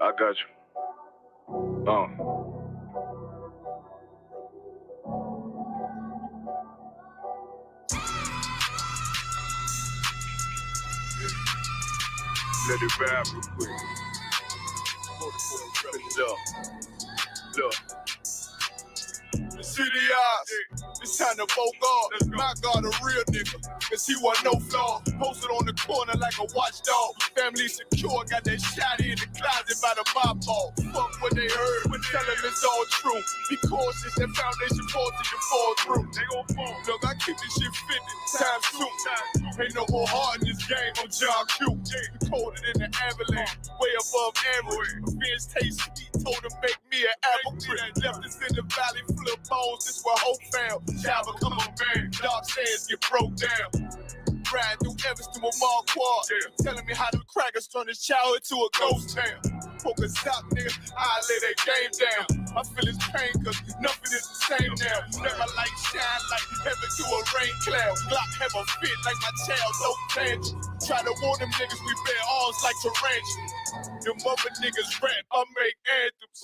I got you. Let it rap real quick. Look. The city eyes, it's time to vote God. My God, a real nigga, cause he wasn't no flaw. Posted on the corner like a watchdog. Family secure, got that shot in the closet by the mob ball. Fuck what they heard, when tell them it's all true. Be cautious, that foundation falls till you fall through. They gon' fall. Look, I keep this shit 50 times 2. Ain't no more heart in this game, I'm John Q. Colder than the avalanche, way above average. Vince taste sweet, told him make me an apple tree. Left us in the valley full of bones, this where hope found. Java, come on, man, dark sands get broke down. Riding through Evans through a mall quad, telling me how the crackers turn this childhood to a ghost town. Focus out, nigga, I lay that game down. I feel his pain, cause nothing is the same now. Let my light shine like heaven through a rain cloud. Glock have a fit like my child, no tangent. Try to warn them niggas, we bear arms like tarantulas. Them mother niggas rap, I make anthems.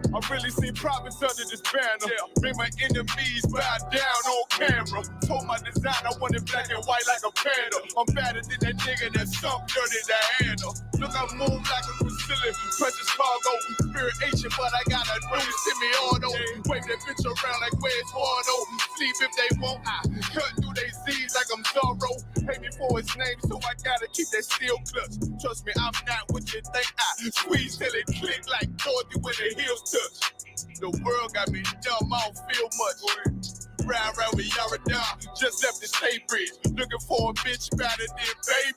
I really seen prophets under this banner. Make my enemies bow down on camera. Told my design I wanted black and white like a panda. I'm better than that nigga that sunk dirty to handle. Look, I move like a Brazilian, precious cargo, spirit ancient, but I got a new semi-auto. Wave that bitch around like where's Wardo. Sleep if they won't, I cut through they Z's like I'm Zorro. Pay me for his name, so I gotta keep that steel clutch. Trust me, I'm not what you think. I squeeze till it click like Dorothy when the heels touch. The world got me dumb, I don't feel much. Ride around with Yara, just left the state bridge. Looking for a bitch better than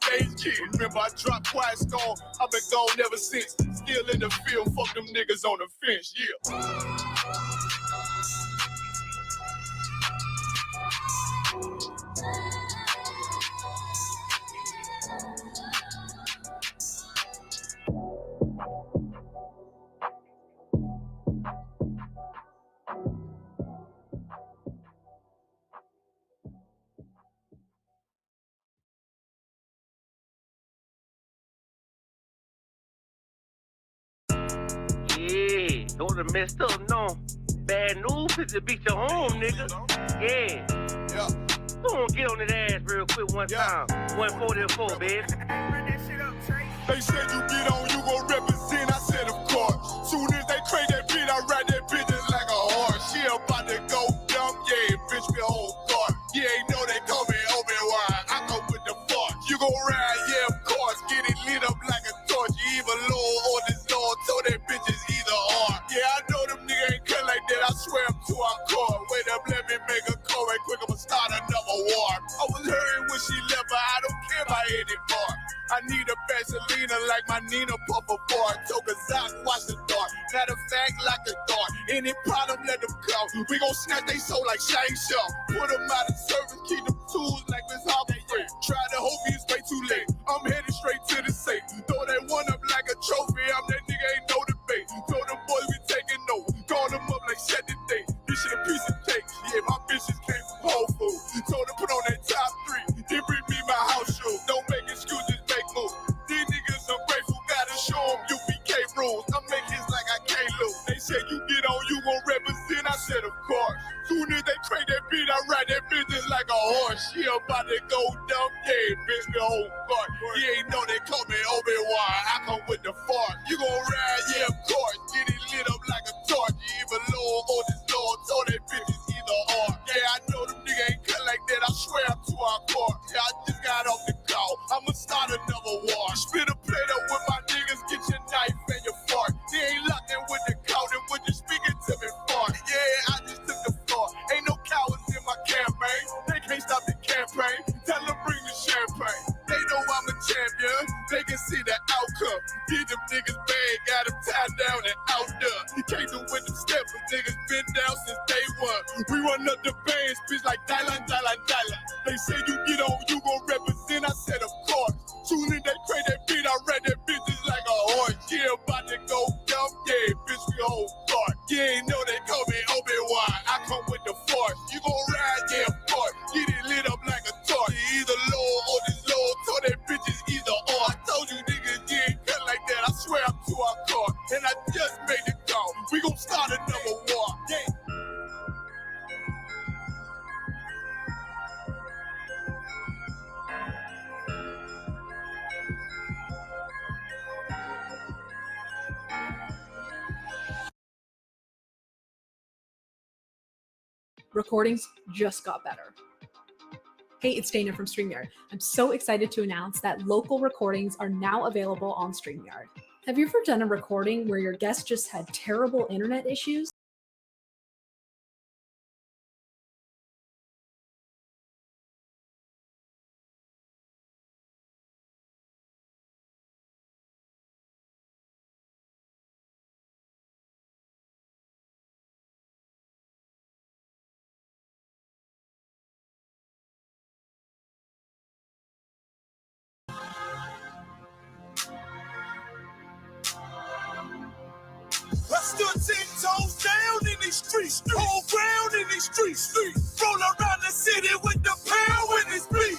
Baby's kid. Remember I dropped Quiet Storm, I've been gone ever since. Still in the field, fuck them niggas on the fence, Yeah, don't have messed up, no. Bad news is to beat your home, nigga. Yeah. Go on, get on his ass real quick one time. 144, baby. They said you get on, you gon' represent, I said of course. Soon as they crank that beat, I ride that bitch just like a horse. She about to go dumb, yeah, bitch be a whole guard. Yeah, ain't know they call me Obi-Wan, I come with the fart. You gon' ride, yeah, of course, get it lit up like a torch. You either Lord or this Lord, so that bitch is either or. Yeah, I know them niggas ain't cut like that, I swear I'm to our core. Wait up, let me make a call right quick, I'ma start another war. I was hurting when she left, but I don't care about any part. I need a Vaseline like my Nina Puffer bar. Took a Zach, watch the dark. Matter of fact, like a dart. Any problem, let them come. We gon' snatch they soul like Shang Shaw. Put them out of service, keep them tools like Miss Harper. Try to hope it's way too late. I'm headed straight to the safe. Throw that one up like a trophy. I'm that nigga, ain't no debate. Told them boys we taking notes. Call them up like set the date. This shit a piece of cake. Yeah, my bitches came from Whole Foods. Told them put on that top 3. Then bring me my house shoes. Don't make excuses. These niggas ungrateful, gotta show them UPK rules. I make hits like I can't lose. They said you get on, you gon' represent. I said of course. Soon as they crank that beat, I ride that business like a horse. She about to go dumb, yeah, bitch, the whole part. You ain't know they call me Obi-Wan, I come with the fart. You gon' ride, yeah, of course. Get it lit up like a torch. You either Lord or this Lord, so that bitch is either or. Yeah, I know them niggas ain't cut like that, I swear I'm to our court. Yeah, I just got off the call, I'ma start another war. Spit a plate up with my niggas, get your knife and your fart. They ain't locked in with the count and with you speaking to me fart. Yeah, I just took the floor. Ain't no cowards in my campaign. They can't stop the campaign. Tell them bring the champagne. They know I'm a champion. They can see the outcome. Get them niggas bad, got them tied down and outdone. You can't do with them steps, them niggas been down since day one. We run up the bands, bitch like Dylan. They say you get on, you gon' represent. I said of course. Soon as they crank that beat, I read that bitch just like a horse. Yeah, about to go dumb, yeah, bitch, we whole start. Yeah, ain't know they call me Obi-Wan, I come with the force. You gon' ride, yeah, of course. Get it lit up like a torch. You either Lord or this Lord, so that bitch is either or. I told you niggas, you ain't cut like that, I swear I'm to our court. recordings just got better. Hey, it's Dana from StreamYard. I'm so excited to announce that local recordings are now available on StreamYard. Have you ever done a recording where your guest just had terrible internet issues? I stood 10 toes down in these streets, whole ground in these streets. Roll around the city with the pound when it's beat.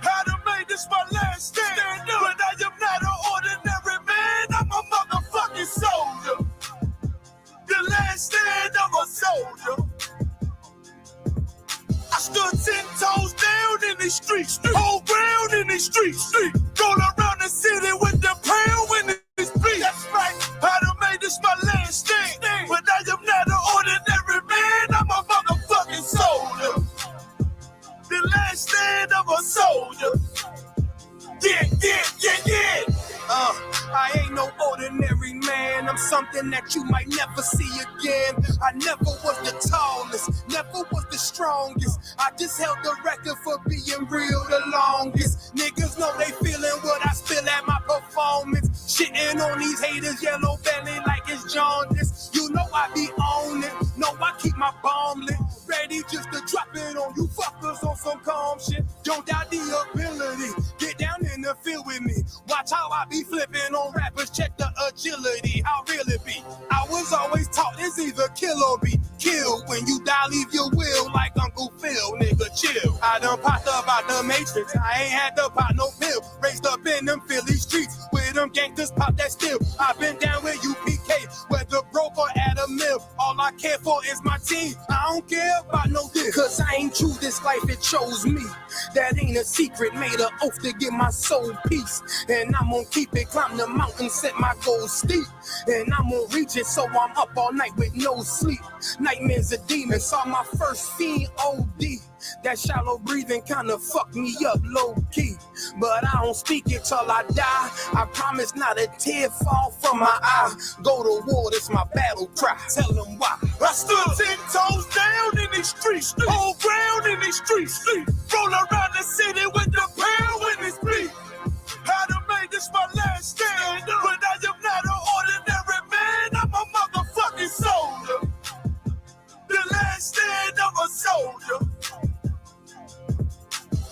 I'd have made this my last stand, but I am not an ordinary man. I'm a motherfucking soldier. The last stand of a soldier. I stood 10 toes down in these streets, whole ground in these streets. Roll around the city with the pound when it's beat. That's right. I'd have made this my last stand, but I am not an ordinary man. I'm a motherfucking soldier. The last stand of a soldier. Yeah. I ain't no ordinary man. I'm something that you might never see again. I never was the tallest, never was the strongest. I just held the record for being real the longest. Niggas know they feeling what I spill at my performance. Shitting on these haters, yellow belly like it's jaundice. You know I be on it. No, I keep my bomb lit. Ready just to drop it on you fuckers on some calm shit. Don't doubt the ability. Get down in the field with me. Watch how I be flipping on rappers. Check the agility. How real it be? I was always taught it's either kill or be killed. When you die, leave your will like Uncle Phil. Nigga, chill. I done popped up out the Matrix. I ain't had to pop no pill. Raised up in them Philly streets. With them gangsters pop that still. I've been down with UPK. Whether broke or at a mill. All I care for is my team. I don't care about no dick. Cause I ain't choose this life, it chose me. That ain't a secret. Made an oath to give my soul peace. And I'm gonna keep it. Climb the mountain, set my goals steep. And I'm gonna reach it, so I'm up all night with no sleep. Nightmares of demons. Saw my first fiend OD. That shallow breathing kinda fucked me up low-key. But I don't speak it till I die. I promise not a tear fall from my eye. Go to war, that's my battle cry. Tell them why. I stood 10 toes down in these streets. Whole ground in these streets. Roll around the city with the pound when it's beat. I'd have made this my last stand, but I am not an ordinary man. I'm a motherfucking soldier. The last stand of a soldier.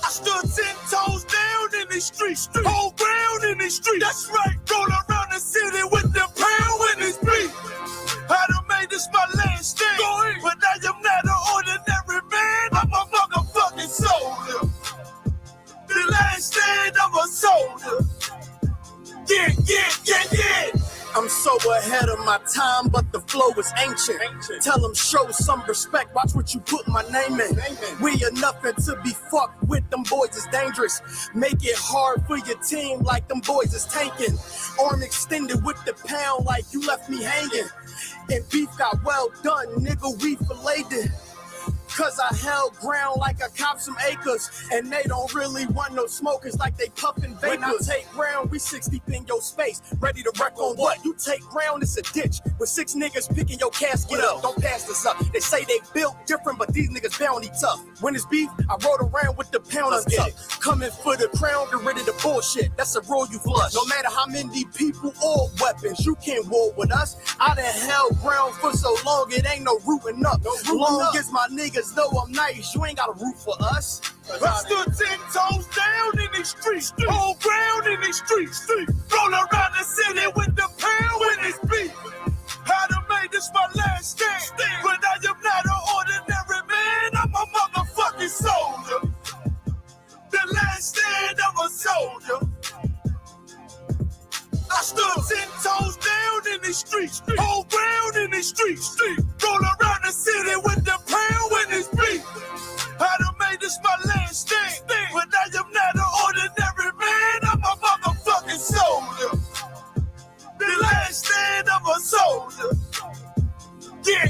I stood 10 toes down in these streets, whole ground in these streets. That's right. Roll around the city with the pound when it's beat. I'd have made this my last stand, but I am not an ordinary man. I'm a motherfucking soldier. The last stand of a soldier. Yeah. I'm so ahead of my time, but the flow is ancient. Tell them show some respect, watch what you put my name in. We are nothing to be fucked with, them boys is dangerous. Make it hard for your team like them boys is tanking. Arm extended with the pound like you left me hanging. And beef got well done, nigga, we filleted it. Cause I held ground like I copped some acres. And they don't really want no smokers like they puffin' vapors. When I take ground, we 6 deep in your space. Ready to wreck on what? You take ground, it's a ditch. With 6 niggas picking your casket up. Don't pass this up. They say they built different, but these niggas bounty tough. When it's beef, I rode around with the pound untucked. Coming for the crown, get rid of the bullshit. That's a rule you flush. No matter how many people or weapons, you can't war with us. I done held ground for so long, it ain't no rooting up. Long as my niggas know I'm nice, you ain't got a root for us. I stood 10 toes down in these streets, whole ground in these streets. Roll around the city with the pound when it's beat. I'd have made this my last stand, but I am not an ordinary man. I'm a motherfucking soldier. The last stand of a soldier. I stood 10 toes down in these streets, whole ground in these streets. Roll around the city with the pound when it's beat. I'd have made this my last stand, but I am not an ordinary man. I'm a motherfucking soldier. The last stand of a soldier. Yeah.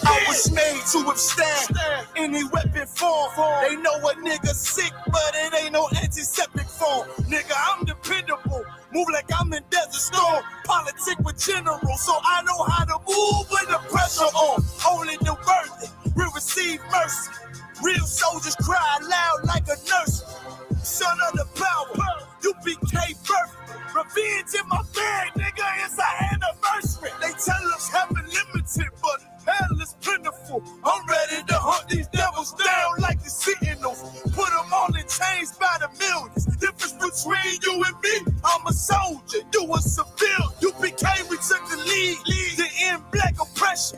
I was made to withstand any weapon form. They know a nigga sick, but it ain't no antiseptic form. Nigga, I'm dependable. Move like I'm in Desert Storm. Politic with general, so I know how to move when the pressure on. Only the worthy will receive mercy. Real soldiers cry loud like a nurse. Son of the power, you became birth. Revenge in my bag, nigga, it's an anniversary. They tell us heaven limited, but hell is plentiful. I'm ready to hunt these devils down like the Sentinels. Put them all in chains by the millions. Difference between you and me, I'm a soldier, you a civilian. You became, we took the lead to end black oppression.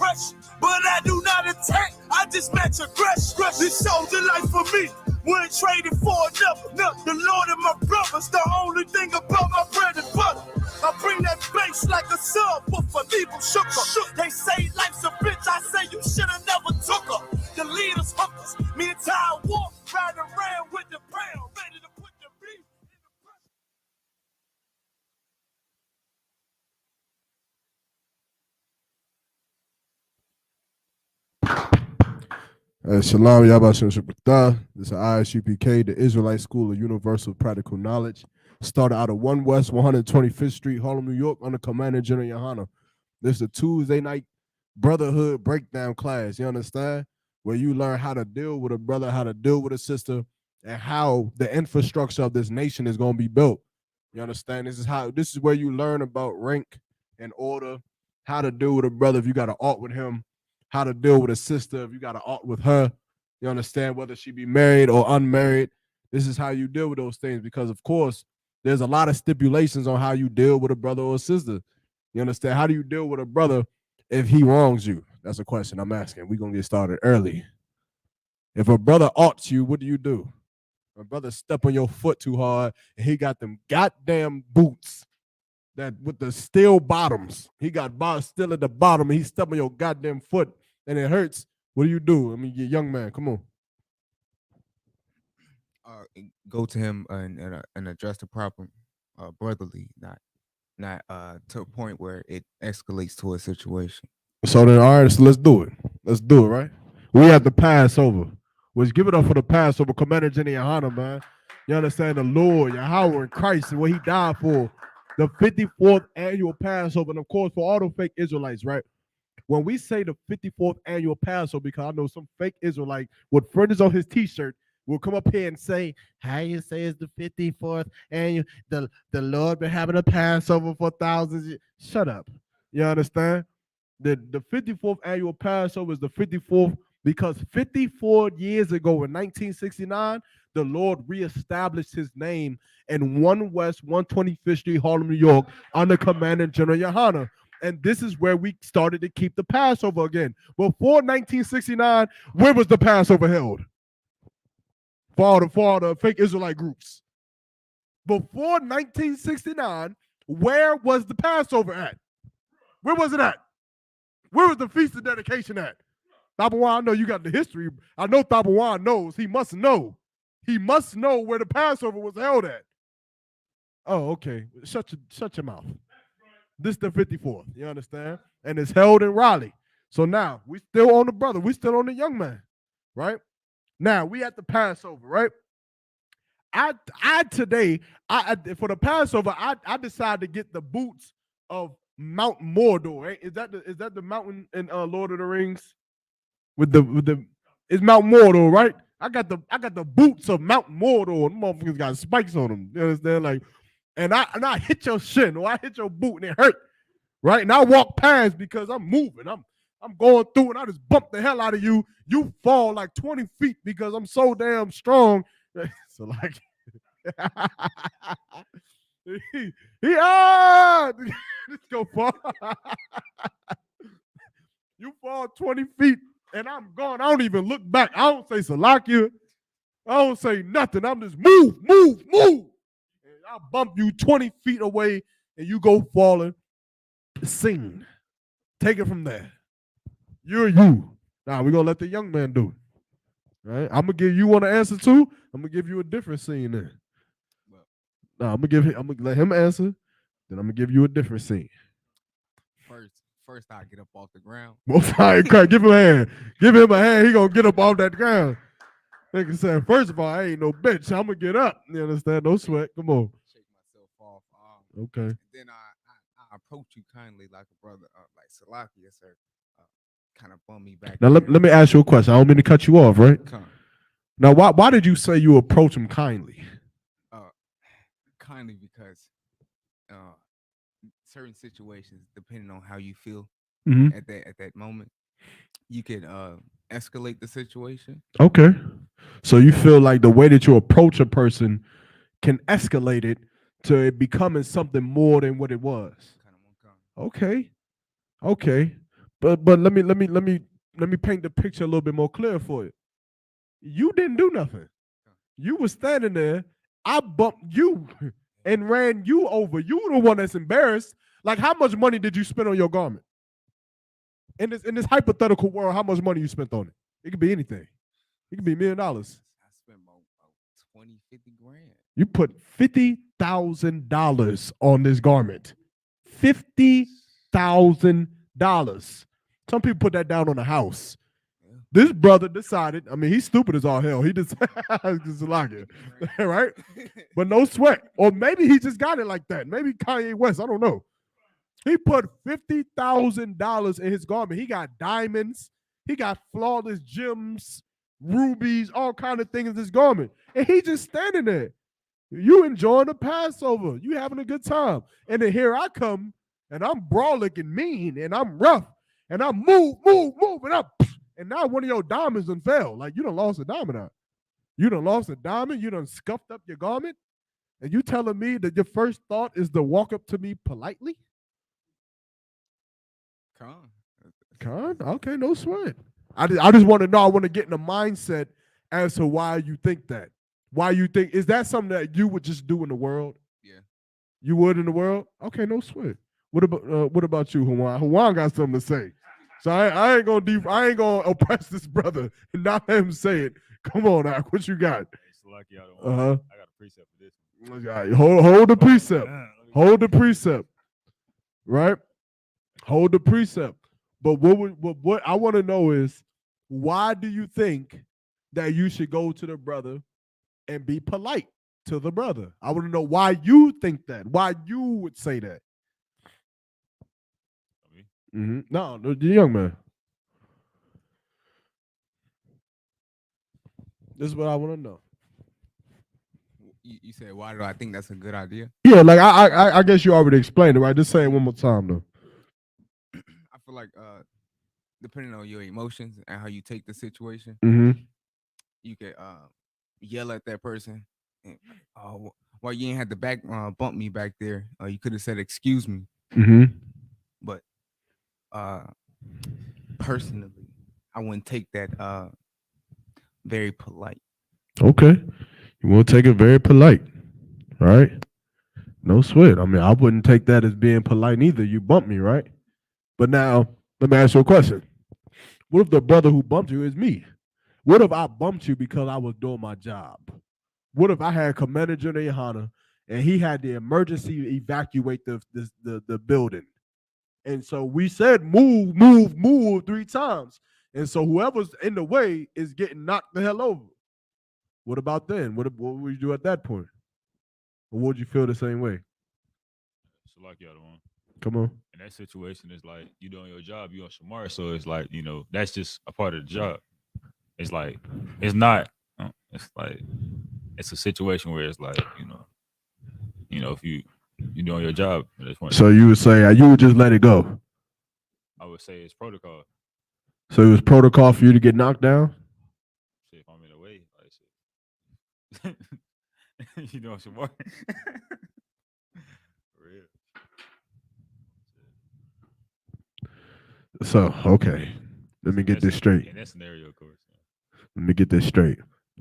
But I do not attack, I just match aggression. This soldier life for me, wouldn't trade it for another. The Lord and my brothers, the only thing above my bread and butter. I bring that bass like a sub, but for leave shook her. They say life's a bitch, I say you should've never took her. The leaders hookers, me and Ty Wolf riding around with the brown, ready to put the beef in the press. Shalom, Yabashim Shabbatah. This is Isupk, the Israelite School of Universal Practical Knowledge. Started out of 1 West 125th Street, Harlem, New York, under Commander General Yohana. This is a Tuesday night Brotherhood breakdown class, you understand? Where you learn how to deal with a brother, how to deal with a sister, and how the infrastructure of this nation is going to be built. You understand? This is where you learn about rank and order, how to deal with a brother if you got to art with him, how to deal with a sister if you got to art with her. You understand? Whether she be married or unmarried, this is how you deal with those things, because of course there's a lot of stipulations on how you deal with a brother or a sister. You understand? How do you deal with a brother if he wrongs you? That's a question I'm asking. We're going to get started early. If a brother oughts you, what do? A brother step on your foot too hard and he got them goddamn boots that with the steel bottoms. He got still at the bottom and he step on your goddamn foot and it hurts. What do? I mean, you young man, come on. Go to him and address the problem brotherly, not to a point where it escalates to a situation. So then, all right, so let's do it. Let's do it, right? We have the Passover. Let's give it up for the Passover, Commander Jenny Yohana, man. You understand the Lord, Yahweh, and Christ, and what he died for. The 54th annual Passover, and of course, for all the fake Israelites, right? When we say the 54th annual Passover, because I know some fake Israelite with fringes on his t-shirt will come up here and say, how you say it's the 54th annual, the Lord been having a Passover for thousands of years. Shut up. You understand? The 54th annual Passover is the 54th because 54 years ago in 1969, the Lord reestablished his name in 1 West 125th Street, Harlem, New York, under Commander General Yohana. And this is where we started to keep the Passover again. Before 1969, where was the Passover held? For the fake Israelite groups. Before 1969, where was the Passover at? Where was it at? Where was the Feast of Dedication at? Thabawan, I know you got the history. I know Thabawan knows. He must know. He must know where the Passover was held at. Oh, okay. Shut your mouth. This is the 54th. You understand? And it's held in Raleigh. So now we still on the brother. We still on the young man, right? Now we at the Passover, right? Today for the Passover, I decided to get the boots of Mount Mordor. Right? Is that the mountain in Lord of the Rings? With the it's Mount Mordor, right? I got the boots of Mount Mordor. Them motherfuckers got spikes on them. You understand? Like, and I hit your shin or I hit your boot and it hurt, right? And I walk past because I'm moving. I'm going through and I just bump the hell out of you. You fall like 20 feet because I'm so damn strong. So like, let's go far. You fall 20 feet and I'm gone. I don't even look back. I don't say Salakia. I don't say nothing. I'm just move. And I bump you 20 feet away and you go falling. Sing. Take it from there. You're you. Now we're gonna let the young man do it. Right? I'm gonna give you one answer too. I'm gonna give you a different scene then. Now I'm gonna let him answer. Then I'm gonna give you a different scene. first I get up off the ground. Most High in Christ, give him a hand. Give him a hand. He gonna get up off that ground. Nigga said, first of all, I ain't no bitch. I'm gonna get up. You understand? No sweat. Come on. Shake myself off. Okay. And then I approach you kindly like a brother, like Salakia, sir. Kind of bum me back. Now let me ask you a question. I don't mean to cut you off, right? Come. Now, why did you say you approach him kindly? Kindly because certain situations, depending on how you feel at that moment, you could escalate the situation. Okay. So you feel like the way that you approach a person can escalate it to it becoming something more than what it was. Okay. But let me paint the picture a little bit more clear for you. You didn't do nothing. You were standing there. I bumped you and ran you over. You were the one that's embarrassed. Like, how much money did you spend on your garment? In this hypothetical world, how much money you spent on it? It could be anything. It could be $1 million. I spent about 20, 50 grand. You put $50,000 on this garment. $50,000. Some people put that down on a house. Yeah. This brother decided, I mean, he's stupid as all hell. He just like it, right? But no sweat. Or maybe he just got it like that. Maybe Kanye West, I don't know. He put $50,000 in his garment. He got diamonds. He got flawless gems, rubies, all kind of things in his garment. And he just standing there. You enjoying the Passover. You having a good time. And then here I come, and I'm brawling and mean, and I'm rough, and I move, and now one of your diamonds done fell. Like, you done lost a diamond out. You done lost a diamond. You done scuffed up your garment. And you telling me that your first thought is to walk up to me politely? Con? Okay, no sweat. I just want to know. I want to get in the mindset as to why you think that. Why you think, is that something that you would just do in the world? Yeah. You would in the world? Okay, no sweat. What about you, Juan? Juan got something to say. So I ain't gonna oppress this brother and not let him say it. Come on, Ak, what you got? I got a precept for this one. Hold the precept. Hold the precept. Right? Hold the precept. But what I want to know is, why do you think that you should go to the brother and be polite to the brother? I want to know why you think that. Why you would say that. No, the young man. This is what I want to know. You said, why do I think that's a good idea? Yeah, like I guess you already explained it, right? Just say it one more time, though. I feel like depending on your emotions and how you take the situation, you could yell at that person. And, well, you ain't had to bump me back there. You could have said, "Excuse me." But personally, I wouldn't take that very polite. Okay, you won't take it very polite, right? No sweat. I mean, I wouldn't take that as being polite either. You bumped me, right? But now, let me ask you a question. What if the brother who bumped you is me? What if I bumped you because I was doing my job? What if I had Commander General Yohana and he had to emergency evacuate the building? And so we said move 3 times. And so whoever's in the way is getting knocked the hell over. What about then? What would you do at that point? Or would you feel the same way? So like the other one. Come on. In that situation, it's like you doing your job, you on Shamar, so it's like, that's just a part of the job. It's like, it's not, it's like, it's a situation where it's like, if you doing your job. So you would say, you would just let it go? I would say it's protocol. So it was protocol for you to get knocked down? Shit, if I'm in the way, like shit. Shamar. Real. So, okay. Let me get this straight. In that scenario, of course. Let me get this straight.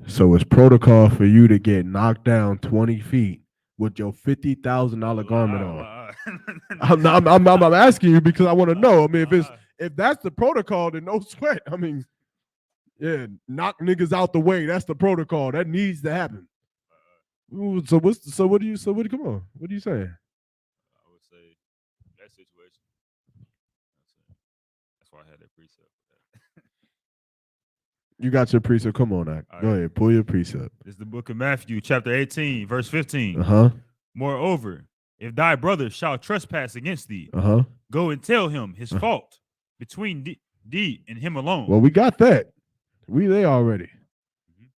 So it's protocol for you to get knocked down 20 feet with your $50,000 garment on. I'm asking you because I want to know. I mean, if that's the protocol, then no sweat. I mean, yeah, knock niggas out the way. That's the protocol. That needs to happen. So what do you come on? What are you saying? I would say that situation. why I had that precept. You got your precept. Come on, Ak. Go ahead. Pull your precept. This is the book of Matthew, chapter 18, verse 15. Uh-huh. Moreover, if thy brother shall trespass against thee, go and tell him his fault between thee and him alone. Well, we got that. We there already.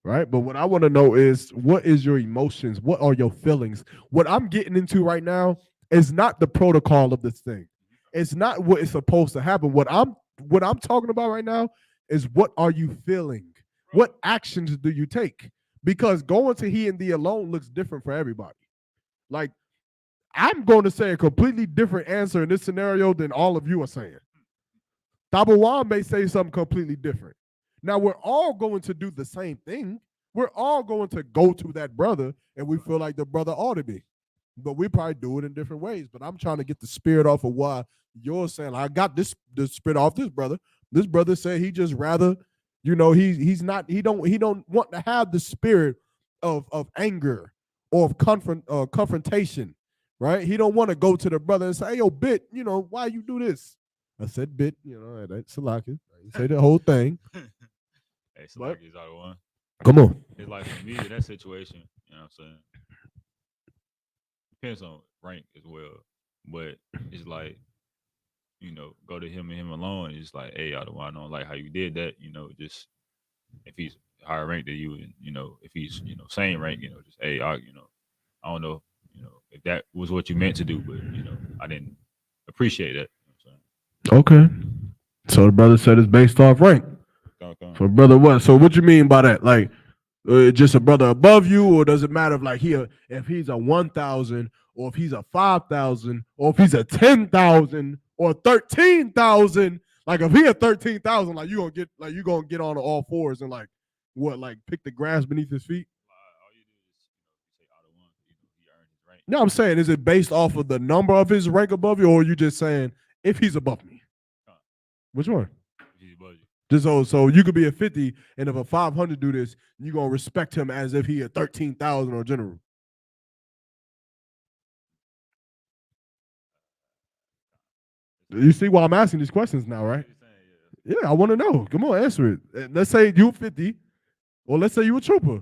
Right? But what I want to know is, what is your emotions? What are your feelings? What I'm getting into right now is not the protocol of this thing. It's not what is supposed to happen. What I'm talking about right now is, what are you feeling? What actions do you take? Because going to he and thee alone looks different for everybody. Like, I'm going to say a completely different answer in this scenario than all of you are saying. Tabawan may say something completely different. Now, we're all going to do the same thing. We're all going to go to that brother, and we feel like the brother ought to be. But we probably do it in different ways. But I'm trying to get the spirit off of why you're saying, I got the spirit off this brother. This brother said he just rather, he don't want to have the spirit of anger or of confrontation, right? He don't want to go to the brother and say, hey, yo, Bit, why you do this? I said Bit, that's Salaki. I say the whole thing. Hey, Salaki is out of one. Come on. It's like, for me, in that situation, you know what I'm saying? Depends on rank as well. But it's like, go to him and him alone. It's like, hey, I don't like how you did that. Just if he's higher ranked than you, and if he's same rank, just hey, I don't know, if that was what you meant to do, but I didn't appreciate that. Okay, so the brother said it's based off rank. So brother, what? So what you mean by that? Like, just a brother above you, or does it matter if he's a 1,000, or if he's a 5,000, or if he's a 10,000, or 13,000? Like, if he a 13,000, like you gonna get on all fours and pick the grass beneath his feet? No, I'm saying, is it based off of the number of his rank above you, or are you just saying if he's above me? Which one? He's above you. Just so you could be a 50, and if a 500 do this, you gonna respect him as if he a 13,000 or general. You see why I'm asking these questions now, right? Yeah, I want to know. Come on, answer it. Let's say you 50, or let's say you a trooper,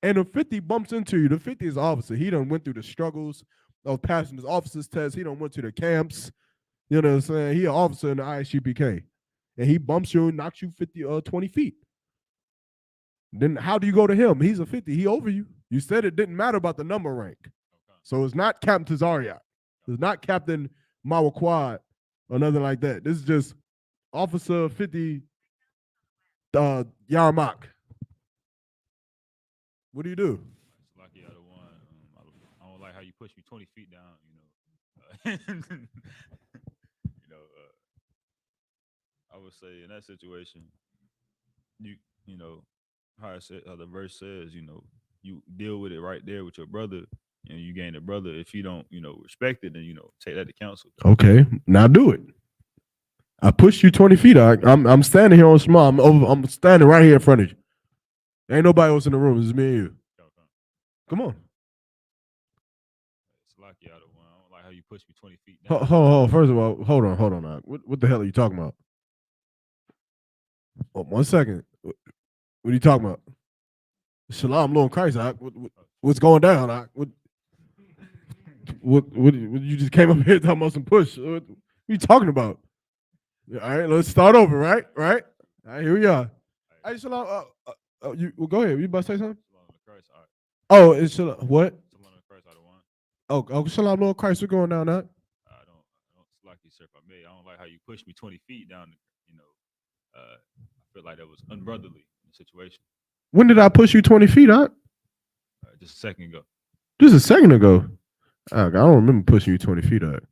and a 50 bumps into you. The 50 is an officer. He done went through the struggles of passing his officer's test. He done went to the camps. You know what I'm saying? He an officer in the ISUPK. And he bumps you and knocks you 20 feet. Then how do you go to him? He's a 50. He over you. You said it didn't matter about the number rank. So it's not Captain Tazariak. It's not Captain Mawaquad or nothing like that. This is just Officer 50 Yaramak. What do you do? Lucky out of one. I don't like how you push me 20 feet down, I would say in that situation, how the verse says, you deal with it right there with your brother, and you gain a brother. If you don't, respect it, then take that to counsel. Okay, now do it. I pushed you 20 feet. I'm standing here on small. I'm standing right here in front of you. Ain't nobody else in the room. It's me and you. Come on. It's lucky out of one. I don't like how you push me 20 feet down. Hold on. First of all, hold on. What the hell are you talking about? Oh, 1 second. What are you talking about? Shalom, Lord Christ. What's going down? What you just came up here talking about some push? What are you talking about? All right, let's start over, right? All right, here we are. Hey, Shalom. Go ahead. You about to say something? Oh, it's Shalom. What? Oh, Shalom, Lord Christ. We're going down that. I don't like you, sir. If I may, I don't like how you pushed me 20 feet down. I feel like that was unbrotherly in the situation. When did I push you 20 feet out? Just a second ago. Just a second ago? I don't remember pushing you 20 feet out.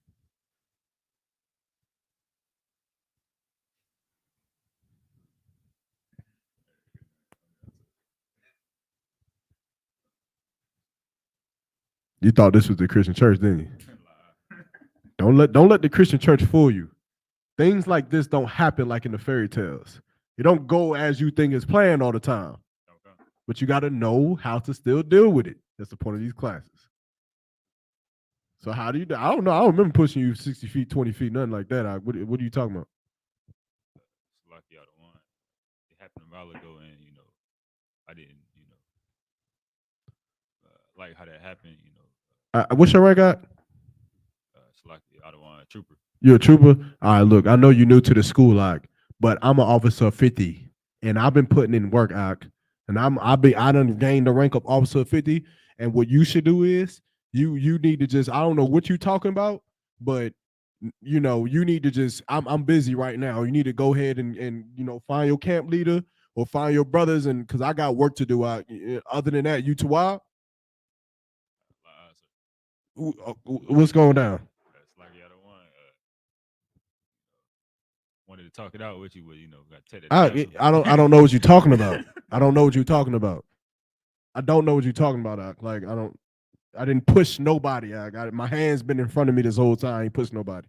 You thought this was the Christian church, didn't you? Don't let the Christian church fool you. Things like this don't happen like in the fairy tales. It don't go as you think it's planned all the time. Okay. But you got to know how to still deal with it. That's the point of these classes. So how do you do? I don't know. I don't remember pushing you 60 feet, 20 feet, nothing like that. What are you talking about? Salaki out of one. It happened a while ago, and I didn't, like how that happened. What's your rank at? Salaki out of one trooper. You're a trooper? All right, look, I know you're new to the school, but I'm an officer 50, and I've been putting in work, and I done gained the rank of officer 50. And what you should do is you need to just, I don't know what you're talking about, but you need to just, I'm busy right now. You need to go ahead and find your camp leader or find your brothers, and because I got work to do. Other than that, you too wild? What's going down? Salaki out of one. Wanted to talk it out with you, but got to I don't know what you're talking about. I don't know what you're talking about. I don't know what you're talking about. Like I didn't push nobody. I got it. My hand's been in front of me this whole time. I ain't pushed nobody.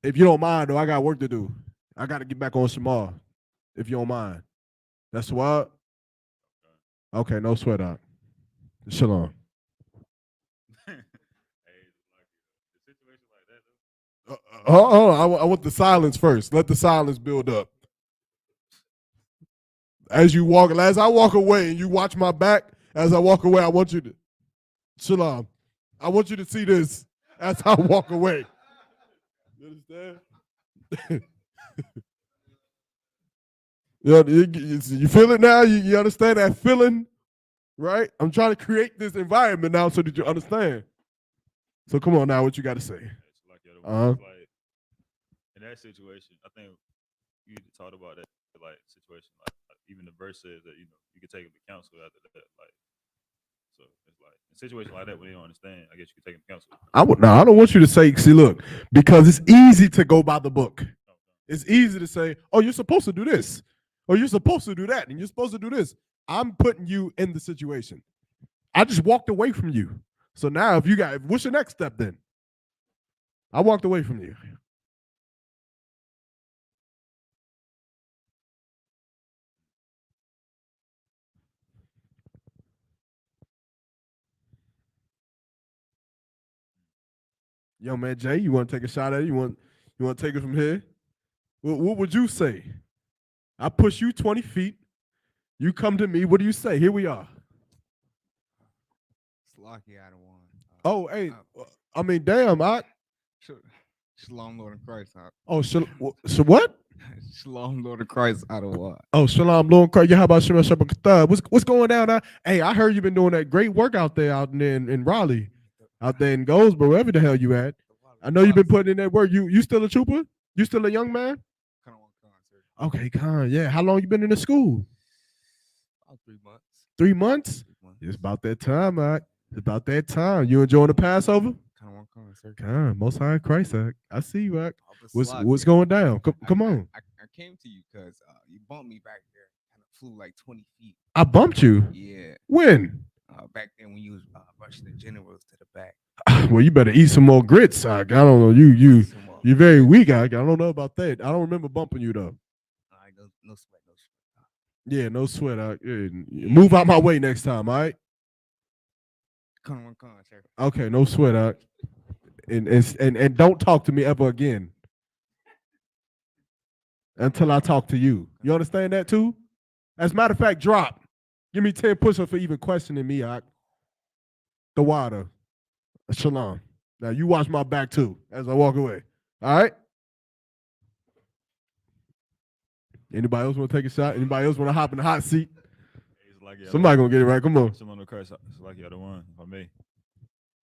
If you don't mind, though, I got work to do. I got to get back on Shamar. If you don't mind. That's what? Okay, no sweat out. Shalom. I want the silence first. Let the silence build up. As I walk away and you watch my back, as I walk away, I want you to, Shalom, I want you to see this as I walk away. You understand? You feel it now? You understand that feeling? Right? I'm trying to create this environment now so that you understand. So come on now, what you got to say? Like, in that situation, I think you talked about that situation. Like even the verse says that you can take them to counsel after that. Like, so it's like in a situation like that when they don't understand, I guess you can take them to counsel. I don't want you to say, see, look, because it's easy to go by the book. It's easy to say, oh, you're supposed to do this, or you're supposed to do that, and you're supposed to do this. I'm putting you in the situation. I just walked away from you. So now what's your next step then? I walked away from you. Yo, man, Jay, you want to take a shot at it? You want to take it from here? What would you say? I push you 20 feet. You come to me. What do you say? Here we are. Salaki out of one. Oh, hey. I mean, damn, Shalom, Lord of Christ. Oh, so what? Shalom, Lord of Christ out of what? Oh, Shalom, Lord of Christ. Yeah, how about Shalom, what's going down? Hey, I heard you've been doing that great work out there out in Raleigh, out there in Goldsboro, wherever the hell you at. I know you've been putting in that work. You still a trooper? You still a young man? Okay, Con. Yeah. How long you been in the school? About 3 months. 3 months? It's about that time, Mike. It's about that time. You enjoying the Passover? Con, Most High Christ, I see you, Mike. What's going down? Come on. I came to you because you bumped me back there and I flew like 20 feet. I bumped you? Yeah. When? Back then when you was rushing the generals to the back. Well, you better eat some more grits. I don't know. You're very weak. I don't know about that. I don't remember bumping you though. All right, no sweat. Yeah, no sweat. Move out my way next time, all right? Come on, sir. Okay, no sweat. And don't talk to me ever again until I talk to you. You understand that too? As a matter of fact, drop. Give me 10 push-ups for even questioning me, the water. Shalom. Now you watch my back too as I walk away. All right? Anybody else want to take a shot? Anybody else want to hop in the hot seat? Somebody gonna get it right. Come on. Someone of course, it's like the other one, if I may.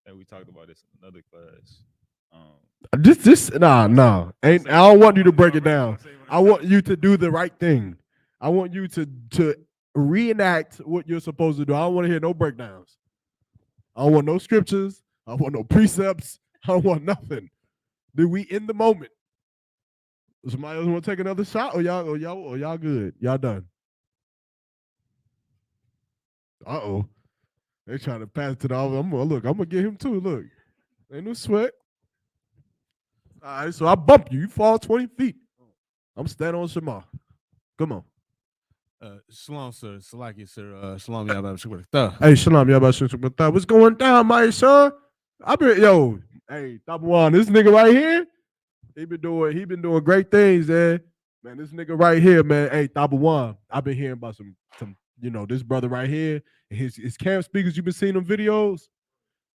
And we talked about this in another class. Nah. I don't want you to break it down. I want you to do the right thing. I want you to reenact what you're supposed to do. I don't want to hear no breakdowns. I don't want no scriptures. I don't want no precepts. I don't want nothing. Did we in the moment? Somebody else want to take another shot, or y'all good? Y'all done? Uh-oh. They trying to pass it to the other. I'm gonna get him too. Look. Ain't no sweat. All right, so I bump you. You fall 20 feet. I'm standing on Shema. Come on. Shalom, sir. Salaki, sir. Shalom, y'all. Hey, shalom, y'all. What's going down, my son? Hey, Tabawan, this nigga right here, He been doing great things, man. Man, this nigga right here, man. Hey, Tabawan, I've been hearing about some, this brother right here, his camp speakers. You been seeing them videos,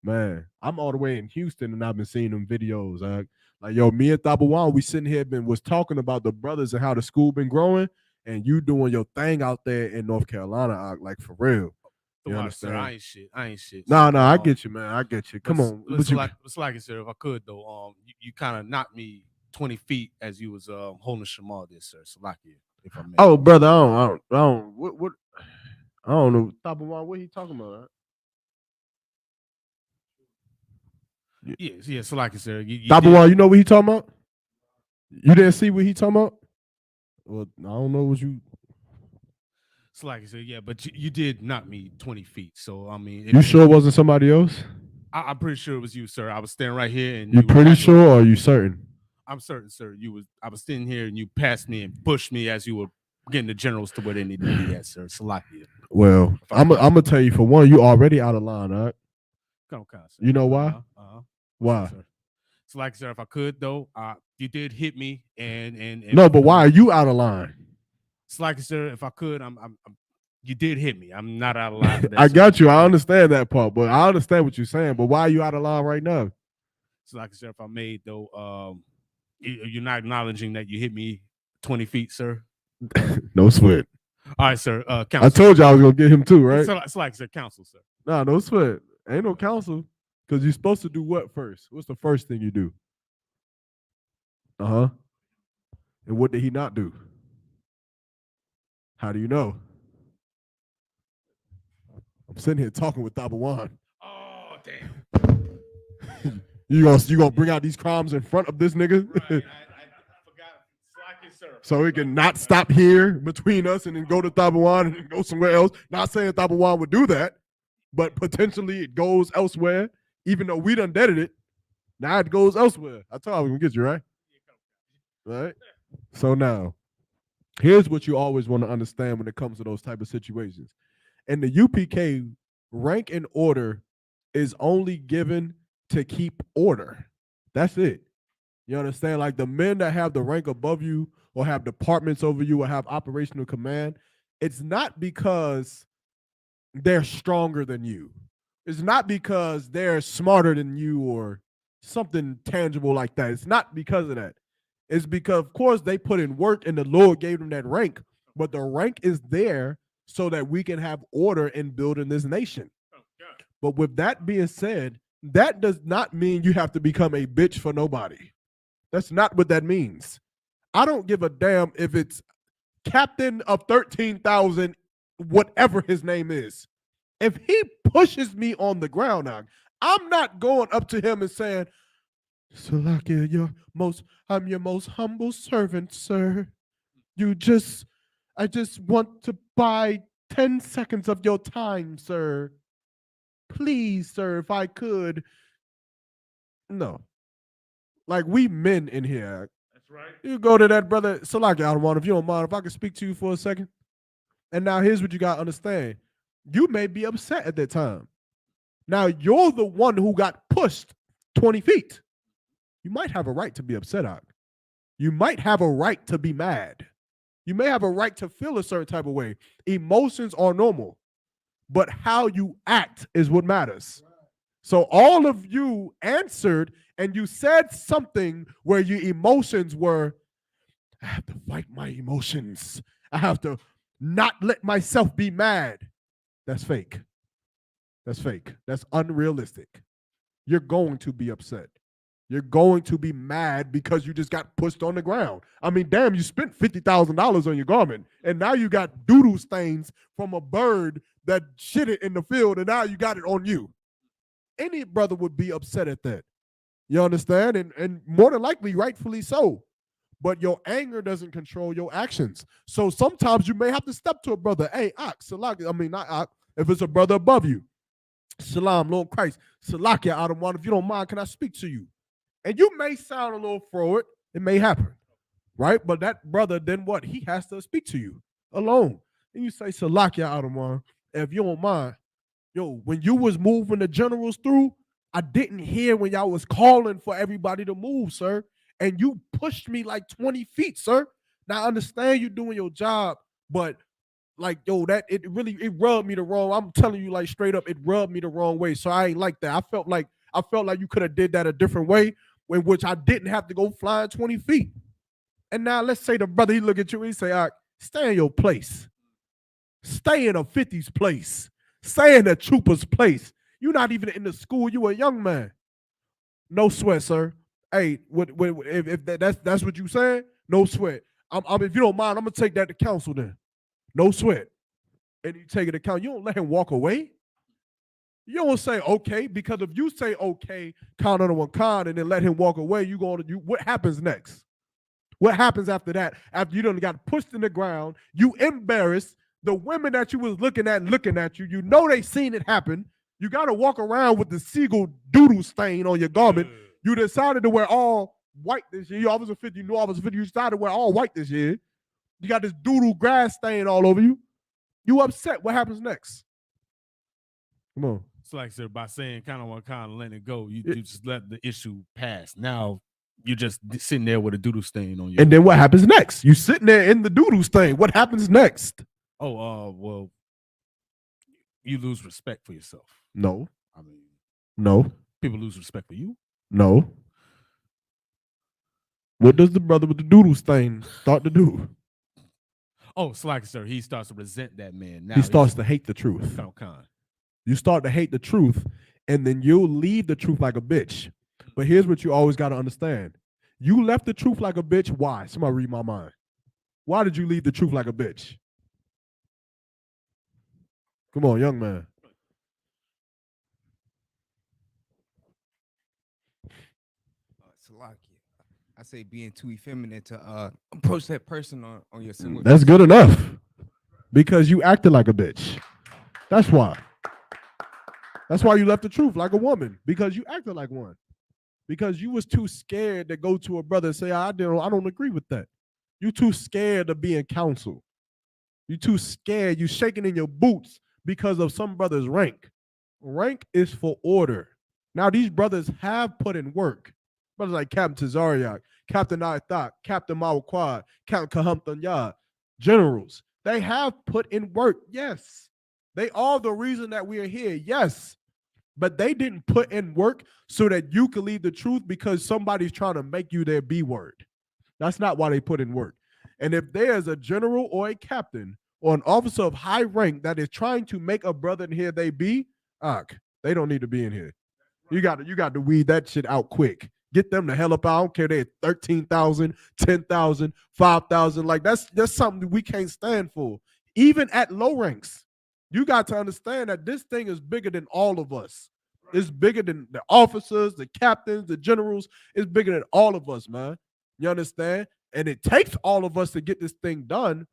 man. I'm all the way in Houston, and I've been seeing them videos. Like, yo, me and Tabawan, we sitting here was talking about the brothers and how the school been growing, and you doing your thing out there in North Carolina, like for real. You understand? Sir, I ain't shit. No, I get you, man. I get you. Come on. It's like it, sir. If I could though, you kind of knocked me 20 feet as you was holding Shamal this, sir. Salakia, if I may. Oh, brother, I don't what I don't know. Tabawan, what he talking about? Right? Yeah, Salakia, sir. Tabawan, you know what he talking about? You didn't see what he talking about? Well, I don't know what you. Salakia, sir. Yeah, but you did knock me 20 feet. So I mean, You sure it wasn't somebody else? I'm pretty sure it was you, sir. I was standing right here, and you pretty sure, or are you certain? I'm certain, sir. I was sitting here, and you passed me and pushed me as you were getting the generals to where they needed to be at, sir. Salakia. Well, I'm gonna tell you, for one, you already out of line, all right? Come on, sir. You know why? Why? Salakia, sir. If I could though, you did hit me, and no, but why are you out of line? Salakia, sir. If I could, you did hit me. I'm not out of line. For that, I got you. I understand that part, but I understand what you're saying. But why are you out of line right now? Salakia, sir. If I made though, you're not acknowledging that you hit me 20 feet, sir. No sweat. All right, sir. Counsel. I told you I was gonna get him too, right? Salakia, sir. Counsel, sir. Nah, no sweat. Ain't no counsel. Because you're supposed to do what first? What's the first thing you do? And what did he not do? How do you know? I'm sitting here talking with Tabawan. Oh, damn. you gonna bring out these crimes in front of this nigga? Right, I forgot. Salakia, sir. So he can not stop here between us and then go to Tabawan and go somewhere else. Not saying Tabawan would do that, but potentially it goes elsewhere. Even though we done deaded it, now it goes elsewhere. I told you I was gonna get you, right? Right? So now, here's what you always want to understand when it comes to those type of situations. In the UPK, rank and order is only given to keep order. That's it. You understand? Like the men that have the rank above you or have departments over you or have operational command, it's not because they're stronger than you. It's not because they're smarter than you or something tangible like that. It's not because of that. It's because, of course, they put in work and the Lord gave them that rank. But the rank is there so that we can have order and build in this nation. But with that being said, that does not mean you have to become a bitch for nobody. That's not what that means. I don't give a damn if it's captain of 13,000, whatever his name is. If he pushes me on the ground, I'm not going up to him and saying, Salakia, I'm your most humble servant, sir. I just want to buy 10 seconds of your time, sir. Please, sir, if I could. No. Like, we men in here. That's right. You go to that brother, Salakia, I don't want, if you don't mind, if I could speak to you for a second. And now here's what you got to understand. You may be upset at that time. Now, you're the one who got pushed 20 feet. You might have a right to be upset out. You might have a right to be mad. You may have a right to feel a certain type of way. Emotions are normal, but how you act is what matters. So all of you answered and you said something where your emotions were, I have to fight my emotions. I have to not let myself be mad. That's fake. That's fake. That's unrealistic. You're going to be upset. You're going to be mad because you just got pushed on the ground. I mean, damn, you spent $50,000 on your garment, and now you got doodle stains from a bird that shit it in the field, and now you got it on you. Any brother would be upset at that. You understand? And more than likely, rightfully so. But your anger doesn't control your actions. So sometimes you may have to step to a brother. Hey, not Ak. If it's a brother above you, Shalom, Lord Christ, Salakia, Adam, if you don't mind, can I speak to you? And you may sound a little forward. It may happen, right? But that brother, then what? He has to speak to you alone. And you say, Salakia, Adam, if you don't mind, when you was moving the generals through, I didn't hear when y'all was calling for everybody to move, sir. and you pushed me like 20 feet, sir. Now I understand you doing your job, but like, yo, that it rubbed me the wrong. I'm telling you, like, straight up, it rubbed me the wrong way. So I ain't like that. I felt like you could have did that a different way, in which I didn't have to go flying 20 feet. And now let's say the brother, he look at you, he say, all right, stay in your place. Stay in a 50s place. Stay in a trooper's place. You're not even in the school. You a young man. No sweat, sir. Hey, if that's what you saying, no sweat. If you don't mind, I'm gonna take that to council then. No sweat. And you take it to council. You don't let him walk away. You don't say okay, because if you say okay, count on one count, and then let him walk away, what happens next? What happens after that? After you done got pushed in the ground, you embarrassed. The women that you was looking at you, you know they seen it happen. You got to walk around with the seagull doodle stain on your garment. You decided to wear all white this year. You Officer 50, you knew Officer 50, you decided to wear all white this year. You got this doodle grass stain all over you. You upset. What happens next? Come on. It's like, sir, by saying kind of letting it go, you just let the issue pass. Now you're just sitting there with a doodle stain on you. And then what happens next? You sitting there in the doodle stain. What happens next? Well, you lose respect for yourself. No. I mean, no. People lose respect for you. No. What does the brother with the doodle stain start to do? Oh, it's like, sir, he starts to resent that man. Now he starts to hate the truth. You start to hate the truth, and then you'll leave the truth like a bitch. But here's what you always got to understand. You left the truth like a bitch. Why? Somebody read my mind. Why did you leave the truth like a bitch? Come on, young man. I say being too effeminate to approach that person on your similar. That's good enough. Because you acted like a bitch. That's why. That's why you left the truth like a woman. Because you acted like one. Because you was too scared to go to a brother and say, I don't agree with that. You too scared to be in counsel. You too scared. You shaking in your boots because of some brother's rank. Rank is for order. Now these brothers have put in work. Brothers like Captain Tazariak, Captain Ithak, Captain Mawaquad, Captain Kahamtanyad, generals. They have put in work, yes. They are the reason that we are here, yes. But they didn't put in work so that you could leave the truth because somebody's trying to make you their B word. That's not why they put in work. And if there's a general or a captain or an officer of high rank that is trying to make a brother in here they be, they don't need to be in here. You got to weed that shit out quick. Get them the hell up out. I don't care they're 13,000, 10,000, 5,000. Like that's something we can't stand for. Even at low ranks, you got to understand that this thing is bigger than all of us. It's bigger than the officers, the captains, the generals. It's bigger than all of us, man. You understand? And it takes all of us to get this thing done,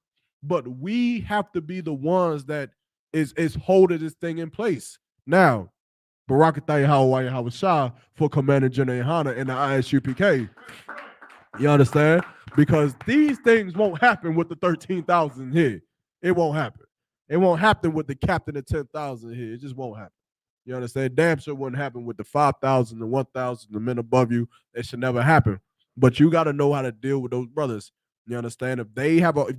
but we have to be the ones that is holding this thing in place. Now, Barakatay Hawaii Hawashah for Commander General Hana in the ISUPK. You understand? Because these things won't happen with the 13,000 here. It won't happen. It won't happen with the captain of 10,000 here. It just won't happen. You understand? Damn sure wouldn't happen with the 5,000, the 1,000, the men above you. It should never happen. But you got to know how to deal with those brothers. You understand? If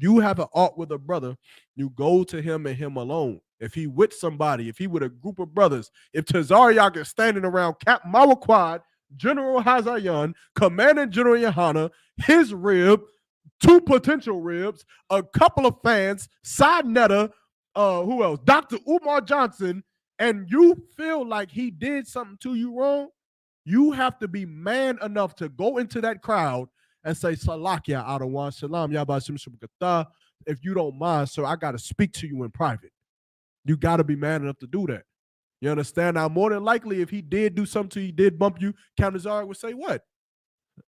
you have an art with a brother, you go to him and him alone. If he with somebody, if he with a group of brothers, if Tazariak is standing around Captain Mawaquad, General Hazayan, Commander General Yohana, his rib, 2 potential ribs, a couple of fans, Side Netta, who else? Dr. Umar Johnson, and you feel like he did something to you wrong, you have to be man enough to go into that crowd and say, Salakia Adawan Shalom, Yabashim Shubakata. If you don't mind, sir, I got to speak to you in private. You got to be man enough to do that. You understand? Now, more than likely, if he did do something to you, he did bump you, Captain Zara would say, what?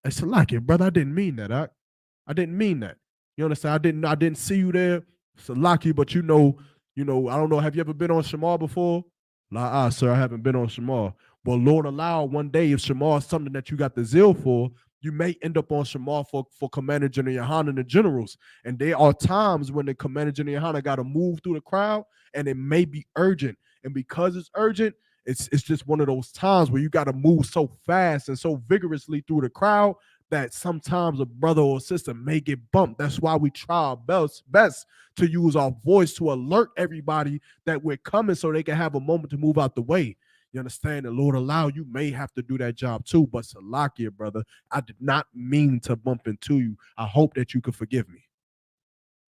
I said, Salakia, brother, I didn't mean that. I didn't mean that. You understand? I didn't see you there. Salakia, but you know, I don't know. Have you ever been on Shamar before? Sir, I haven't been on Shamar. Well, Lord allow one day if Shamar is something that you got the zeal for, you may end up on Shamar for Commander General Yohana and the generals. And there are times when the Commander General Yohana got to move through the crowd, and it may be urgent. And because it's urgent, it's just one of those times where you got to move so fast and so vigorously through the crowd that sometimes a brother or sister may get bumped. That's why we try our best to use our voice to alert everybody that we're coming so they can have a moment to move out the way. You understand? The Lord allow you may have to do that job too, but Salakia, brother, I did not mean to bump into you. I hope that you could forgive me.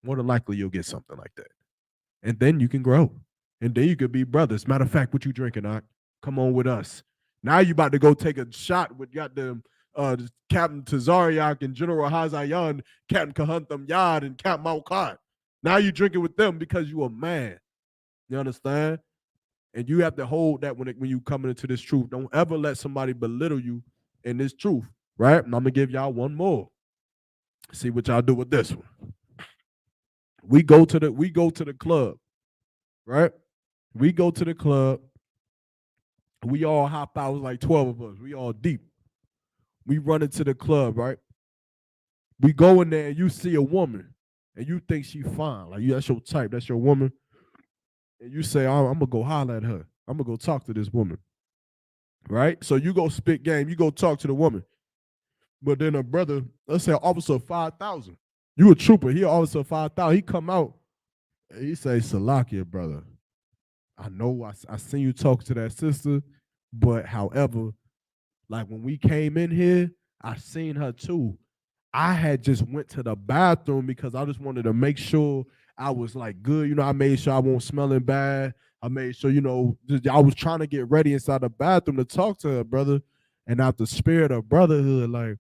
More than likely, you'll get something like that. And then you can grow. And then you could be brothers. Matter of fact, what you drinking, Ak? Come on with us. Now you about to go take a shot with goddamn Captain Tazariak and General Hazayan, Captain Kahuntham Yad, and Captain Malkat. Now you drinking with them because you a man. You understand? And you have to hold that when you coming into this truth. Don't ever let somebody belittle you in this truth, right? And I'm gonna give y'all one more. See what y'all do with this one. We go to the club, right? We go to the club. We all hop out. It was like 12 of us. We all deep. We run into the club, right? We go in there and you see a woman and you think she fine. Like, that's your type. That's your woman. And you say, I'm going to go holler at her. I'm going to go talk to this woman, right? So you go spit game. You go talk to the woman. But then a brother, let's say officer 5,000. You a trooper. He an officer 5,000. He come out and he say, Salakia, brother. I know I seen you talk to that sister, but however, like when we came in here, I seen her too. I had just went to the bathroom because I just wanted to make sure I was like good. You know, I made sure I won't smelling bad. I made sure, you know, I was trying to get ready inside the bathroom to talk to her, brother. And out the spirit of brotherhood, like,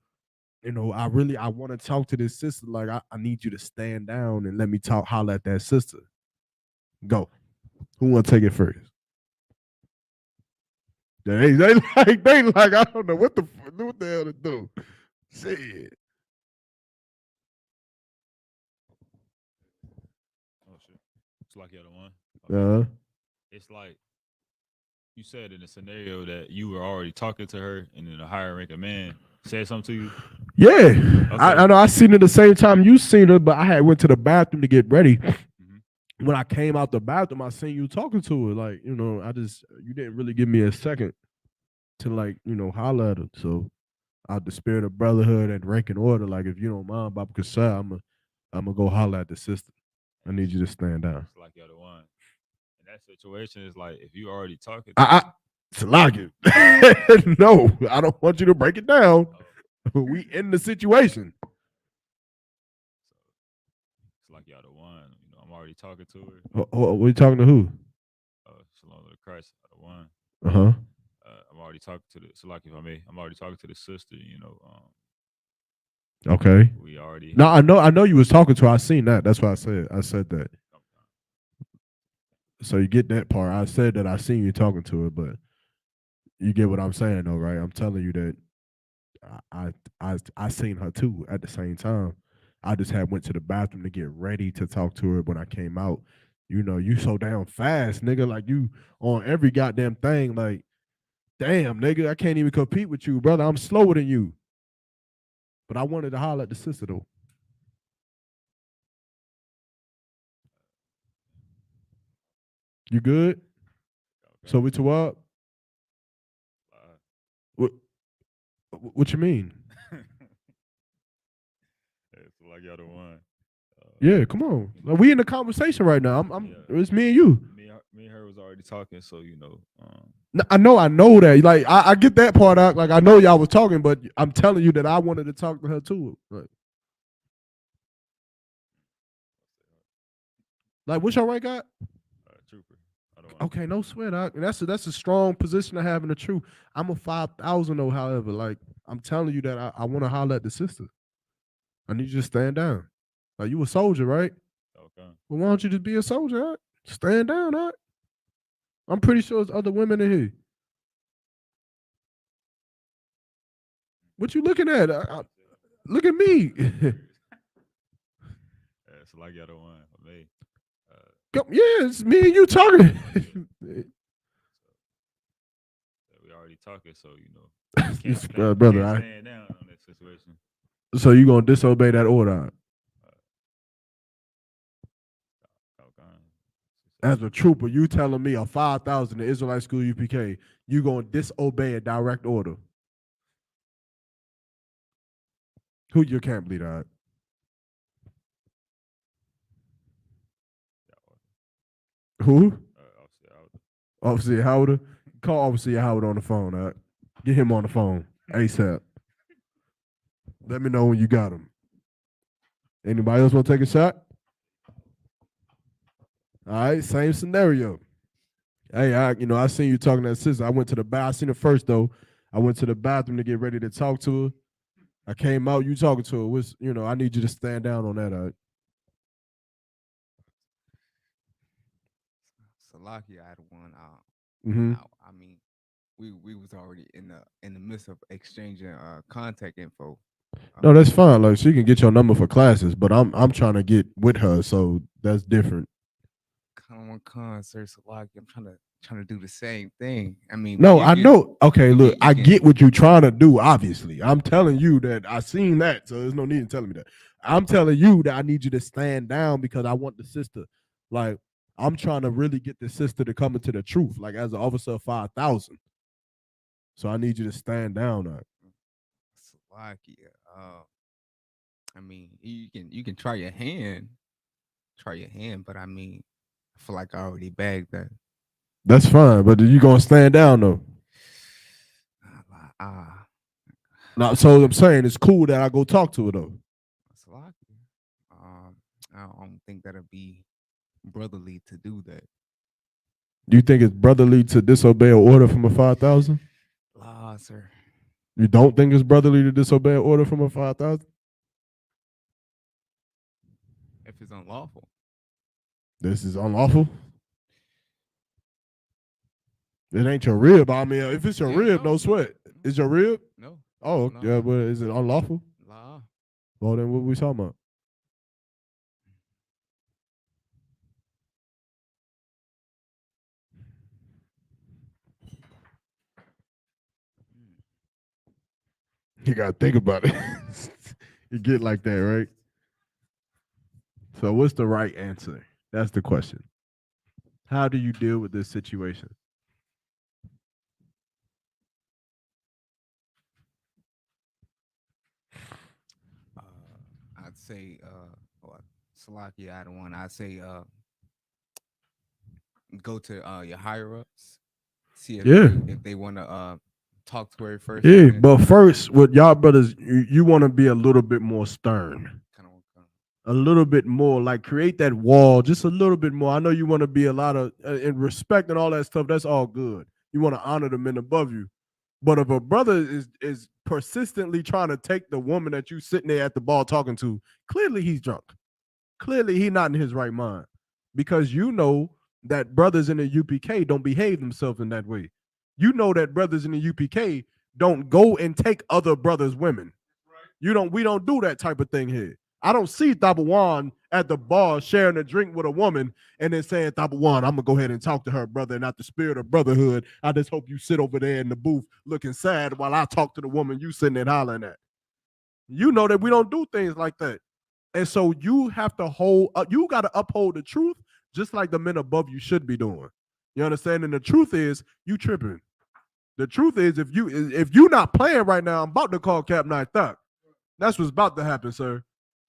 you know, I want to talk to this sister. Like, I need you to stand down and let me holler at that sister. Go. Who want to take it first? They like, I don't know what the hell to do. Shit. Oh shit. It's like you're the one. It's like you said in a scenario that you were already talking to her and then a higher ranking man said something to you. Yeah. Okay. I know I seen it the same time you seen her, but I had went to the bathroom to get ready. When I came out the bathroom, I seen you talking to her. Like, you know, you didn't really give me a second to, like, you know, holler at her. So out the spirit of brotherhood and rank and order, like, if you don't mind, Baba Kasai, I'm gonna go holler at the sister. I need you to stand down. It's like you're the one. In that situation, it's like if you already talking Salakia. No, I don't want you to break it down. We in the situation. It's like y'all the one. You know, I'm already talking to her. What you talking to who? Shalom to Christ, the one. I'm already talking to the like if I may, I'm already talking to the sister, you know. Okay. We already. No, I know you was talking to her. I seen that. That's why I said that. So you get that part. I said that I seen you talking to her, but you get what I'm saying, though, right? I'm telling you that I seen her too at the same time. I just went to the bathroom to get ready to talk to her. When I came out, you know, you so damn fast, nigga. Like, you on every goddamn thing. Like, damn, nigga, I can't even compete with you, brother. I'm slower than you. But I wanted to holler at the sister, though. You good? Okay. So we to what? What you mean? It's like y'all the one. Yeah, come on. Like, we in the conversation right now. It's me and you. Me and her was already talking, so you know. I know that. Like, I get that part out. Like, I know y'all was talking, but I'm telling you that I wanted to talk to her too. Like what's your rank got? Trooper. Okay, no sweat. That's a strong position to have in the truth. I'm a 5,000 though. However, like, I'm telling you that I want to holler at the sister. I need you to stand down. Like, you a soldier, right? Okay. Well, why don't you just be a soldier? Right? Stand down, right? I'm pretty sure there's other women in here. What you looking at? Look at me. It's like y'all the one for me. Yeah, it's me and you talking. We already talking, so you know. Brother, stand down on that situation. So you gonna disobey that order? As a trooper, you telling me a 5,000 in Israelite school UPK, you gonna disobey a direct order? Who your camp leader at? Who? Officer Howard. Call Officer Howard on the phone. Get him on the phone ASAP. Let me know when you got him. Anybody else want to take a shot? All right, same scenario. Hey, I seen you talking to that sister. I went to the bathroom. I seen her first though. I went to the bathroom to get ready to talk to her. I came out. You talking to her? I need you to stand down on that. Salaki, I had one. Mhm. I mean, we was already in the midst of exchanging contact info. No, that's fine. Like she can get your number for classes, but I'm trying to get with her, so that's different. Come on, concert, Salaki. I'm trying to do the same thing. I mean, No, I know. Okay, look, I get what you're trying to do. Obviously, I'm telling you that I seen that, so there's no need in telling me that. I'm telling you that I need you to stand down because I want the sister. Like, I'm trying to really get the sister to come into the truth. Like, as an officer of 5,000, so I need you to stand down. Salaki. I mean, you can try your hand, but I mean, I feel like I already bagged that. That's fine, but you gonna stand down though. Now, so I'm saying it's cool that I go talk to her though. I don't think that'll be brotherly to do that. Do you think it's brotherly to disobey an order from a 5,000? Sir. You don't think it's brotherly to disobey an order from a 5,000? If it's unlawful. This is unlawful? It ain't your rib. I mean, if it's your rib, no sweat. Is your rib? No. Oh, no. Yeah, but is it unlawful? Law. Well, then what we talking about? You gotta think about it. You get like that, right? So what's the right answer? That's the question. How do you deal with this situation? I'd say Salaki, I don't want. I'd say go to your higher ups, see if they want to talk to her first. Yeah, but first, with y'all brothers, you want to be a little bit more stern. A little bit more, like create that wall just a little bit more. I know you want to be a lot of in respect and all that stuff. That's all good. You want to honor the men above you. But if a brother is persistently trying to take the woman that you sitting there at the bar talking to, clearly he's drunk. Clearly he's not in his right mind. Because you know that brothers in the UPK don't behave themselves in that way. You know that brothers in the UPK don't go and take other brothers' women. We don't do that type of thing here. I don't see Tabawan at the bar sharing a drink with a woman and then saying, Tabawan, I'm going to go ahead and talk to her, brother, and out the spirit of brotherhood, I just hope you sit over there in the booth looking sad while I talk to the woman you sitting there hollering at. You know that we don't do things like that. And so you have to you got to uphold the truth just like the men above you should be doing. You understand? And the truth is you tripping. The truth is if you not playing right now, I'm about to call Cap Night Thug. That's what's about to happen, sir.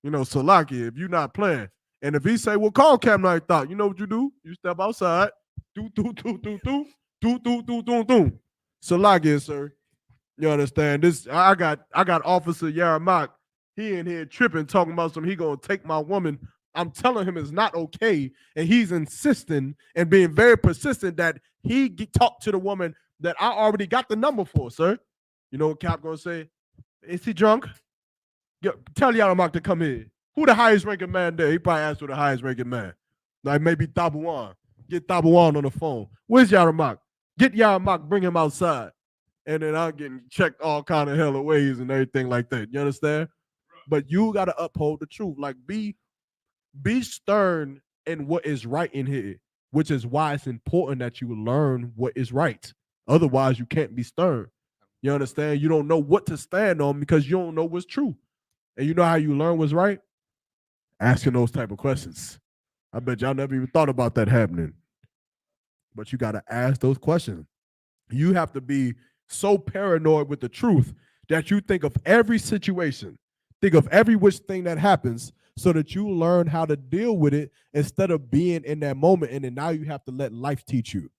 Salaki, if you're not playing. And if he say, well, call Cap Night Thought, you know what you do? You step outside. Do. Salaki, sir. You understand? This I got Officer Yaramak. He in here tripping, talking about he gonna take my woman. I'm telling him it's not okay. And he's insisting and being very persistent that he talk to the woman that I already got the number for, sir. You know what Cap gonna say? Is he drunk? Tell Yaramak to come here. Who the highest ranking man there? He probably asked for the highest ranking man. Like maybe Tabawan. Get Tabawan on the phone. Where's Yaramak? Get Yaramak, bring him outside. And then I'm getting checked all kind of hella ways and everything like that. You understand? But you got to uphold the truth. Like be stern in what is right in here, which is why it's important that you learn what is right. Otherwise, you can't be stern. You understand? You don't know what to stand on because you don't know what's true. And you know how you learn what's right? Asking those type of questions. I bet y'all never even thought about that happening. But you got to ask those questions. You have to be so paranoid with the truth that you think of every situation Think of every which thing that happens so that you learn how to deal with it instead of being in that moment. And then now you have to let life teach you.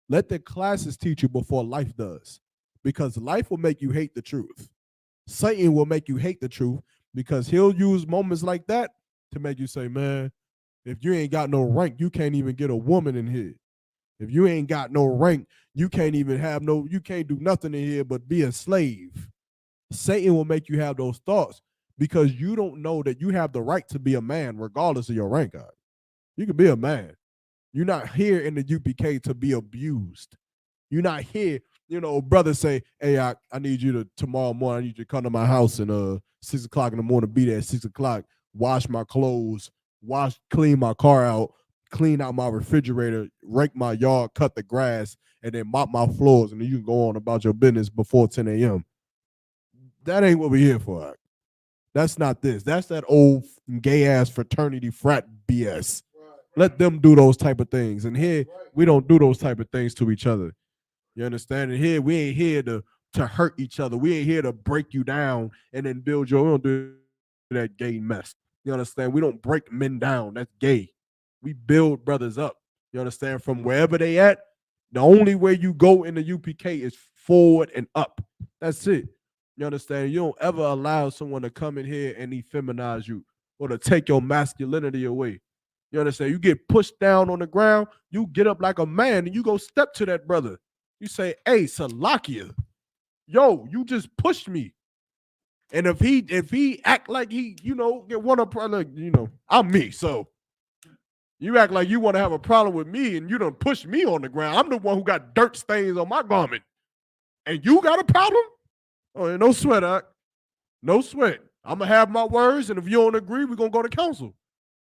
Let the classes teach you before life does, because life will make you hate the truth. Satan will make you hate the truth because he'll use moments like that to make you say, man, if you ain't got no rank, you can't even get a woman in here. If you ain't got no rank, you can't even have no, you can't do nothing in here but be a slave. Satan will make you have those thoughts because you don't know that you have the right to be a man regardless of your rank. God. You can be a man. You're not here in the UPK to be abused. You're not here, brothers say, hey, I need you to, tomorrow morning, I need you to come to my house and 6 o'clock in the morning, be there at 6 o'clock, wash my clothes, clean my car out, clean out my refrigerator, rake my yard, cut the grass, and then mop my floors, and then you can go on about your business before 10 a.m. That ain't what we're here for. That's not this. That's that old gay-ass fraternity frat BS. Let them do those type of things. And here, we don't do those type of things to each other. You understand? And here, we ain't here to hurt each other. We ain't here to break you down and then build your own. We don't do that gay mess. You understand? We don't break men down. That's gay. We build brothers up. You understand? From wherever they at, the only way you go in the UPK is forward and up. That's it. You understand? You don't ever allow someone to come in here and effeminize you or to take your masculinity away. You understand? You get pushed down on the ground, you get up like a man and you go step to that brother. You say, hey, Salakia, yo, you just pushed me. And if he act like he, get one up, I'm me. So you act like you want to have a problem with me and you done push me on the ground. I'm the one who got dirt stains on my garment. And you got a problem? Oh, no sweat, Doc. No sweat. I'm going to have my words, and if you don't agree, we're going to go to council.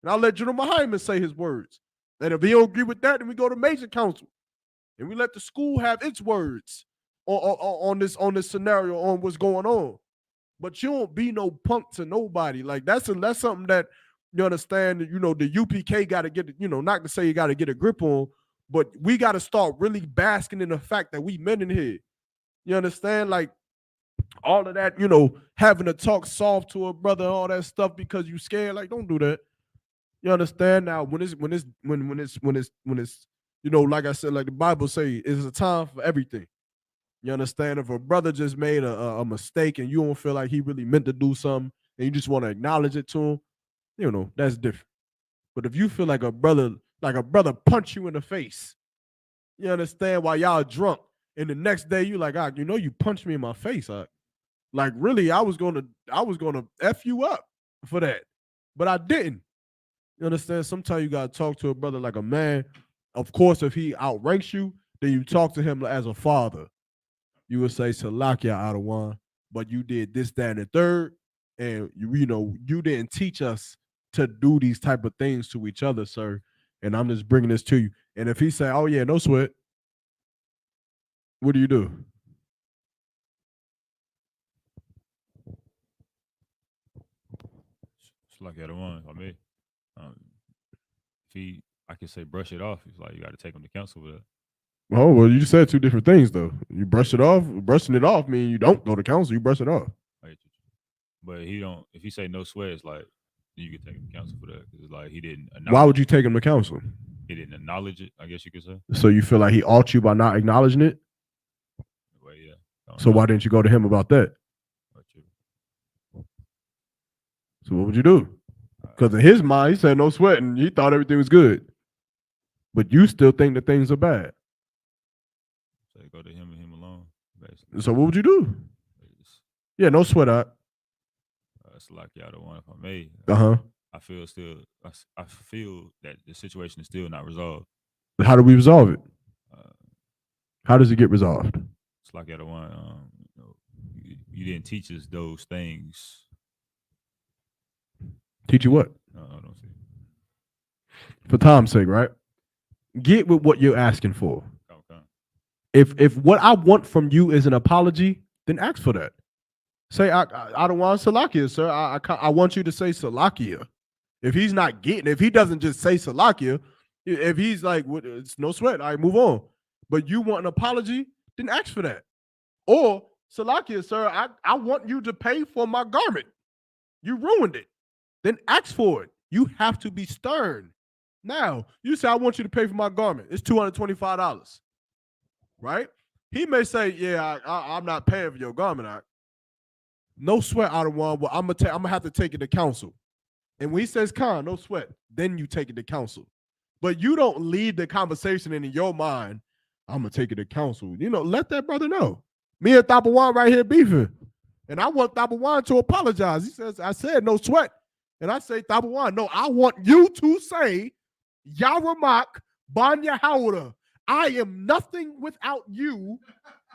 And I'll let General Hyman say his words. And if he don't agree with that, then we go to major council. And we let the school have its words on this scenario, on what's going on. But you don't be no punk to nobody. Like that's something that you understand. The UPK got to get. Not to say you got to get a grip on, but we got to start really basking in the fact that we men in here. You understand? Like all of that. Having to talk soft to a brother, all that stuff because you scared. Like don't do that. You understand? Now when it's like I said, like the Bible say, it's a time for everything. You understand? If a brother just made a mistake and you don't feel like he really meant to do something and you just want to acknowledge it to him, that's different. But if you feel like a brother punch you in the face, you understand, while y'all drunk, and the next day you like, you punched me in my face. Like really, I was gonna F you up for that. But I didn't. You understand? Sometimes you gotta talk to a brother like a man. Of course, if he outranks you, then you talk to him as a father. You would say, Salakia Adawan, but you did this, that, and the third, and you didn't teach us to do these type of things to each other, sir. And I'm just bringing this to you. And if he say, oh yeah, no sweat, what do? Salakia Adawan, I mean, if I can say brush it off. It's like you got to take him to counsel with that. Oh, well, you said two different things, though. You brush it off. Brushing it off means you don't go to counsel. You brush it off. But he don't. If he say no sweat, it's like you could take him to counsel for that. Because it's like he didn't. Why would you take him to counsel? He didn't acknowledge it, I guess you could say. So you feel like he ought you by not acknowledging it? Well, yeah. So why didn't you go to him about that? So what would you do? Because in his mind, he said no sweat, and he thought everything was good. But you still think that things are bad. So go to him and him alone, basically. So what would you do? Yeah, no sweat out. It's like y'all the one if I may. I feel that the situation is still not resolved. How do we resolve it? How does it get resolved? It's like y'all the one. You didn't teach us those things. Teach you what? No, I don't see. For time's sake, right? Get with what you're asking for. Okay. If what I want from you is an apology, then ask for that. Say, I don't want Salakia, sir. I want you to say Salakia. If he's not getting, if he doesn't just say Salakia, if he's like, it's no sweat, all right, move on. But you want an apology, then ask for that. Or, Salakia, sir, I want you to pay for my garment. You ruined it. Then ask for it. You have to be stern. Now, you say, I want you to pay for my garment. It's $225, right? He may say, yeah, I'm not paying for your garment. No sweat, out of one. Well, I'm gonna have to take it to counsel. And when he says, Con, no sweat, then you take it to counsel. But you don't lead the conversation in your mind, I'm gonna take it to counsel. Let that brother know. Me and Tapawan right here beefing. And I want Tapawan to apologize. He says, I said no sweat. And I say, Tapawan, no, I want you to say, Yaramak Banya Howda, I am nothing without you.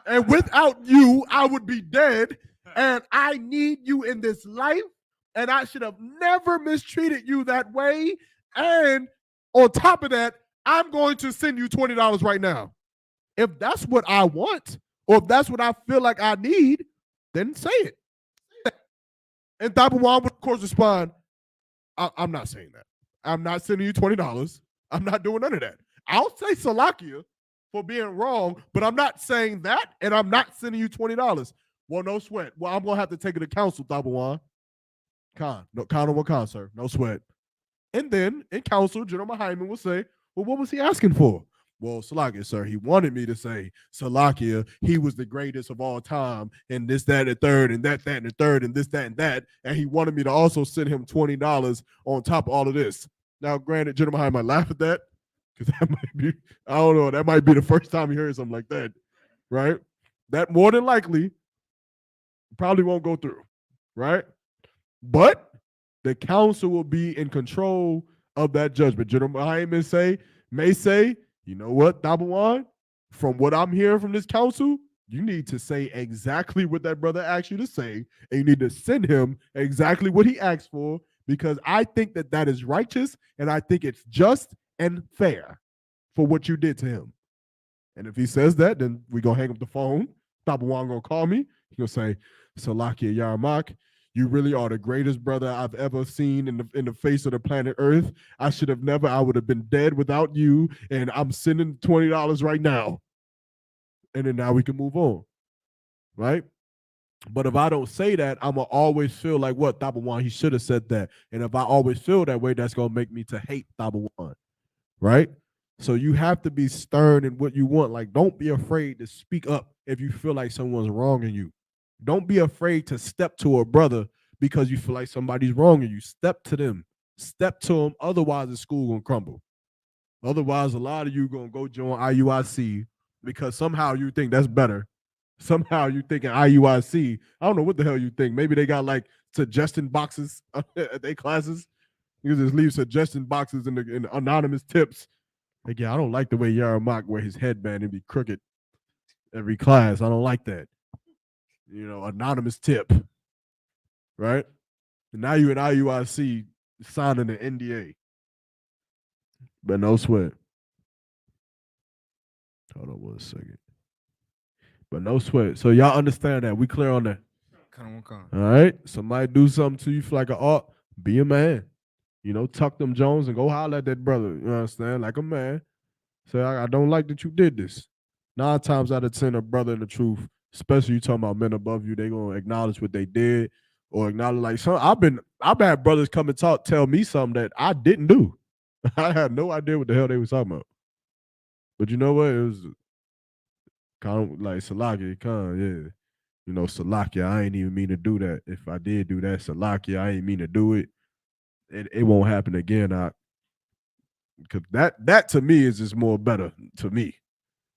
And without you, I would be dead. And I need you in this life. And I should have never mistreated you that way. And on top of that, I'm going to send you $20 right now. If that's what I want, or if that's what I feel like I need, then say it. And Tapawan would, of course, respond, I'm not saying that. I'm not sending you $20. I'm not doing none of that. I'll say Salakia for being wrong, but I'm not saying that, and I'm not sending you $20. Well, no sweat. Well, I'm going to have to take it to counsel, Tapawan. Con on what con, sir? No sweat. And then in counsel, General Hyman will say, well, what was he asking for? Well, Salakia, sir, he wanted me to say, Salakia, he was the greatest of all time, and this, that, and the third, and that, and the third, and this, that, and that. And he wanted me to also send him $20 on top of all of this. Now, granted, General Hyman might laugh at that, because that might be, I don't know, that might be the first time he heard something like that, right? That more than likely probably won't go through, right? But the council will be in control of that judgment. General Hyman may say, you know what, Tapawan, from what I'm hearing from this council, you need to say exactly what that brother asked you to say, and you need to send him exactly what he asked for, because I think that is righteous, and I think it's just and fair for what you did to him. And if he says that, then we're going to hang up the phone. Tapawan going to call me. He'll say, Salakia Yaramak, you really are the greatest brother I've ever seen in the face of the planet Earth. I would have been dead without you, and I'm sending $20 right now. And then now we can move on, right? But if I don't say that, I'm going to always feel like, what, Tapawan, he should have said that. And if I always feel that way, that's going to make me to hate Tapawan, right? So you have to be stern in what you want. Like, don't be afraid to speak up if you feel like someone's wronging you. Don't be afraid to step to a brother because you feel like somebody's wronging you. Step to them. Step to them. Otherwise, the school going to crumble. Otherwise, a lot of you going to go join IUIC because somehow you think that's better. Somehow you think in IUIC, I don't know what the hell you think. Maybe they got like suggestion boxes at their classes. You just leave suggestion boxes in the anonymous tips. Like, yeah, I don't like the way Yaramak wear his headband and be crooked every class. I don't like that. Anonymous tip, right? And now you at IUIC signing an NDA. But no sweat. Hold on 1 second. But no sweat. So y'all understand that. We clear on that. All right? Somebody do something to you for like an art, be a man. Tuck them Jones and go holler at that brother. You understand? Like a man. Say, I don't like that you did this. 9 times out of 10, a brother in the truth, especially you talking about men above you, they gonna acknowledge what they did or acknowledge like some. I've had brothers come and tell me something that I didn't do. I had no idea what the hell they was talking about. But you know what? It was kind of like Salakia, yeah. Salakia, I ain't even mean to do that. If I did do that, Salakia, I ain't mean to do it. It won't happen again. Because that to me is just more better to me.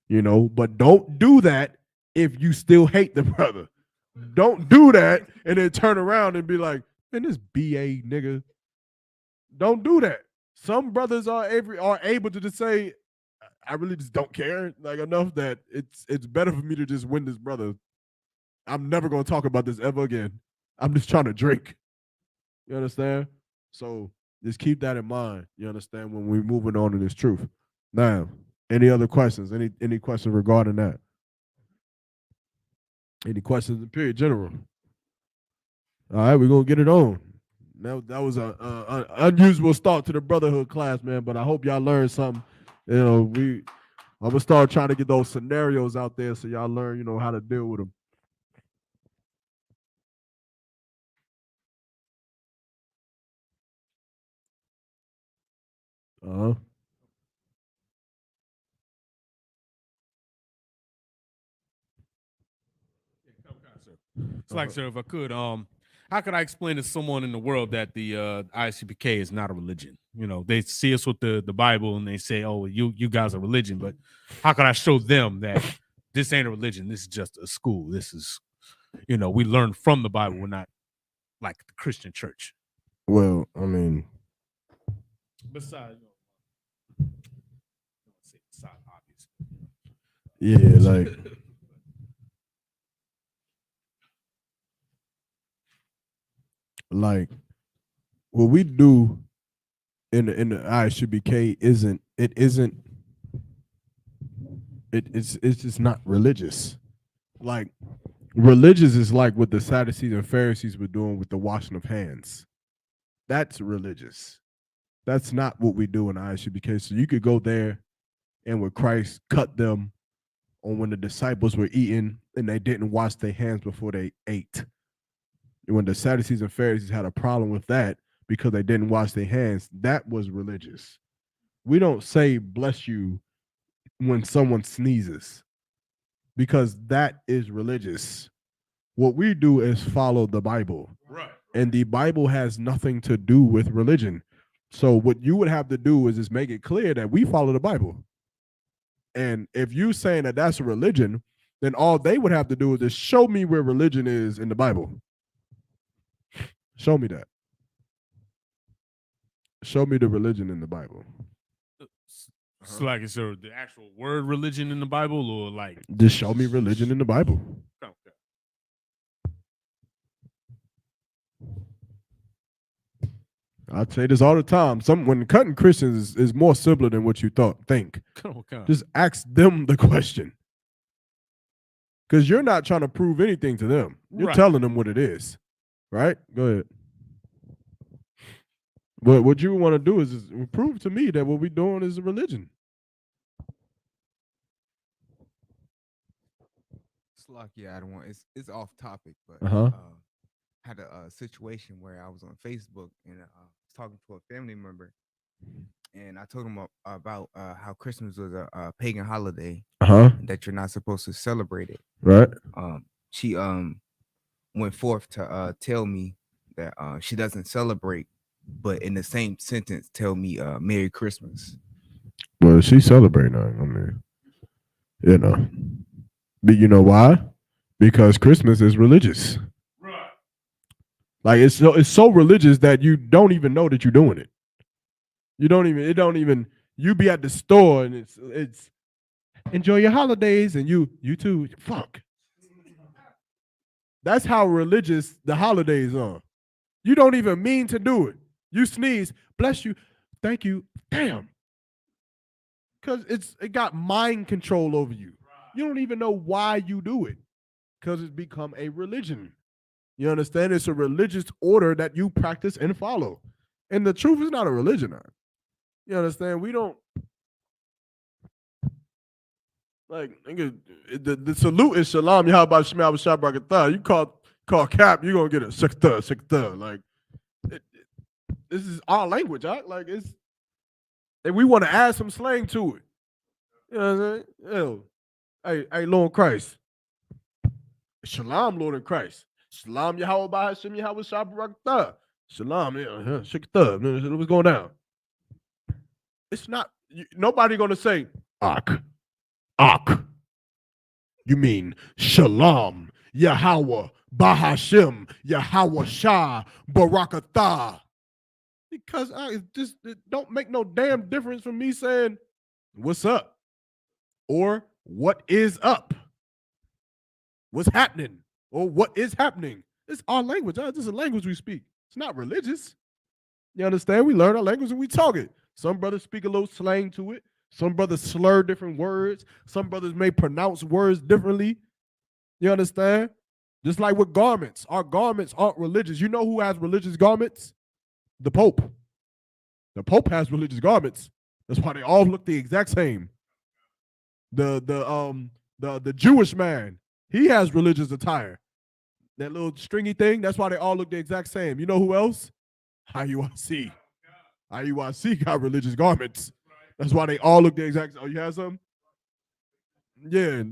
But don't do that if you still hate the brother. Don't do that and then turn around and be like, man, this BA nigga. Don't do that. Some brothers are able to just say, I really just don't care, like enough that it's better for me to just win this brother. I'm never gonna talk about this ever again. I'm just trying to drink. You understand? So just keep that in mind. You understand when we're moving on to this truth. Now, any other questions? Any questions regarding that? Any questions in period general? All right, we're gonna get it on. That was an unusual start to the Brotherhood class, man. But I hope y'all learned something. I'm gonna start trying to get those scenarios out there so y'all learn, how to deal with them. Uh-huh. It's like, sir, if I could, how could I explain to someone in the world that the ISUPK is not a religion? You know, they see us with the Bible and they say, "Oh, you guys are religion," but how could I show them that this ain't a religion? This is just a school. This is, you know, we learn from the Bible. We're not like the Christian church. Well, I mean, Besides, yeah, like like what we do in the ISUBK it's just not religious. Like religious is like what the Sadducees and Pharisees were doing with the washing of hands. That's religious. That's not what we do in ISUBK. So you could go there and with Christ cut them on when the disciples were eating and they didn't wash their hands before they ate. And when the Sadducees and Pharisees had a problem with that because they didn't wash their hands, that was religious. We don't say bless you when someone sneezes because that is religious. What we do is follow the Bible. right? And the Bible has nothing to do with religion. So what you would have to do is just make it clear that we follow the Bible. And if you saying that that's a religion, then all they would have to do is just show me where religion is in the Bible. Show me that. Show me the religion in the Bible. So, like, is there the actual word religion in the Bible, or like Just show me religion in the Bible. Okay. I say this all the time. When cutting Christians is more simpler than what you think. Okay. Just ask them the question. Because you're not trying to prove anything to them. You're Right. telling them what it is. Right? Go ahead. But what you want to do is prove to me that what we're doing is a religion. Yeah, I don't want. It's off topic, but Uh-huh. had a situation where I was on Facebook and was talking to a family member, and I told him about how Christmas was a pagan holiday, Uh-huh. and that you're not supposed to celebrate it. Right. She went forth to tell me that she doesn't celebrate, but in the same sentence tell me Merry Christmas. Well, she's celebrating. I mean, you know. But you know why? Because Christmas is religious. Right. Like it's so religious that you don't even know that you're doing it. You be at the store and it's enjoy your holidays and you too. Fuck. That's how religious the holidays are. You don't even mean to do it. You sneeze, bless you, thank you, damn. Because it got mind control over you. You don't even know why you do it. Because it's become a religion. You understand? It's a religious order that you practice and follow. And the truth is not a religion. You understand? We don't like the salute is shalom. How about Shema Shabbat? You call cap, you're gonna get a shakta. Like this is our language, right? Like it's and we want to add some slang to it. You know what I'm saying? Hey, Lord Christ. Shalom, Lord in Christ. Shalom, Yahweh Bahashim, Yahweh Shabbat. Shalom, shakta. What's going down? It's not, nobody going to say, Ak. You mean Shalom, Yahweh Bahashim, Yahweh Shah, Barakatah. Because it don't make no damn difference from me saying, what's up? Or what is up? What's happening? Or what is happening? It's our language. This is a language we speak. It's not religious. You understand? We learn our language and we talk it. Some brothers speak a little slang to it. Some brothers slur different words. Some brothers may pronounce words differently. You understand? Just like with garments. Our garments aren't religious. You know who has religious garments? The Pope. The Pope has religious garments. That's why they all look the exact same. The Jewish man, he has religious attire. That little stringy thing, that's why they all look the exact same. You know who else? IUIC. IUIC got religious garments. That's why they all look the exact. Oh, you have some? Yeah.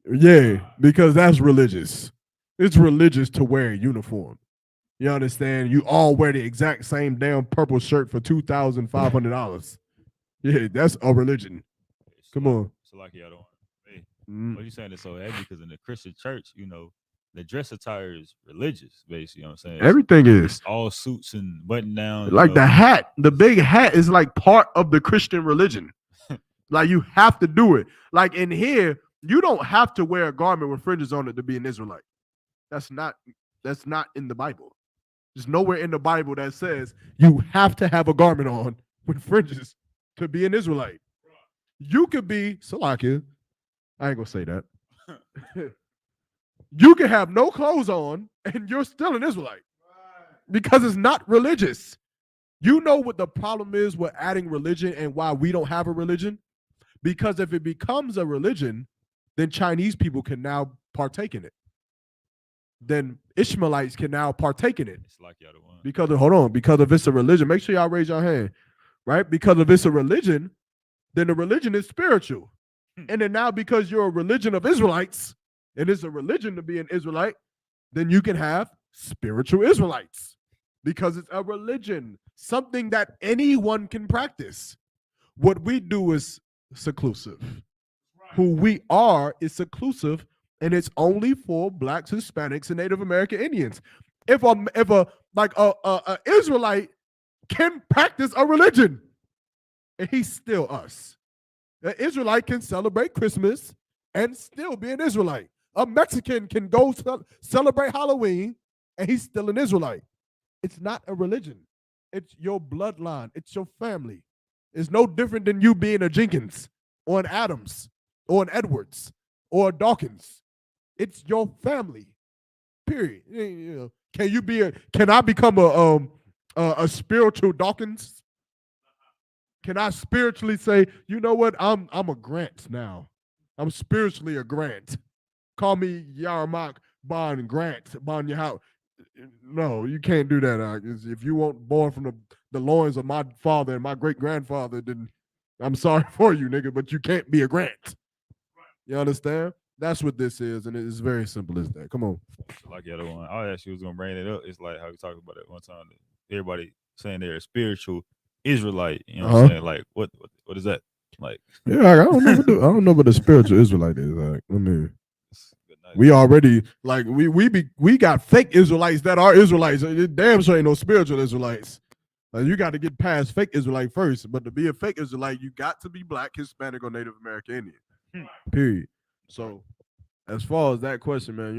Yeah, because that's religious. It's religious to wear a uniform. You understand? You all wear the exact same damn purple shirt for $2,500. Yeah, that's a religion. Come on. So like, I don't. Hey, Mm. what you saying is so heavy because in the Christian church, the dress attire is religious, basically. You know what I'm saying? Everything is. It's all suits and button downs. Like the hat, the big hat is like part of the Christian religion. Like you have to do it. Like in here, you don't have to wear a garment with fringes on it to be an Israelite. That's not in the Bible. There's nowhere in the Bible that says you have to have a garment on with fringes to be an Israelite. You could be Salakia. I ain't gonna say that. You can have no clothes on and you're still an Israelite because it's not religious. You know what the problem is with adding religion and why we don't have a religion? Because if it becomes a religion, then Chinese people can now partake in it. Then Ishmaelites can now partake in it. It's like y'all the one. Because if it's a religion, make sure y'all raise your hand, right? Because if it's a religion, then the religion is spiritual. And then now because you're a religion of Israelites, and it's a religion to be an Israelite, then you can have spiritual Israelites because it's a religion, something that anyone can practice. What we do is seclusive. Who we are is seclusive, and it's only for Blacks, Hispanics, and Native American Indians. If a Israelite can practice a religion, and he's still us. An Israelite can celebrate Christmas and still be an Israelite. A Mexican can go celebrate Halloween, and he's still an Israelite. It's not a religion. It's your bloodline. It's your family. It's no different than you being a Jenkins or an Adams or an Edwards or a Dawkins. It's your family. Period. Can I become a spiritual Dawkins? Can I spiritually say, you know what? I'm a Grant now. I'm spiritually a Grant. Call me Yarmak Bon Grant Bon Yahoo. No, you can't do that. If you weren't born from the loins of my father and my great grandfather, then I'm sorry for you, nigga, but you can't be a Grant. You understand? That's what this is, and it's very simple as that. Come on. Like the other one. I actually was gonna bring it up. It's like how we talked about it one time. Everybody saying they're a spiritual Israelite. You know what I'm saying? Like what is that? Like yeah, I don't know what a spiritual Israelite is. Like, I mean, we already like we got fake Israelites that are Israelites. Damn sure ain't no spiritual Israelites. You got to get past fake Israelite first. But to be a fake Israelite, you got to be Black, Hispanic, or Native American Indian. Period. So, as far as that question, man,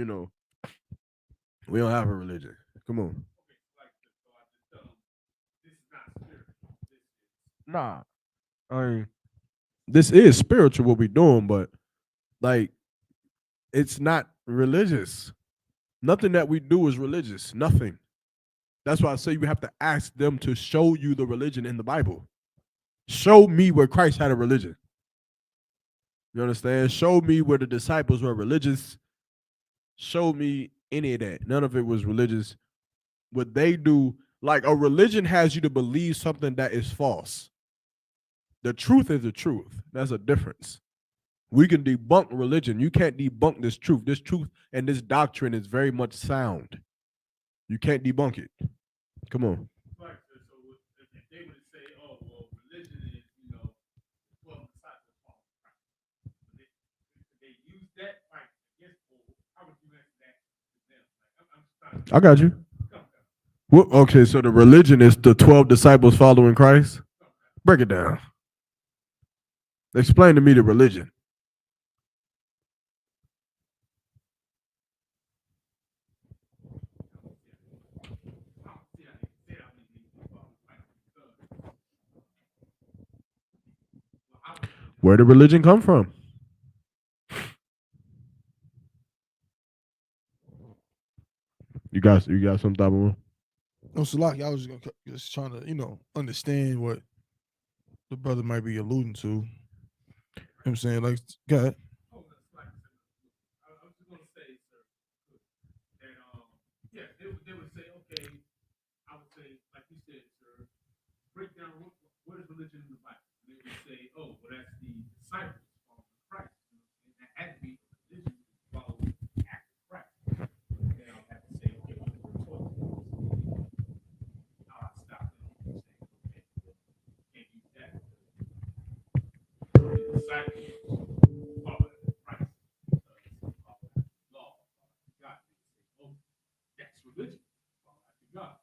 we don't have a religion. Come on. Nah. I mean, this is spiritual what we're doing, but like it's not religious. Nothing that we do is religious. Nothing. That's why I say you have to ask them to show you the religion in the Bible. Show me where Christ had a religion. You understand? Show me where the disciples were religious. Show me any of that. None of it was religious. What they do, like a religion has you to believe something that is false. The truth is the truth. That's a difference. We can debunk religion. You can't debunk this truth. This truth and this doctrine is very much sound. You can't debunk it. Come on. Right. So if they would say, "Oh, well, religion is, 12 disciples follow Christ," they use that right against Paul. How would you answer that to them? Like, I'm just trying to. I got you. Well, okay, so the religion is the 12 disciples following Christ. Break it down. Explain to me the religion. Where did religion come from? You got some type of one? No, Salaki, I was just trying to, understand what the brother might be alluding to. You know what I'm saying? Like, go ahead. I was just going to say, sir, that, they would say, okay, say, like you said, sir, break down what is religion in the Bible. And they would say, oh, well, that's the disciples following Christ. And that had to be religion following after Christ. Then I'll have to say, okay, well, we're taught I'll stop them and say, okay, can't use that. The disciples follow after Christ. Follow after the law, follow after God. They say, oh, that's religion. Follow after God.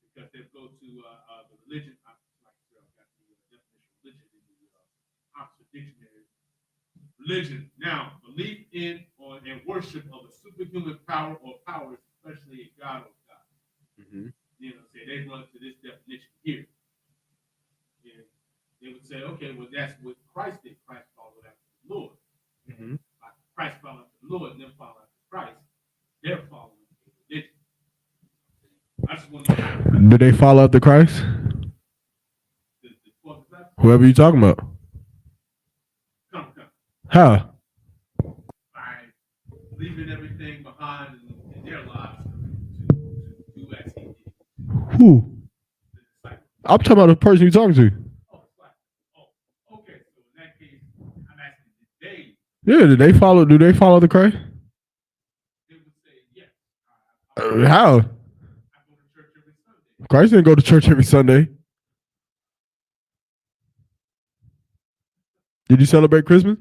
Because they go to the religion, like I've got the definition of religion in the Oxford Dictionary. Religion, now, belief in or and worship of a superhuman power or powers, especially a God or God. Mm-hmm. You know, say they run to this definition here. And they would say, okay, well, that's what Christ did. Christ followed after the Lord. Mm-hmm. Like Christ followed after the Lord, and then followed after Christ. They're following the religion. I just want to know. Did they follow after Christ? Whoever you talking about? Come. How? By leaving everything behind in their lives to do as he did. Who? I'm talking about the person you talking to. Oh, okay. So in that case, I'm asking, did they? Yeah, do they follow the Christ? They would say yes. How? I go to church every Sunday. Christ didn't go to church every Sunday. Did you celebrate Christmas?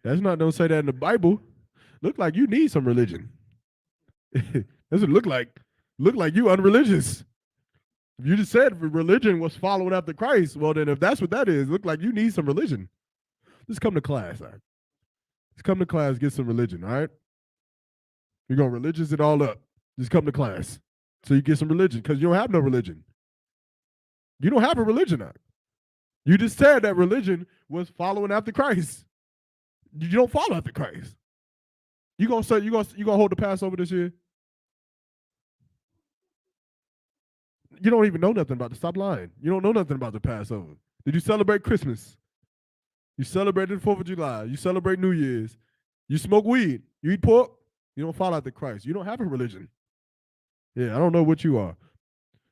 That's not, don't say that in the Bible. Look like you need some religion. That's what it look like. Look like you unreligious. If you just said religion was following after Christ, well then if that's what that is, look like you need some religion. Just come to class, all right? Just come to class, get some religion, all right? You're going to religious it all up. Just come to class so you get some religion because you don't have no religion. You don't have a religion now. You just said that religion was following after Christ. You don't follow after Christ. You gonna say you gonna hold the Passover this year? You don't even know nothing about it. Stop lying. You don't know nothing about the Passover. Did you celebrate Christmas? You celebrated the 4th of July. You celebrate New Year's. You smoke weed. You eat pork. You don't follow after Christ. You don't have a religion. Yeah, I don't know what you are.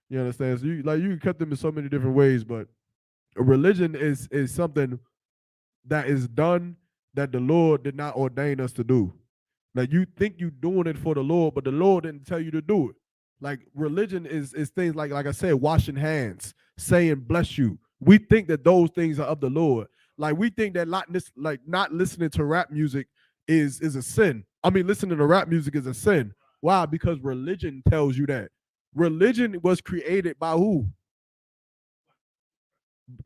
You understand? So you can cut them in so many different ways, but a religion is something that is done that the Lord did not ordain us to do. Like you think you're doing it for the Lord, but the Lord didn't tell you to do it. Like religion is things like I said, washing hands, saying bless you. We think that those things are of the Lord. Like we think that not listening to rap music is a sin. I mean, listening to rap music is a sin. Why? Because religion tells you that. Religion was created by who?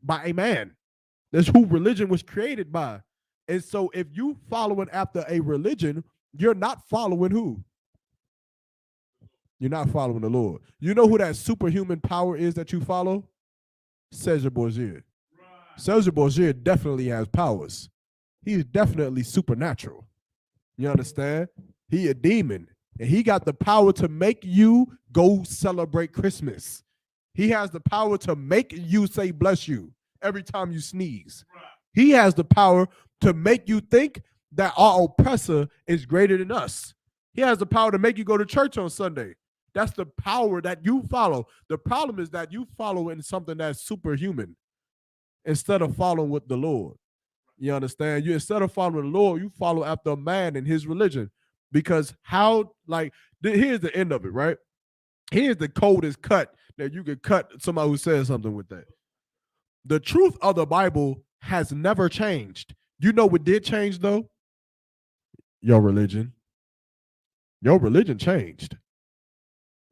By a man. That's who religion was created by. And so if you following after a religion, you're not following who? You're not following the Lord. You know who that superhuman power is that you follow? Cesar Borgia. Cesar Borgia definitely has powers. He's definitely supernatural. You understand? He a demon. And he got the power to make you go celebrate Christmas. He has the power to make you say bless you every time you sneeze. He has the power to make you think that our oppressor is greater than us. He has the power to make you go to church on Sunday. That's the power that you follow. The problem is that you follow in something that's superhuman instead of following with the Lord. You understand? You instead of following the Lord, you follow after a man and his religion. Because here's the end of it, right? Here's the coldest cut that you could cut somebody who says something with that. The truth of the Bible has never changed. You know what did change though? Your religion. Your religion changed.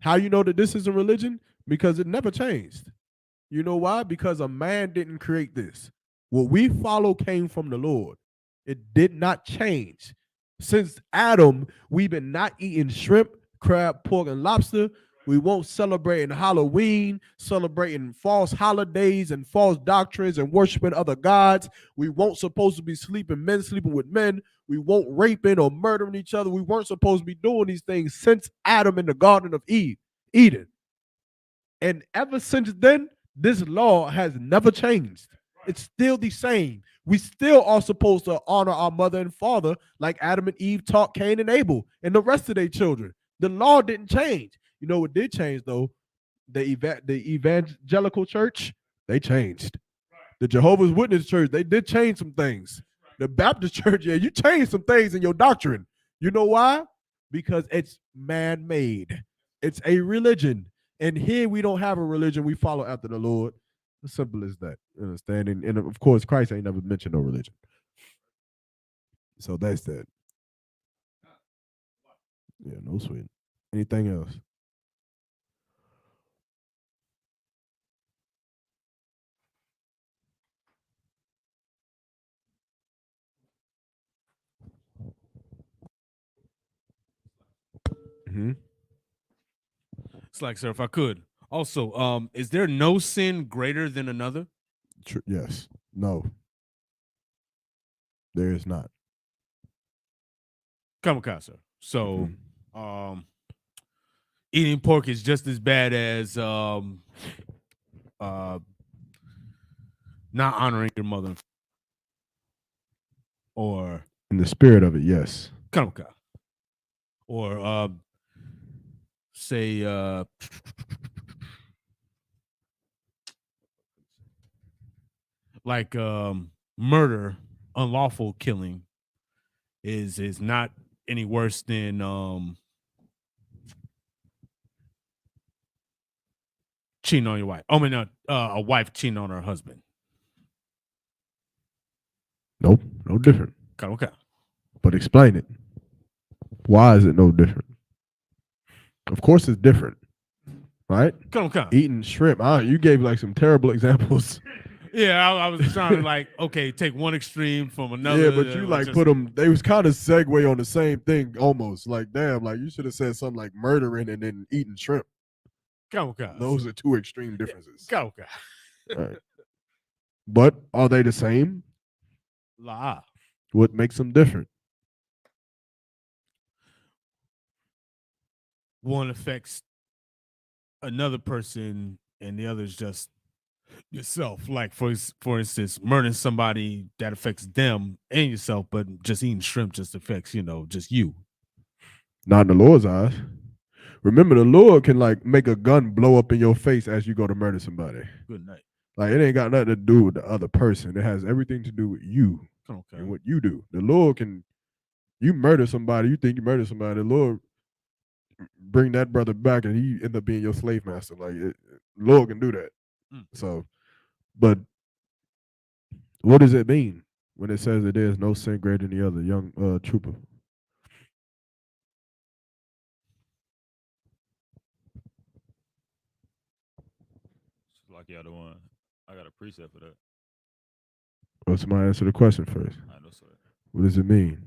How you know that this is a religion? Because it never changed. You know why? Because a man didn't create this. What we follow came from the Lord. It did not change. Since Adam, we've been not eating shrimp, crab, pork, and lobster. We won't celebrate Halloween, celebrating false holidays and false doctrines and worshiping other gods. We won't supposed to be men sleeping with men. We won't raping or murdering each other. We weren't supposed to be doing these things since Adam in the Garden of Eden. And ever since then, this law has never changed. It's still the same. We still are supposed to honor our mother and father like Adam and Eve taught Cain and Abel and the rest of their children. The law didn't change. You know what did change though? The evangelical church, they changed. The Jehovah's Witness church, they did change some things. The Baptist church, yeah, you changed some things in your doctrine. You know why? Because it's man-made. It's a religion. And here we don't have a religion. We follow after the Lord. As simple as that. You understand? And of course, Christ ain't never mentioned no religion. So that's that. Yeah, no sweet. Anything else? Mm-hmm. It's like, sir, if I could. Also, is there no sin greater than another? Yes. No. There is not. Kamikaze. So, eating pork is just as bad as not honoring your mother. Or in the spirit of it, yes. Kamikaze. Or say like murder, unlawful killing is not any worse than cheating on your wife. Oh, no, a wife cheating on her husband. Nope, no different. Okay. But explain it. Why is it no different? Of course it's different, right? Okay. Eating shrimp. You gave like some terrible examples. Yeah, I was trying to like, okay, take one extreme from another. Yeah, but you like put them, they was kind of segue on the same thing almost. Like, damn, like you should have said something like murdering and then eating shrimp. Okay. Those are two extreme differences. Okay. Right. But are they the same? La. What makes them different? One affects another person and the other is just yourself. Like for instance, murdering somebody that affects them and yourself, but just eating shrimp just affects, just you. Not in the Lord's eyes. Remember, the Lord can like make a gun blow up in your face as you go to murder somebody. Good night. Like it ain't got nothing to do with the other person. It has everything to do with you and what you do. The Lord can, you murder somebody, you think you murder somebody, the Lord bring that brother back and he end up being your slave master. Like Lord can do that. So, but what does it mean when it says that there's no sin greater than the other, young trooper? Like the other one. I got a preset for that. Well, somebody answer the question first. I know, sir. What does it mean?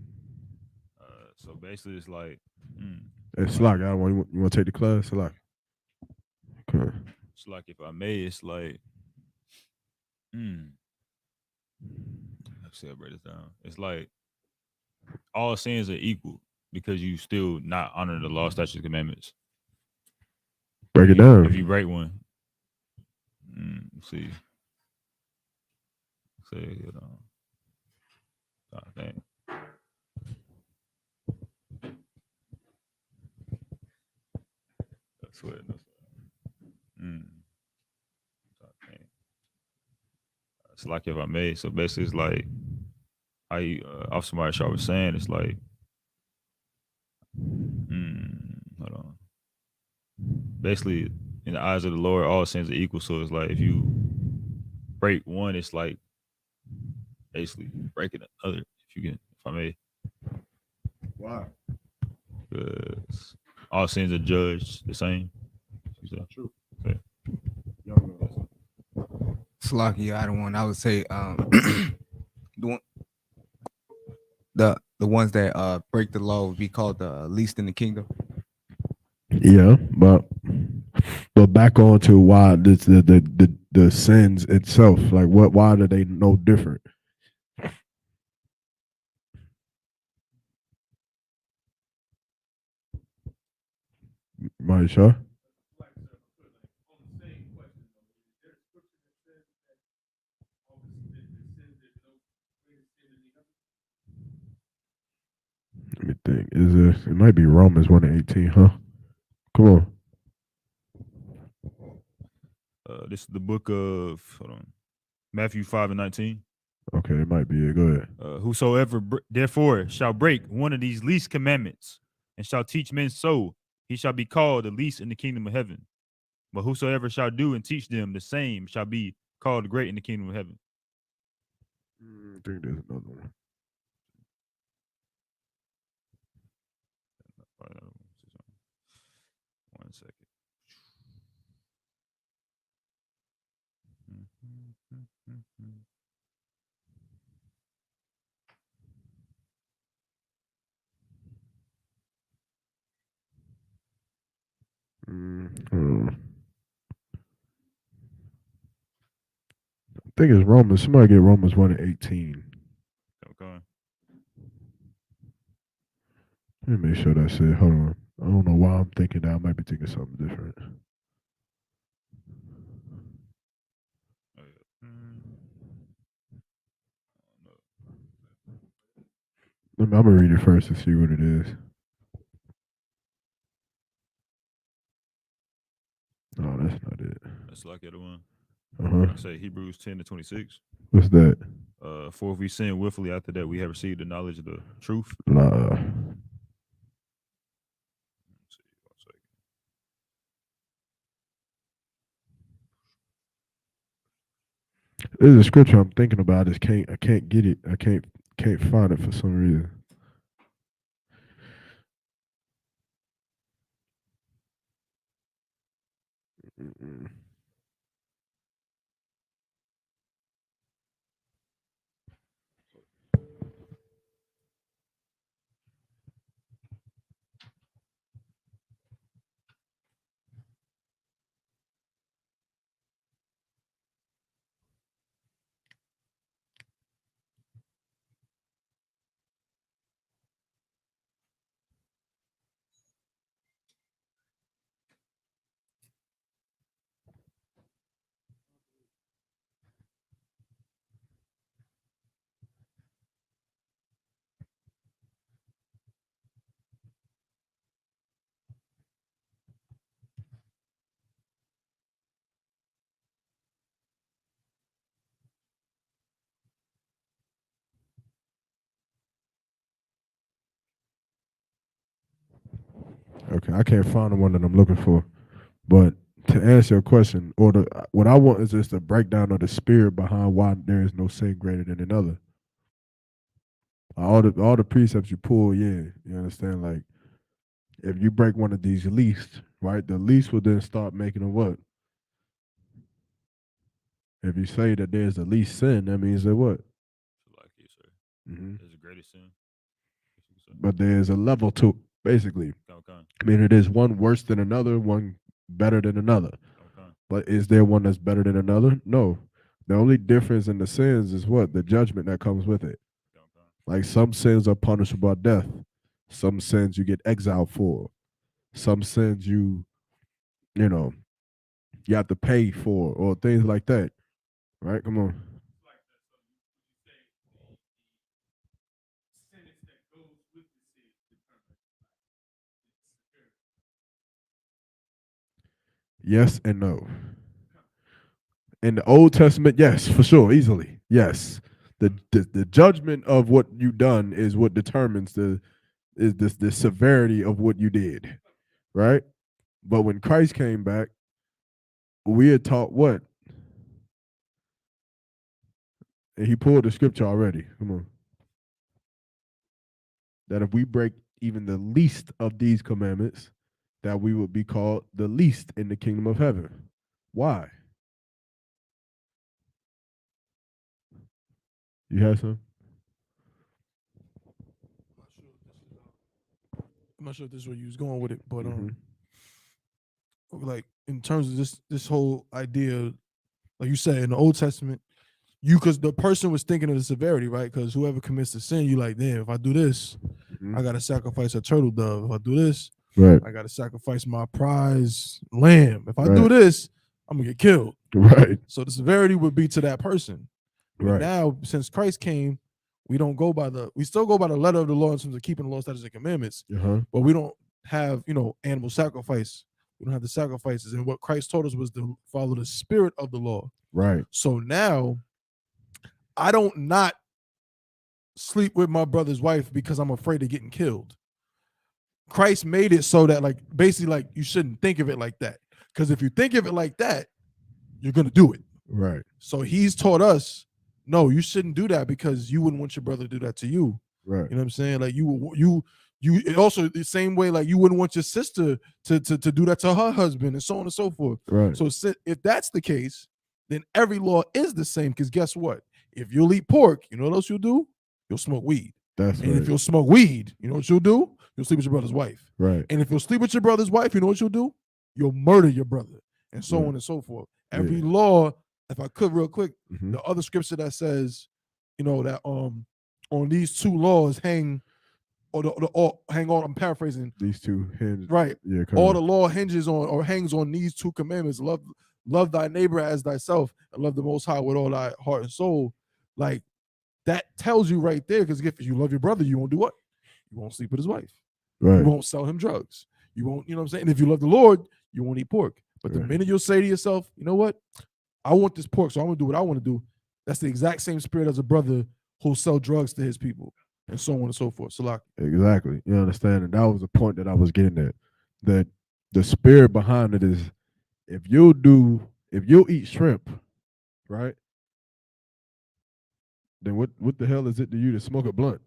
So basically, it's like. It's like, you want to take the class? It's like. Okay. It's like, if I may, it's like. Let's see, I'll break this down. It's like all sins are equal because you still not honor the law, statutes, commandments. Break it down. If you break one. Let's see. Say, I think. That's what. It's like, if I may. So basically, it's like how Officer Marshall was saying. It's like, hold on. Basically, in the eyes of the Lord, all sins are equal. So it's like, if you break one, it's like basically breaking another. If I may. Why? Because all sins are judged the same. True. Okay. Slocky, I don't want. I would say the ones that break the law would be called the least in the kingdom. Yeah, but back on to why the sins itself, like why are they no different? Are you sure? Let me think. think it might be Romans 1:18, huh? Come on. This is the book of Matthew 5:19. Okay, it might be it. Go ahead. Whosoever therefore shall break one of these least commandments and shall teach men so, he shall be called the least in the kingdom of heaven. But whosoever shall do and teach them the same shall be called great in the kingdom of heaven. I think there's another one. One second. I think it's Romans. Somebody get Romans 1:18. Okay. Let me make sure that's it. Hold on. I don't know why I'm thinking that. I might be thinking something different. I'm gonna read it first to see what it is. No, that's not it. That's like the other one. Uh-huh. Say Hebrews 10:26. What's that? For if we sin willfully after that, we have received the knowledge of the truth. Nah. There's a scripture I'm thinking about. I can't get it. I can't find it for some reason. Okay, I can't find the one that I'm looking for. But to answer your question, what I want is just a breakdown of the spirit behind why there is no sin greater than another. All the precepts you pull, yeah, you understand. Like, if you break one of these least, right, the least will then start making a what? If you say that there's the least sin, that means that what? Like you, sir. There's the greatest sin. But there's a level to basically. Okay. I mean, it is one worse than another, one better than another. Okay. But is there one that's better than another? No. The only difference in the sins is what? The judgment that comes with it. Okay. Like, some sins are punishable by death. Some sins you get exiled for. Some sins you have to pay for, or things like that. Right? Come on. Yes and no. In the Old Testament, yes, for sure, easily. Yes. The judgment of what you done is what determines the severity of what you did. Right? But when Christ came back, we are taught what? And he pulled the scripture already. Come on. That if we break even the least of these commandments, that we would be called the least in the kingdom of heaven. Why? You have some? I'm not sure if this is where you was going with it, but like, in terms of this whole idea, like you said, in the Old Testament, because the person was thinking of the severity, right? Because whoever commits the sin, you like, damn, if I do this, I gotta sacrifice a turtle dove. If I do this, right, I gotta sacrifice my prize lamb. If I do this, I'm gonna get killed. Right. So the severity would be to that person. But Right. now, since Christ came, we don't go by we still go by the letter of the law in terms of keeping the law, statutes, and commandments, but we don't have, animal sacrifice. We don't have the sacrifices. And what Christ told us was to follow the spirit of the law. Right. So now I don't not sleep with my brother's wife because I'm afraid of getting killed. Christ made it so that basically you shouldn't think of it like that. Because if you think of it like that, you're going to do it. Right. So he's taught us, no, you shouldn't do that because you wouldn't want your brother to do that to you. Right. You know what I'm saying? Like you also the same way, like you wouldn't want your sister to do that to her husband and so on and so forth. Right. So if that's the case, then every law is the same. Because guess what? If you'll eat pork, you know what else you'll do? You'll smoke weed. That's and right. if you'll smoke weed, you know what you'll do? You'll sleep with your brother's wife. Right. And if you'll sleep with your brother's wife, you know what you'll do? You'll murder your brother, and so on and so forth. Every law, if I could real quick, the other scripture that says, that on these two laws hang, hang on, I'm paraphrasing. These two hinge. Right. Yeah. All the law hinges on or hangs on these two commandments. Love thy neighbor as thyself, and love the Most High with all thy heart and soul. Like, that tells you right there, because if you love your brother, you won't do what? You won't sleep with his wife. Right. You won't sell him drugs. You won't, you know what I'm saying? And if you love the Lord, you won't eat pork. But the minute you'll say to yourself, you know what? I want this pork, so I'm going to do what I want to do. That's the exact same spirit as a brother who'll sell drugs to his people, and so on and so forth. So, exactly. You understand? And that was the point that I was getting at. That the spirit behind it is, if you'll eat shrimp, right? Then what the hell is it to you to smoke a blunt?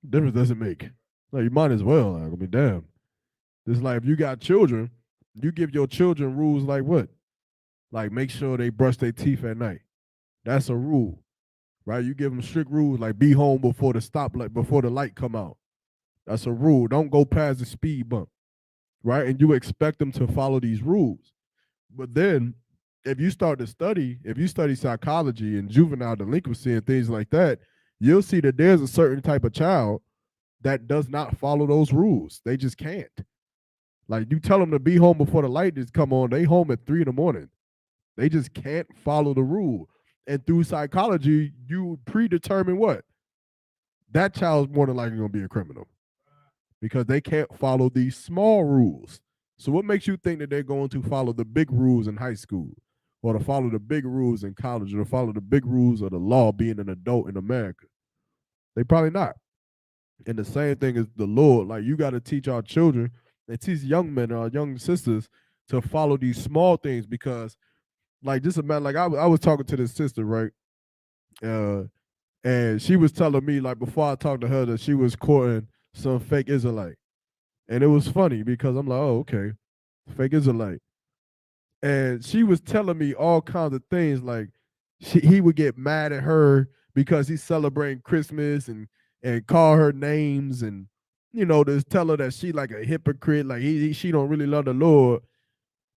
Difference doesn't make. Like, you might as well. Like, I mean, damn. It's like if you got children, you give your children rules like what? Like, make sure they brush their teeth at night. That's a rule, right? You give them strict rules like be home before the stoplight, before the light come out. That's a rule. Don't go past the speed bump, right? And you expect them to follow these rules. But then if you study psychology and juvenile delinquency and things like that, you'll see that there's a certain type of child that does not follow those rules. They just can't. Like, you tell them to be home before the light is come on, they home at 3 a.m. They just can't follow the rule. And through psychology, you predetermine what? That child's more than likely going to be a criminal because they can't follow these small rules. So what makes you think that they're going to follow the big rules in high school, or to follow the big rules in college, or to follow the big rules of the law being an adult in America? They probably not. And the same thing is the Lord. Like, you got to teach our children and teach young men or young sisters to follow these small things, because like, just imagine, like I was talking to this sister, right? And she was telling me, like, before I talked to her, that she was courting some fake Israelite. And it was funny because I'm like, oh, okay, fake Israelite. And she was telling me all kinds of things, like he would get mad at her because he's celebrating Christmas and call her names and, just tell her that she like a hypocrite, like she don't really love the Lord.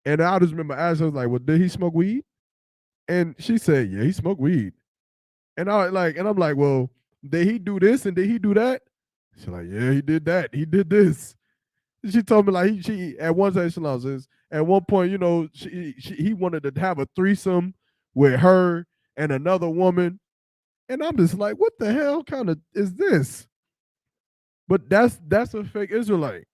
And I just remember asking her, like, well, did he smoke weed? And she said, yeah, he smoked weed. And I'm like, well, did he do this and did he do that? She's like, yeah, he did that. He did this. She told me, like, she at one time, at one point, he wanted to have a threesome with her and another woman. And I'm just like, what the hell kind of is this? But that's a fake Israelite.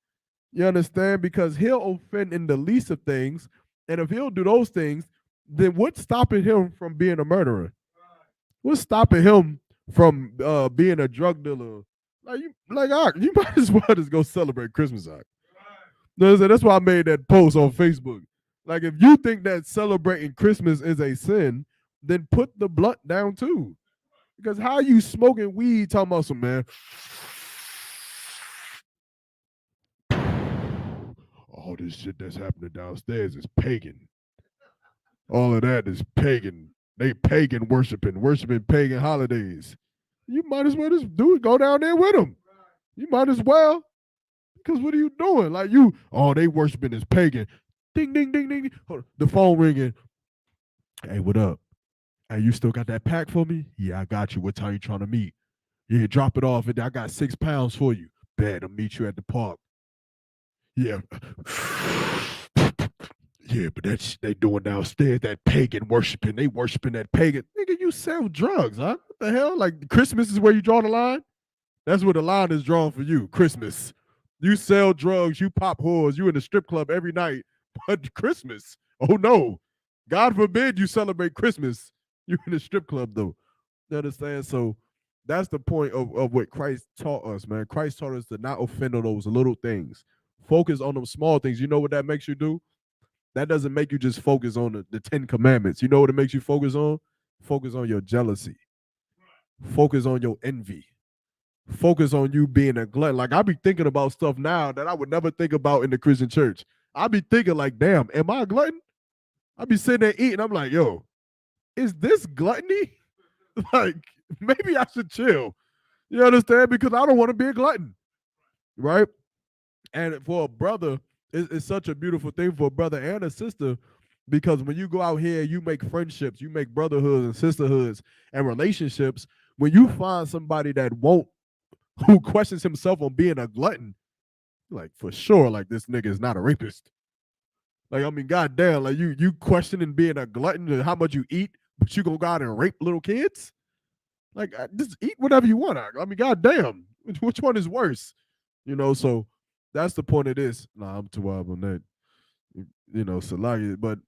You understand? Because he'll offend in the least of things. And if he'll do those things, then what's stopping him from being a murderer? What's stopping him from being a drug dealer? You might as well just go celebrate Christmas. That's why I made that post on Facebook. Like, if you think that celebrating Christmas is a sin, then put the blunt down too. Because how you smoking weed talking about some, man, all this shit that's happening downstairs is pagan. All of that is pagan. They pagan worshiping pagan holidays. You might as well just do it. Go down there with them. You might as well. Because what are you doing? Like, they worshiping is pagan. Ding, ding, ding, ding. The phone ringing. Hey, what up? Hey, you still got that pack for me? Yeah, I got you. What time you trying to meet? Yeah, drop it off. I got 6 pounds for you. Bet, I'll meet you at the park. Yeah. Yeah, but that's they doing downstairs, that pagan worshiping. They worshiping that pagan. Nigga, you sell drugs, huh? What the hell? Like Christmas is where you draw the line? That's where the line is drawn for you. Christmas. You sell drugs, you pop whores, you in the strip club every night. But Christmas. Oh no. God forbid you celebrate Christmas. You in the strip club though. You understand? So that's the point of what Christ taught us, man. Christ taught us to not offend on those little things. Focus on them small things. You know what that makes you do? That doesn't make you just focus on the 10 commandments. You know what it makes you focus on? Focus on your jealousy. Focus on your envy. Focus on you being a glutton. Like I be thinking about stuff now that I would never think about in the Christian church. I be thinking like, damn, am I a glutton? I be sitting there eating. I'm like, yo, is this gluttony? Like, maybe I should chill. You understand? Because I don't want to be a glutton, right? And for a brother, it's such a beautiful thing for a brother and a sister, because when you go out here, you make friendships, you make brotherhoods and sisterhoods and relationships. When you find somebody who questions himself on being a glutton, like for sure, like this nigga is not a rapist. Like, I mean, goddamn, like you questioning being a glutton and how much you eat, but you gonna go out and rape little kids? Like, just eat whatever you want. I mean, goddamn, which one is worse? You know, so that's the point of this. Nah, I'm too wild on that. You know, so like, but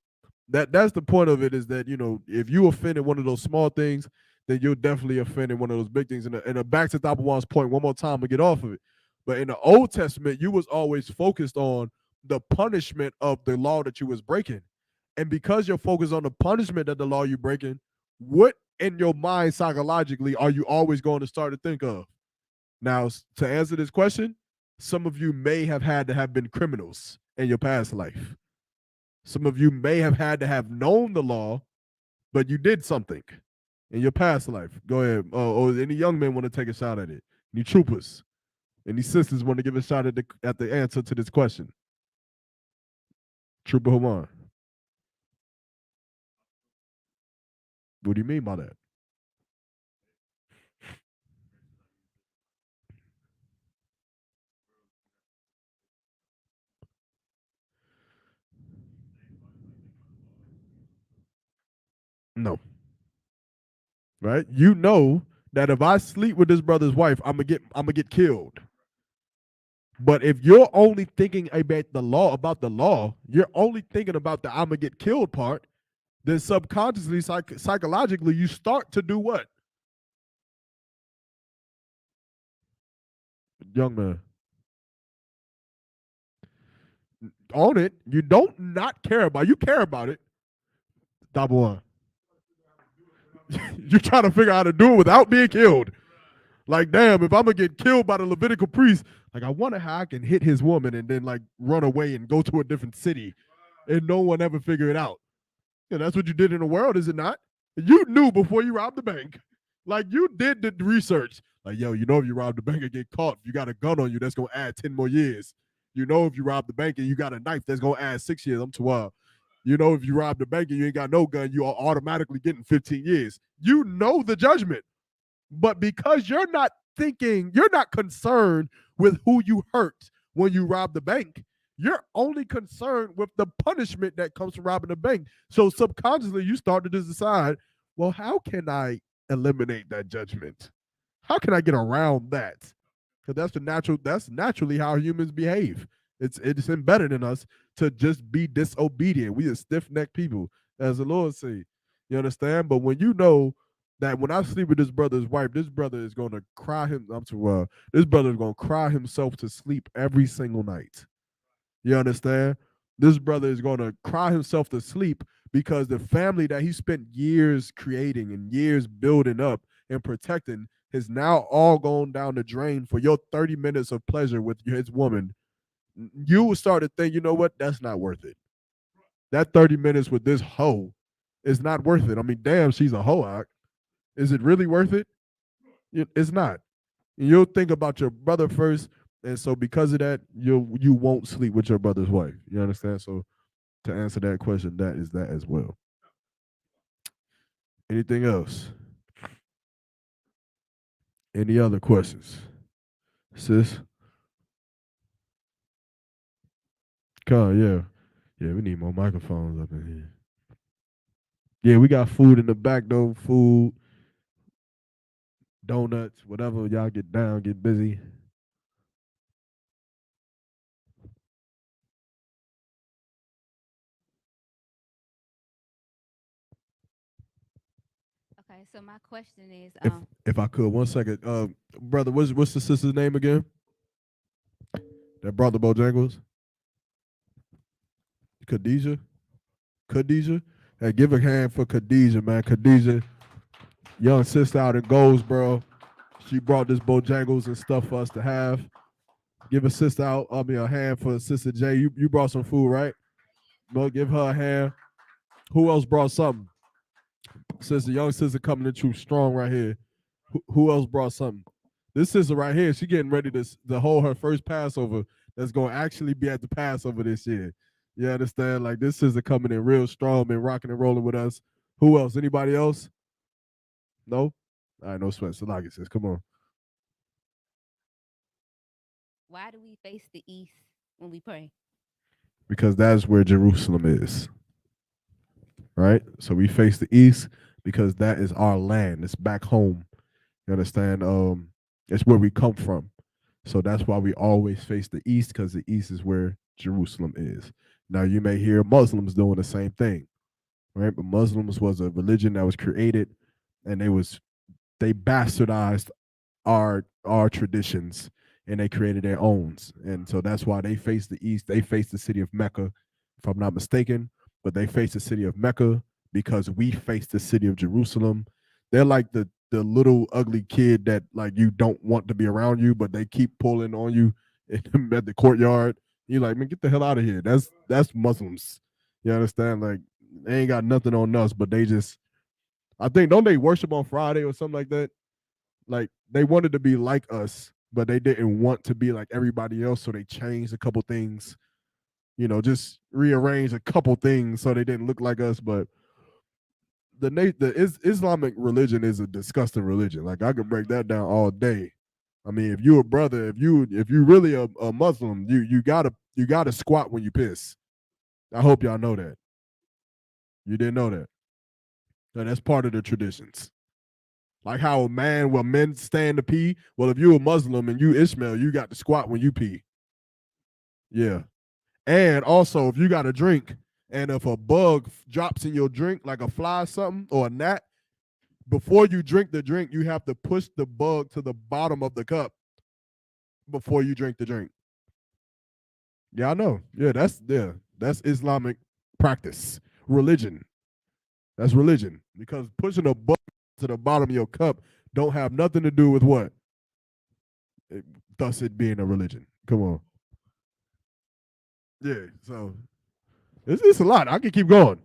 that's the point of it, is that, you know, if you offended one of those small things, then you're definitely offending one of those big things. And back to Thapawan's point one more time to get off of it. But in the Old Testament, you was always focused on the punishment of the law that you was breaking. And because you're focused on the punishment of the law you're breaking, what in your mind psychologically are you always going to start to think of? Now, to answer this question, some of you may have had to have been criminals in your past life. Some of you may have had to have known the law, but you did something in your past life. Go ahead. Or any young men want to take a shot at it? Any troopers? Any sisters want to give a shot at the answer to this question? Trooper Hawan. What do you mean by that? No. Right? You know that if I sleep with this brother's wife, I'm gonna get killed. But if you're only thinking about the law, you're only thinking about the I'm gonna get killed part, then subconsciously, psychologically, you start to do what? Young man. On it, you don't not care about. You care about it. Stop one. You're trying to figure out how to do it without being killed. Like, damn, if I'm gonna get killed by the Levitical priest, like I wonder how I can hit his woman and then like run away and go to a different city, and no one ever figure it out. Yeah, that's what you did in the world, is it not? You knew before you robbed the bank. Like, you did the research. Like, yo, you know, if you rob the bank and get caught, if you got a gun on you, that's gonna add 10 more years. You know, if you rob the bank and you got a knife, that's gonna add 6 years. I'm too wild. You know, if you rob the bank and you ain't got no gun, you are automatically getting 15 years. You know the judgment. But because you're not thinking, you're not concerned with who you hurt when you rob the bank. You're only concerned with the punishment that comes from robbing the bank. So subconsciously, you start to just decide, well, how can I eliminate that judgment? How can I get around that? Because that's naturally how humans behave. It's embedded in us to just be disobedient. We are stiff-necked people, as the Lord say. You understand? But when you know that when I sleep with this brother's wife, this brother is going to cry this brother is going to cry himself to sleep every single night. You understand? This brother is going to cry himself to sleep because the family that he spent years creating and years building up and protecting has now all gone down the drain for your 30 minutes of pleasure with his woman. You will start to think, you know what? That's not worth it. That 30 minutes with this hoe is not worth it. I mean, damn, she's a hoe. Is it really worth it? It's not. You'll think about your brother first, and so because of that, you won't sleep with your brother's wife. You understand? So to answer that question, that is that as well. Anything else? Any other questions? Sis? Con, yeah. Yeah, we need more microphones up in here. Yeah, we got food in the back though. Food. donuts, whatever y'all get down, get busy. Okay, so my question is, If I could, 1 second, brother, what's the sister's name again? That brought the Bojangles? Khadijah? Khadijah? Hey, give a hand for Khadijah, man. Khadijah, young sister out in Goldsboro. She brought this Bojangles and stuff for us to have. Give a sister out, a hand for Sister J. You brought some food, right? No, give her a hand. Who else brought something? Young sister coming at you strong right here. Who else brought something? This sister right here, she getting ready to hold her first Passover that's going to actually be at the Passover this year. You understand? Like, this sister coming in real strong and rocking and rolling with us. Who else? Anybody else? No? All right, no sweat. Salagi says, come on. why do we face the east when we pray? Because that's where Jerusalem is. Right? So we face the east because that is our land. It's back home. You understand? It's where we come from. So that's why we always face the east, because the east is where Jerusalem is. Now you may hear Muslims doing the same thing, right? But Muslims was a religion that was created, and they bastardized our traditions, and they created their own. And so that's why they face the east. They face the city of Mecca, if I'm not mistaken, but they face the city of Mecca because we face the city of Jerusalem. They're like the little ugly kid that like you don't want to be around you, but they keep pulling on you at the courtyard. You're like, man, get the hell out of here. That's Muslims. You understand? Like, they ain't got nothing on us, but they just, I think, don't they worship on Friday or something like that? Like, they wanted to be like us, but they didn't want to be like everybody else, so they changed a couple things. Just rearrange a couple things so they didn't look like us. But the Islamic religion is a disgusting religion. Like, I could break that down all day. I mean, if you a brother, if you really a Muslim, you gotta squat when you piss. I hope y'all know that. You didn't know that. No, that's part of the traditions. Like how men stand to pee. Well, if you're a Muslim and you Ishmael, you got to squat when you pee. Yeah. And also, if you got a drink, and if a bug drops in your drink, like a fly or something, or a gnat, before you drink the drink, you have to push the bug to the bottom of the cup before you drink the drink. Yeah, I know. Yeah, that's Islamic practice. Religion. That's religion. Because pushing a bug to the bottom of your cup don't have nothing to do with what? Thus it being a religion. Come on. Yeah, so it's a lot. I can keep going.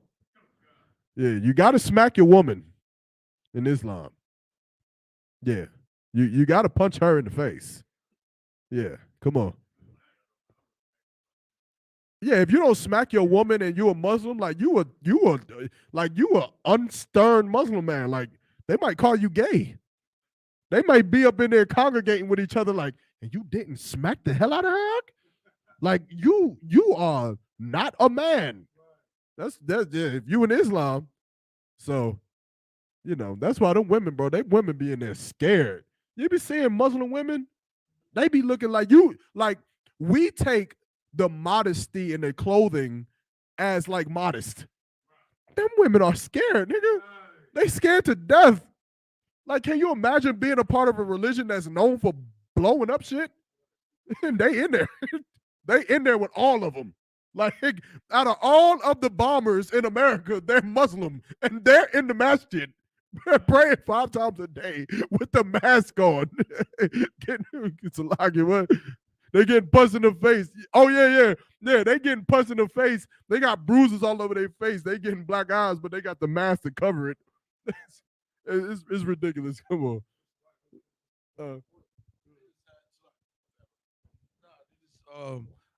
Yeah, you got to smack your woman in Islam. Yeah, you got to punch her in the face. Yeah, come on. Yeah, if you don't smack your woman and you're a Muslim, like you a unstern Muslim man. Like, they might call you gay. They might be up in there congregating with each other, like, and you didn't smack the hell out of her. Like, you are not a man. That's yeah, if you in Islam. So, that's why them women, bro, they women be in there scared. You be seeing Muslim women, they be looking like you, like, we take the modesty in their clothing as like modest. Them women are scared, nigga. They scared to death. Like, can you imagine being a part of a religion that's known for blowing up shit? And they in there. They in there with all of them. Like, out of all of the bombers in America, they're Muslim, and they're in the masjid praying 5 times a day with the mask on. It's a lot. They getting punched in the face. Oh, yeah. They getting punched in the face. They got bruises all over their face. They getting black eyes, but they got the mask to cover it. It's ridiculous. Come on.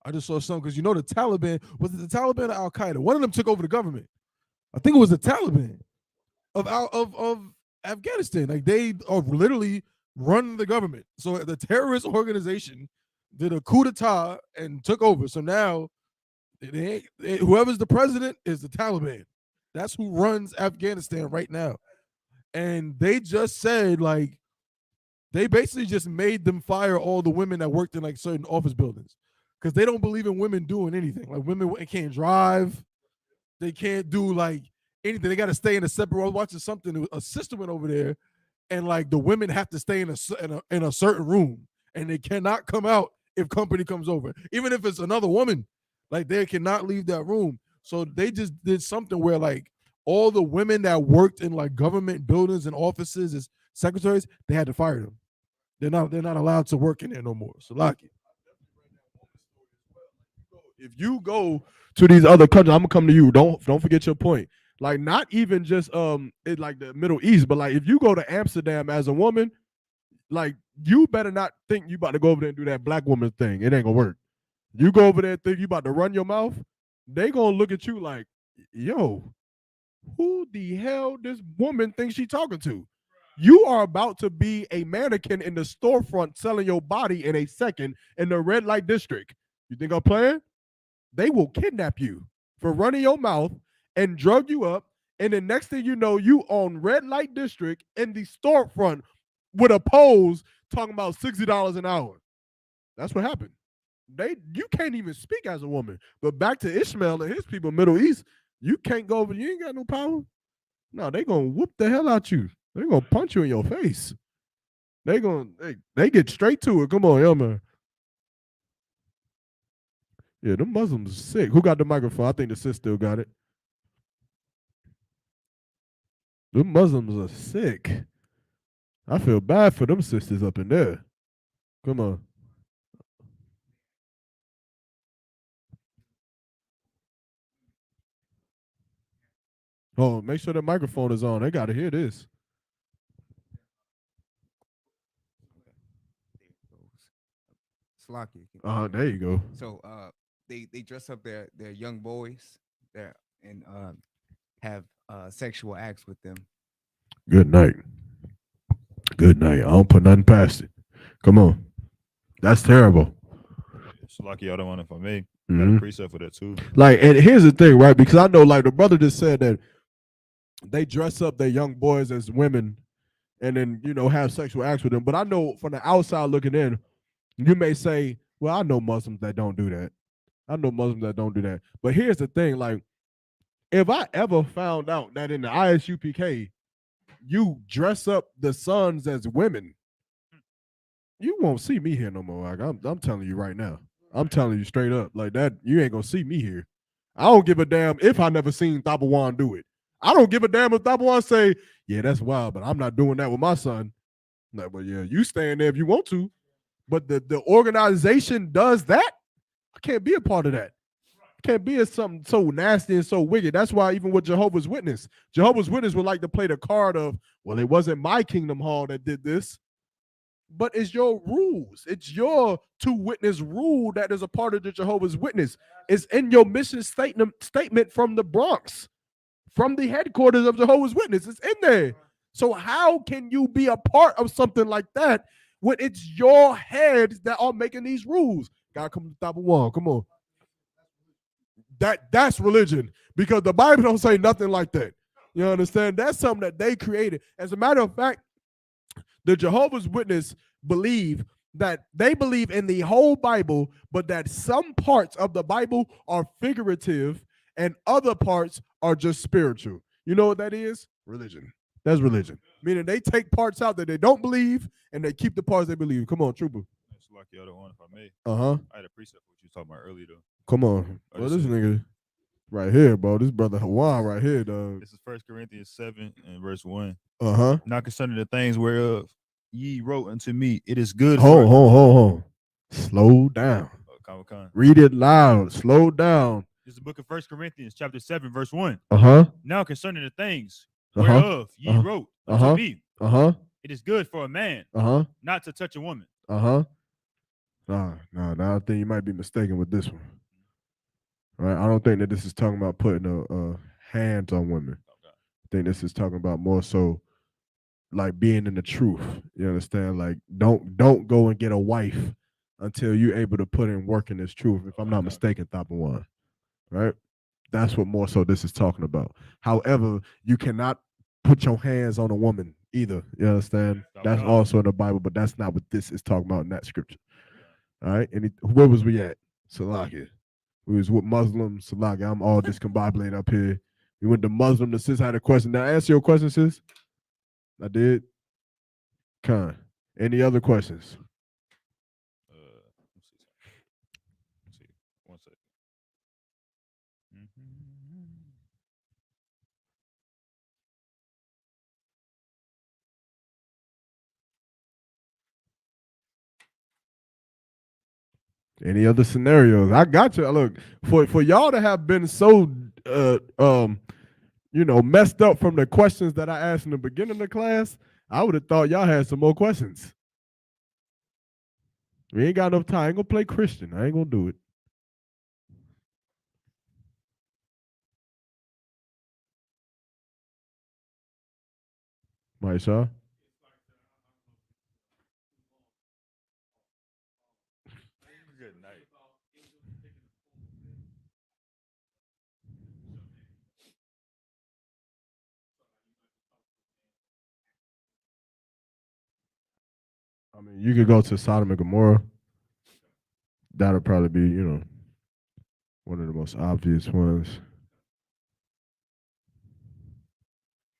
I just saw something because the Taliban, was it the Taliban or Al Qaeda? One of them took over the government. I think it was the Taliban of Afghanistan. Like, they are literally run the government. So the terrorist organization did a coup d'etat and took over. So now whoever's the president is the Taliban. That's who runs Afghanistan right now. And they just said, like, They basically just made them fire all the women that worked in like certain office buildings because they don't believe in women doing anything. Like women can't drive, they can't do like anything. They got to stay in a separate. I was watching something. A sister went over there, and like the women have to stay in a certain room, and they cannot come out if company comes over, even if it's another woman. Like they cannot leave that room. So they just did something where like all the women that worked in like government buildings and offices as secretaries, they had to fire them. They're not allowed to work in there no more. So lucky. If you go to these other countries, I'm gonna come to you. Don't forget your point. Like not even just like the Middle East, but like if you go to Amsterdam as a woman, like you better not think you about to go over there and do that black woman thing. It ain't gonna work. You go over there and think you about to run your mouth, they gonna look at you like, yo, who the hell this woman thinks she talking to? You are about to be a mannequin in the storefront selling your body in a second in the red light district. You think I'm playing? They will kidnap you for running your mouth and drug you up. And the next thing you know, you on red light district in the storefront with a pose talking about $60 an hour. That's what happened. You can't even speak as a woman. But back to Ishmael and his people, Middle East, you can't go over. You ain't got no power. No, they gonna whoop the hell out you. They gonna punch you in your face. They get straight to it. Come on, yeah, man. Yeah, them Muslims are sick. Who got the microphone? I think the sis still got it. Them Muslims are sick. I feel bad for them sisters up in there. Come on. Oh, make sure the microphone is on. They got to hear this. Slocky. There you go. So they dress up their young boys there and have sexual acts with them. Good night. Good night. I don't put nothing past it. Come on. That's terrible. It's lucky I don't want it for me. Got a precept for that too. Like, and here's the thing, right? Because I know, like, the brother just said that they dress up their young boys as women and then, have sexual acts with them. But I know from the outside looking in, you may say, well, I know Muslims that don't do that. But here's the thing, like, if I ever found out that in the ISUPK, you dress up the sons as women, you won't see me here no more. Like, I'm telling you right now. I'm telling you straight up. Like that, you ain't gonna see me here. I don't give a damn if I never seen Thabawan do it. I don't give a damn if Thabawan say, yeah, that's wild, but I'm not doing that with my son. Like, but yeah, you stay in there if you want to. But the organization does that. I can't be a part of that. I can't be something so nasty and so wicked. That's why even with Jehovah's Witness would like to play the card of, well, it wasn't my Kingdom Hall that did this. But it's your rules. It's your 2-witness rule that is a part of the Jehovah's Witness. It's in your mission statement from the Bronx, from the headquarters of Jehovah's Witness. It's in there. So how can you be a part of something like that when it's your heads that are making these rules? God, come to the top of one. Come on. That's religion, because the Bible don't say nothing like that. You understand? That's something that they created. As a matter of fact, the Jehovah's Witness believe in the whole Bible, but that some parts of the Bible are figurative and other parts are just spiritual. You know what that is? Religion. That's religion. Meaning they take parts out that they don't believe and they keep the parts they believe. Come on, Trooper. It's lucky I don't want it if I may. I had a precept for what you talking about earlier though. Come on. Well, this nigga right here, bro. This brother Hawan right here, dog. This is 1 Corinthians 7 and verse 1. Now concerning the things whereof ye wrote unto me, it is good. Hold. Slow down. Read it loud. Slow down. This is the book of 1 Corinthians chapter 7 verse 1. Now concerning the things whereof ye wrote unto me, it is good for a man not to touch a woman. No, I think you might be mistaken with this one. Right? I don't think that this is talking about putting hands on women. I think this is talking about more so like being in the truth. You understand? Like don't go and get a wife until you're able to put in work in this truth. If I'm not mistaken, Thabawan. Right? That's what more so this is talking about. However, you cannot put your hands on a woman either. You understand? That's also in the Bible, but that's not what this is talking about in that scripture. All right. And where was we at? Salakia. We was with Muslim. Salakia. I'm all discombobulated up here. We went to Muslim. The sis had a question. Now answer your question, sis. I did. Con. Any other questions? Let's see. 1 second. Any other scenarios? I got you. Look, for y'all to have been so messed up from the questions that I asked in the beginning of the class, I would have thought y'all had some more questions. We ain't got enough time. I ain't gonna play Christian. I ain't gonna do it. Maisha? Good night. I mean, you could go to Sodom and Gomorrah. That'll probably be, one of the most obvious ones.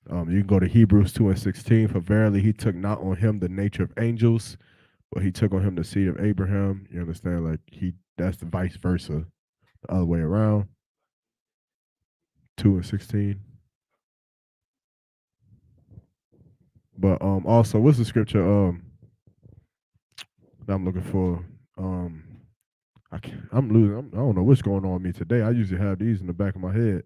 You can go to Hebrews 2:16. For verily he took not on him the nature of angels, but he took on him the seed of Abraham. You understand? Like that's the vice versa, the other way around. 2:16. But also, what's the scripture that I'm looking for? I'm losing. I don't know what's going on with me today. I usually have these in the back of my head.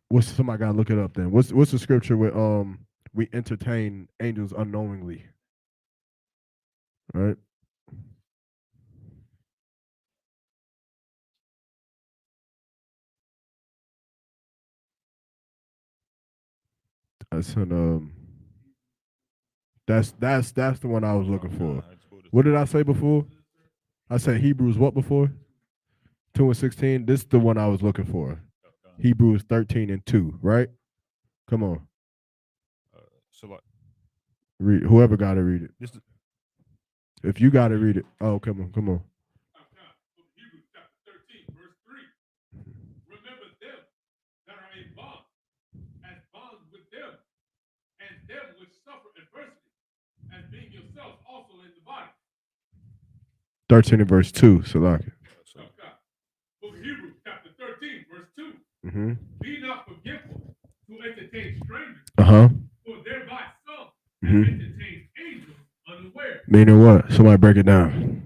What's somebody gotta look it up then? What's the scripture with we entertain angels unknowingly? Right? That's that's the one I was looking for. What did I say before? I said Hebrews what before? 2:16. This is the one I was looking for. Hebrews 13:2, right? Come on. Read. Whoever got to read it. If you got to read it. Oh, come on. Hebrews chapter 13, verse 3. Remember them that are in bonds, as bonds with them, and them which suffer adversity, as being yourselves also in the body. 13 and verse 2, Salaki. Book of Hebrews chapter 13, verse 2. Mm-hmm. Be not forgetful to entertain strangers, for thereby some entertain angels unaware. Meaning what? Somebody break it down.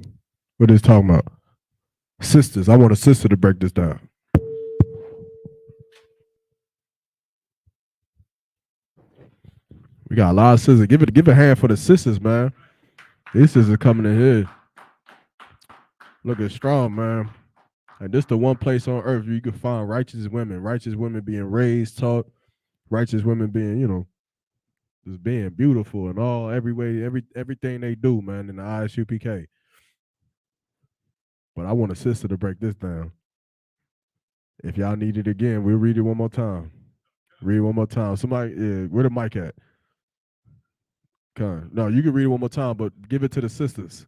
What is talking about? Sisters. I want a sister to break this down. We got a lot of sisters. Give a hand for the sisters, man. These sisters coming in here looking strong, man. And this the one place on earth where you can find righteous women being raised, taught, righteous women being, just being beautiful and all every way, everything they do, man, in the Isupk. But I want a sister to break this down. If y'all need it again, we'll read it one more time. Read it one more time. Somebody, where the mic at? No, you can read it one more time, but give it to the sisters.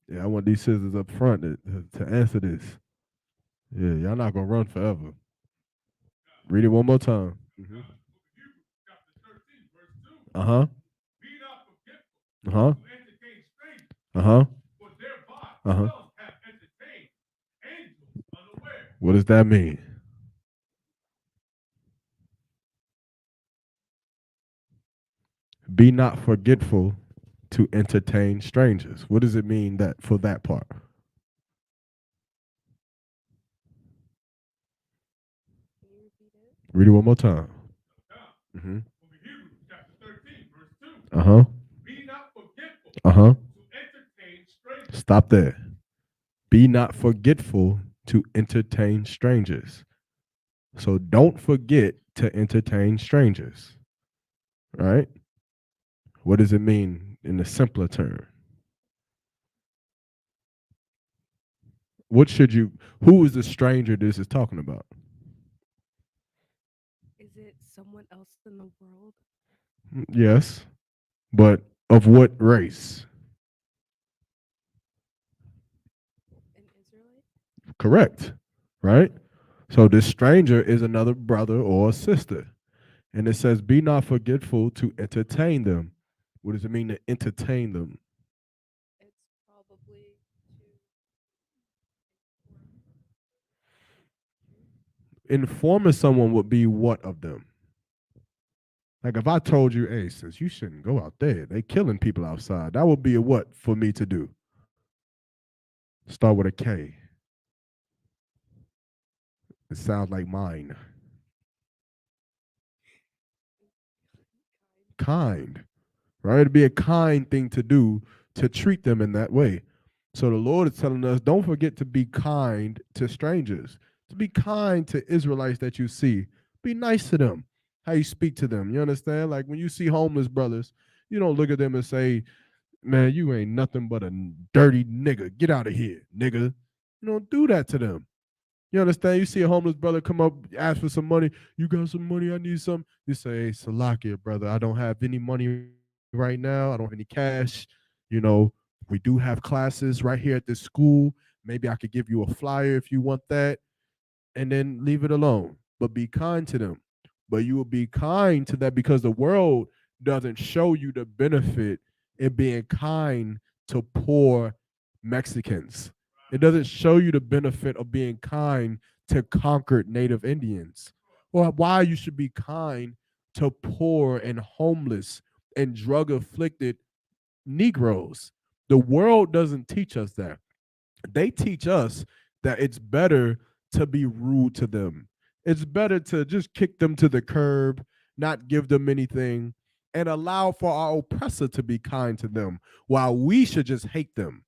Yeah, I want these sisters up front to answer this. Yeah, y'all not gonna run forever. Read it one more time. Mm-hmm. Uh-huh. Uh-huh. Uh-huh. Uh-huh. What does that mean? Be not forgetful to entertain strangers. What does it mean that for that part? Read it one more time. Mm-hmm. Uh-huh. Uh-huh. Stop there. Be not forgetful to entertain strangers. So don't forget to entertain strangers. Right? What does it mean in the simpler term? What should you? Who is the stranger this is talking about? Is it someone else in the world? Yes, but of what race? An Israelite? Correct, right? So this stranger is another brother or sister. And it says, be not forgetful to entertain them. What does it mean to entertain them? It's probably Informing someone would be what of them? Like if I told you, hey, sis, you shouldn't go out there. They killing people outside. That would be a what for me to do? Start with a K. It sounds like mine. Kind, right? It'd be a kind thing to do to treat them in that way. So the Lord is telling us, don't forget to be kind to strangers, to be kind to Israelites that you see. Be nice to them, how you speak to them. You understand? Like when you see homeless brothers, you don't look at them and say, man, you ain't nothing but a dirty nigga. Get out of here, nigga. You don't do that to them. You understand? You see a homeless brother come up, ask for some money. You got some money? I need some. You say, hey, Salakia, brother, I don't have any money right now. I don't have any cash. You know, we do have classes right here at this school. Maybe I could give you a flyer if you want that. And then leave it alone. But be kind to them. But you will be kind to that because the world doesn't show you the benefit in being kind to poor Mexicans. It doesn't show you the benefit of being kind to conquered Native Indians, or why you should be kind to poor and homeless and drug afflicted Negroes. The world doesn't teach us that. They teach us that it's better to be rude to them. It's better to just kick them to the curb, not give them anything, and allow for our oppressor to be kind to them, while we should just hate them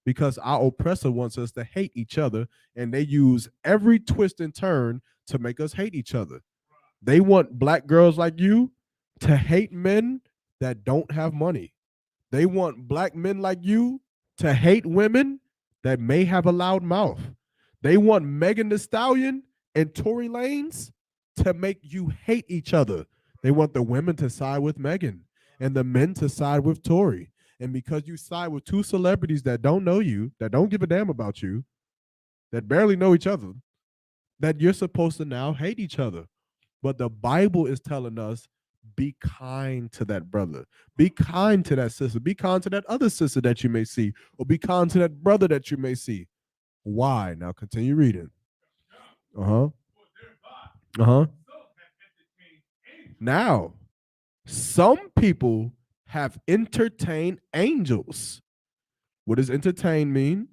because our oppressor wants us to hate each other, and they use every twist and turn to make us hate each other. They want black girls like you to hate men that don't have money. They want black men like you to hate women that may have a loud mouth. They want Megan Thee Stallion and Tory Lanez to make you hate each other. They want the women to side with Megan and the men to side with Tory. And because you side with two celebrities that don't know you, that don't give a damn about you, that barely know each other, that you're supposed to now hate each other. But the Bible is telling us, be kind to that brother. Be kind to that sister. Be kind to that other sister that you may see, or be kind to that brother that you may see. Why? Now continue reading. Uh-huh. Uh-huh. Now, some people have entertained angels. What does entertain mean?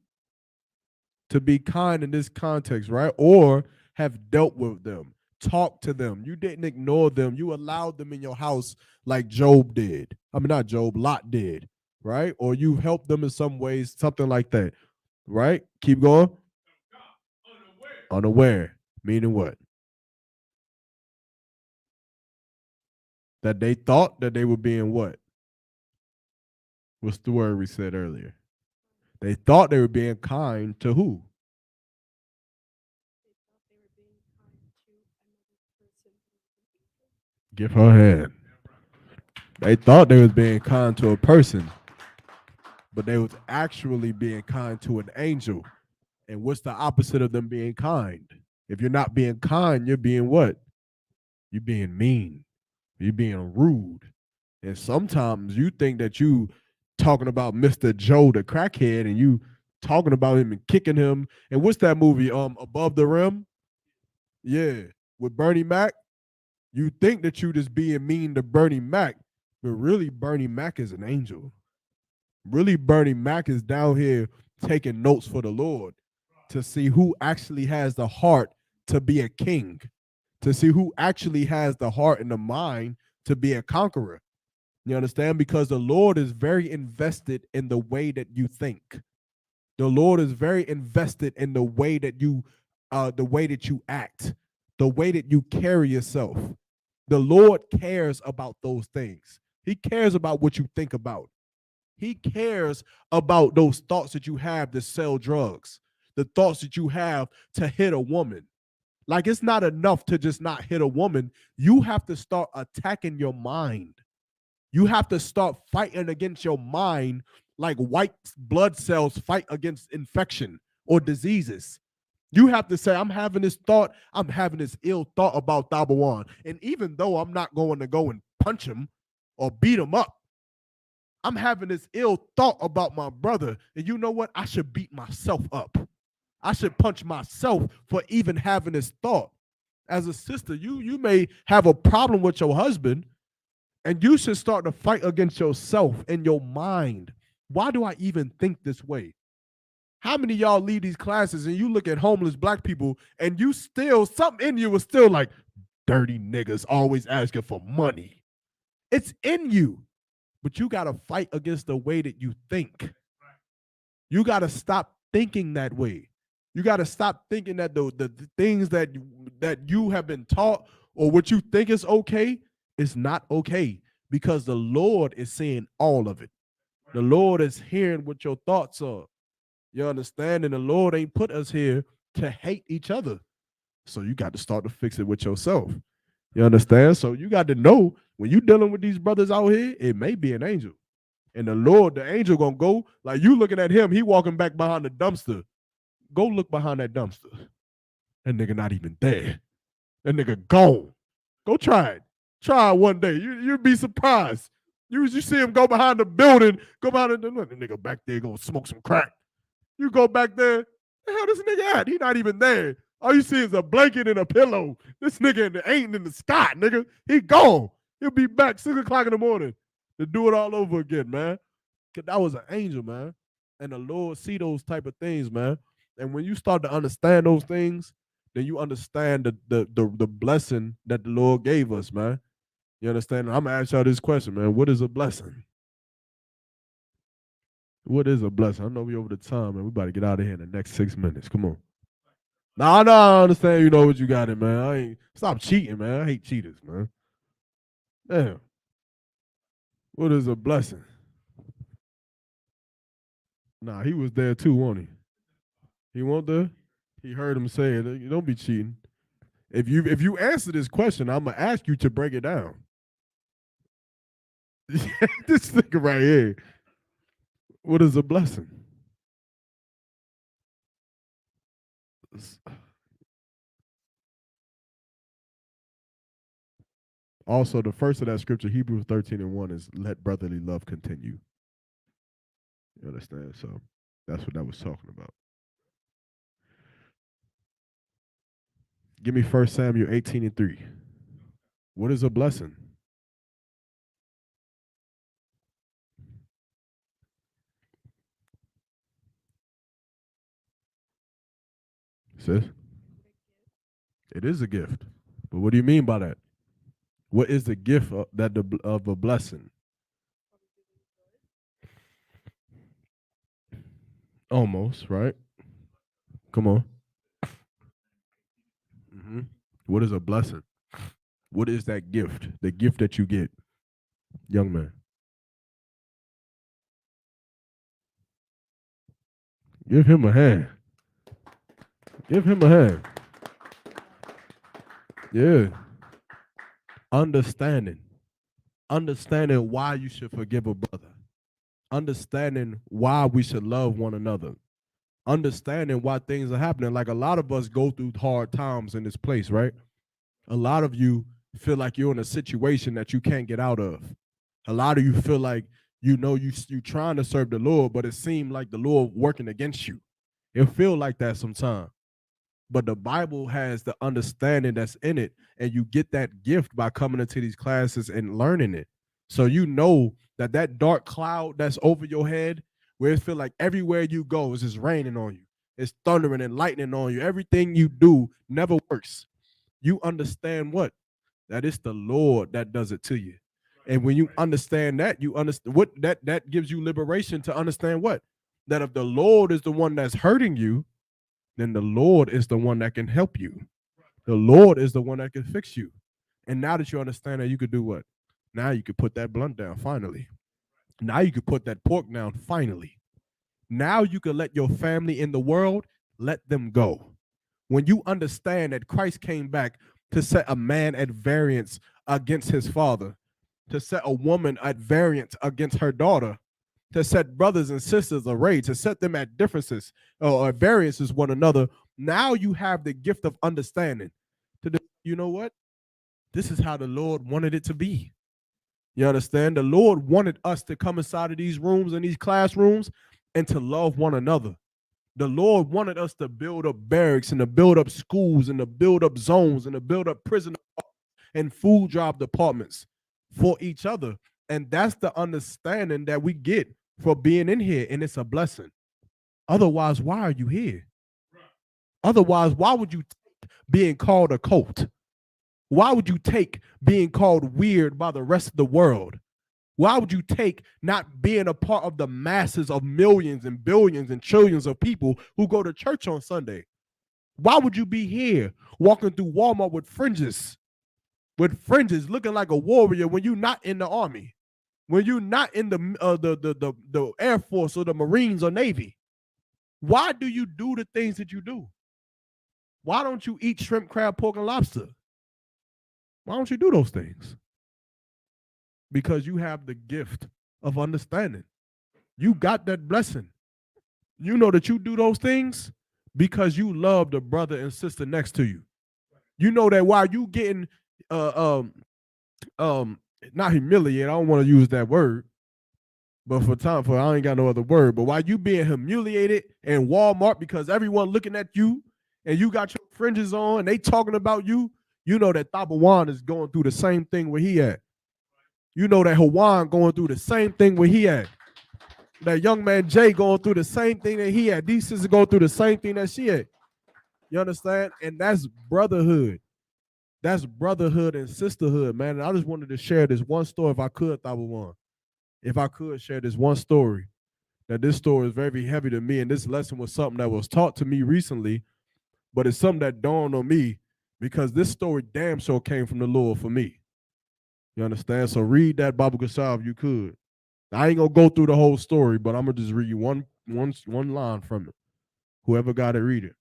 To be kind in this context, right? Or have dealt with them, talked to them. You didn't ignore them. You allowed them in your house like Job did. I mean, not Job, Lot did, right? Or you helped them in some ways, something like that, right? Keep going. Unaware, meaning what? That they thought that they were being what? What's the word we said earlier? They thought they were being kind to who? Give her a hand. They thought they was being kind to a person, but they was actually being kind to an angel. And what's the opposite of them being kind? If you're not being kind, you're being what? You're being mean. You're being rude. And sometimes you think that you talking about Mr. Joe the crackhead, and you talking about him and kicking him. And what's that movie? Above the Rim? Yeah, with Bernie Mac. You think that you just being mean to Bernie Mac, but really Bernie Mac is an angel. Really, Bernie Mac is down here taking notes for the Lord to see who actually has the heart to be a king, to see who actually has the heart and the mind to be a conqueror. You understand? Because the Lord is very invested in the way that you think. The Lord is very invested in the way that you act, the way that you carry yourself. The Lord cares about those things. He cares about what you think about. He cares about those thoughts that you have to sell drugs, the thoughts that you have to hit a woman. Like, it's not enough to just not hit a woman. You have to start attacking your mind. You have to start fighting against your mind like white blood cells fight against infection or diseases. You have to say, I'm having this thought, I'm having this ill thought about Dabawan. And even though I'm not going to go and punch him or beat him up, I'm having this ill thought about my brother. And you know what? I should beat myself up. I should punch myself for even having this thought. As a sister, you may have a problem with your husband, and you should start to fight against yourself and your mind. Why do I even think this way? How many of y'all leave these classes and you look at homeless black people and you still, something in you is still like, dirty niggas always asking for money. It's in you, but you got to fight against the way that you think. You got to stop thinking that way. You got to stop thinking that the things that you have been taught or what you think is okay is not okay, because the Lord is seeing all of it. The Lord is hearing what your thoughts are. You understand? And the Lord ain't put us here to hate each other. So you got to start to fix it with yourself. You understand? So you got to know when you're dealing with these brothers out here, it may be an angel. And the Lord, the angel gonna go, like you looking at him, he walking back behind the dumpster. Go look behind that dumpster. That nigga not even there. That nigga gone. Go try it. Try it one day. You'd be surprised. You see him go behind the building, go behind the nigga back there gonna smoke some crack. You go back there, the hell this nigga at? He not even there. All you see is a blanket and a pillow. This nigga ain't in the sky, nigga. He gone. He'll be back 6 o'clock in the morning to do it all over again, man. Cause that was an angel, man. And the Lord see those type of things, man. And when you start to understand those things, then you understand the blessing that the Lord gave us, man. You understand? I'm gonna ask y'all this question, man. What is a blessing? What is a blessing? I know we over the time, man. We about to get out of here in the next 6 minutes. Come on. Nah, I understand you know what you got it, man. I ain't stop cheating, man. I hate cheaters, man. Damn. What is a blessing? Nah, he was there too, wasn't he? He wasn't there? He heard him say it. You don't be cheating. If you answer this question, I'm gonna ask you to break it down. This nigga right here. What is a blessing? Also, the first of that scripture, Hebrews 13:1, is let brotherly love continue. You understand? So that's what that was talking about. Give me 1 Samuel 18:3. What is a blessing? Sis? It is a gift. But what do you mean by that? What is the gift of a blessing? Almost, right? Come on. Mm-hmm. What is a blessing? What is that gift? The gift that you get, young man. Give him a hand. Give him a hand. Yeah. Understanding why you should forgive a brother. Understanding why we should love one another. Understanding why things are happening. Like, a lot of us go through hard times in this place, right? A lot of you feel like you're in a situation that you can't get out of. A lot of you feel like you trying to serve the Lord, but it seemed like the Lord working against you. It feel like that sometimes. But the Bible has the understanding that's in it, and you get that gift by coming into these classes and learning it. So you know that dark cloud that's over your head, where it feel like everywhere you go is just raining on you. It's thundering and lightning on you. Everything you do never works. You understand what? That it's the Lord that does it to you. And when you understand that, you understand what that gives you liberation to understand what? That if the Lord is the one that's hurting you, then the Lord is the one that can help you. The Lord is the one that can fix you. And now that you understand that, you could do what? Now you could put that blunt down, finally. Now you could put that pork down, finally. Now you could let your family in the world let them go. When you understand that Christ came back to set a man at variance against his father, to set a woman at variance against her daughter, to set brothers and sisters arrayed, to set them at differences or variances one another, now you have the gift of understanding. You know what? This is how the Lord wanted it to be. You understand? The Lord wanted us to come inside of these rooms and these classrooms and to love one another. The Lord wanted us to build up barracks and to build up schools and to build up zones and to build up prison and food drop departments for each other. And that's the understanding that we get for being in here. And it's a blessing. Otherwise, why are you here? Otherwise, why would you take being called a cult? Why would you take being called weird by the rest of the world? Why would you take not being a part of the masses of millions and billions and trillions of people who go to church on Sunday? Why would you be here walking through Walmart with fringes looking like a warrior when you're not in the army, when you're not in the Air Force or the Marines or Navy? Why do you do the things that you do? Why don't you eat shrimp, crab, pork, and lobster? Why don't you do those things? Because you have the gift of understanding. You got that blessing. You know that you do those things because you love the brother and sister next to you. You know that while you getting not humiliated, I don't want to use that word, but I ain't got no other word. But while you being humiliated in Walmart because everyone looking at you and you got your fringes on and they talking about you, you know that Tabawan is going through the same thing where he at. You know that Hawan going through the same thing where he at. That young man Jay going through the same thing that he at. These sisters going through the same thing that she at. You understand? And that's brotherhood. That's brotherhood and sisterhood, man. And I just wanted to share this one story if I could, Tabawan. If I could share this one story. That this story is very heavy to me. And this lesson was something that was taught to me recently. But it's something that dawned on me because this story damn sure came from the Lord for me. You understand? So read that Baba Gashaw if you could. I ain't gonna go through the whole story, but I'm gonna just read you one line from it. Whoever got it, read it.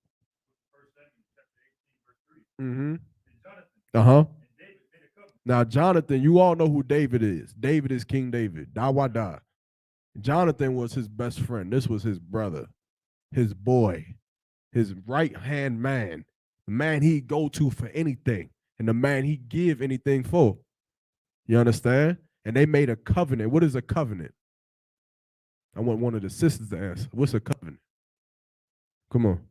Mm-hmm. Uh-huh. Now, Jonathan, you all know who David is. David is King David. Dawada. Jonathan was his best friend. This was his brother, his boy, his right-hand man, the man he'd go to for anything, and the man he'd give anything for. You understand? And they made a covenant. What is a covenant? I want one of the sisters to answer. What's a covenant? Come on.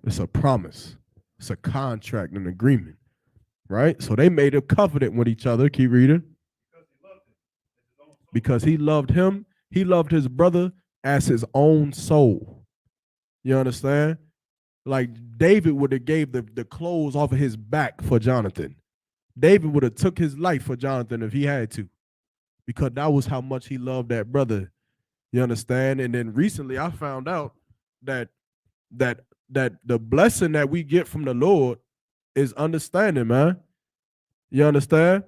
It's a promise. It's a contract, an agreement, right? So they made a covenant with each other. Keep reading. Because he loved him. He loved his brother as his own soul. You understand? Like David would have gave the clothes off of his back for Jonathan. David would have took his life for Jonathan if he had to, because that was how much he loved that brother. You understand? And then recently I found out that the blessing that we get from the Lord is understanding, man. You understand?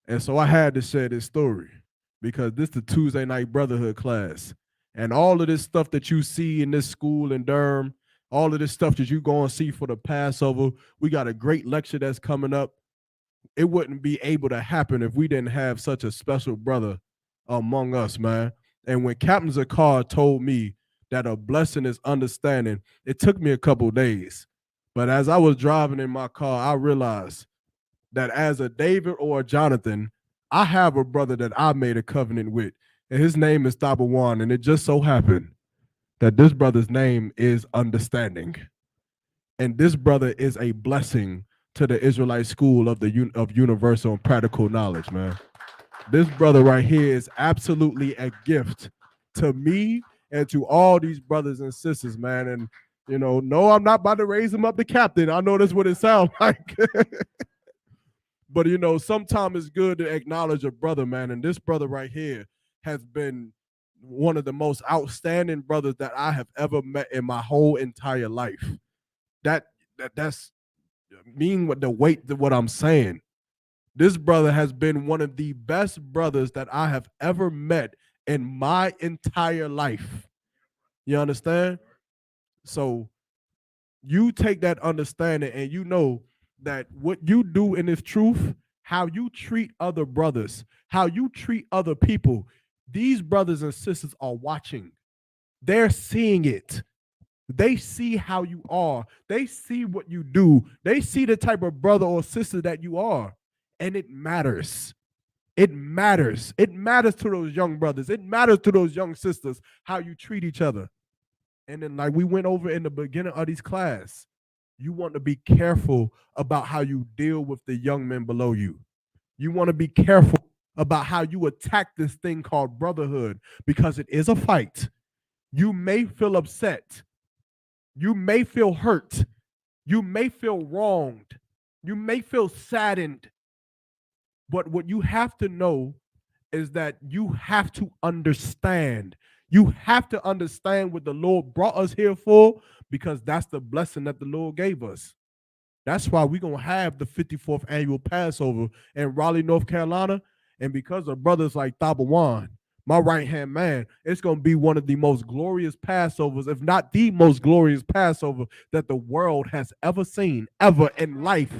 And so I had to share this story because this is the Tuesday night brotherhood class. And all of this stuff that you see in this school in Durham, all of this stuff that you go and see for the Passover, we got a great lecture that's coming up. It wouldn't be able to happen if we didn't have such a special brother among us, man. And when Captain Zakar told me that a blessing is understanding, it took me a couple days. But as I was driving in my car, I realized that as a David or a Jonathan, I have a brother that I made a covenant with, and his name is Tabawan. And it just so happened that this brother's name is Understanding. And this brother is a blessing to the Israelite school of universal and practical knowledge, man. This brother right here is absolutely a gift to me and to all these brothers and sisters, man. And, you know, no, I'm not about to raise him up to captain. I know that's what it sounds like. But, you know, sometimes it's good to acknowledge a brother, man. And this brother right here has been one of the most outstanding brothers that I have ever met in my whole entire life. That's mean what the weight of what I'm saying. This brother has been one of the best brothers that I have ever met in my entire life. You understand? So you take that understanding and you know that what you do in this truth, how you treat other brothers, how you treat other people, these brothers and sisters are watching. They're seeing it. They see how you are. They see what you do. They see the type of brother or sister that you are. And it matters. It matters. It matters to those young brothers. It matters to those young sisters how you treat each other. And then, like we went over in the beginning of this class, you want to be careful about how you deal with the young men below you. You want to be careful about how you attack this thing called brotherhood, because it is a fight. You may feel upset. You may feel hurt. You may feel wronged. You may feel saddened. But what you have to know is that you have to understand. You have to understand what the Lord brought us here for, because that's the blessing that the Lord gave us. That's why we're going to have the 54th annual Passover in Raleigh, North Carolina. And because of brothers like Tabawan, my right-hand man, it's going to be one of the most glorious Passovers, if not the most glorious Passover that the world has ever seen, ever in life.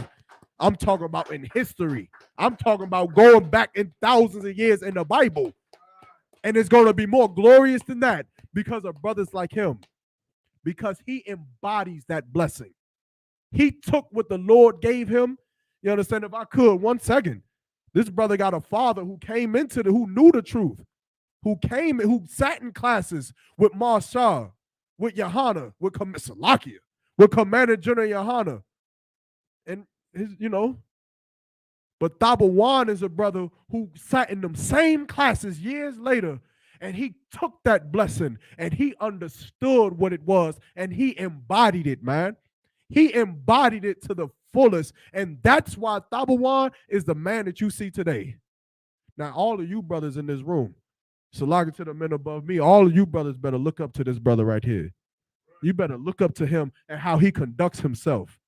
I'm talking about in history. I'm talking about going back in thousands of years in the Bible. And it's going to be more glorious than that because of brothers like him, because he embodies that blessing. He took what the Lord gave him. You understand? If I could, 1 second. This brother got a father who came into who knew the truth, who sat in classes with Marshall, with Yohana, with Salakia, with Commander General Yohana. And but Tabawan is a brother who sat in them same classes years later, and he took that blessing and he understood what it was and he embodied it, man. He embodied it to the fullest, and that's why Tabawan is the man that you see today. Now, all of you brothers in this room, Salakia to the men above me, all of you brothers better look up to this brother right here. You better look up to him and how he conducts himself,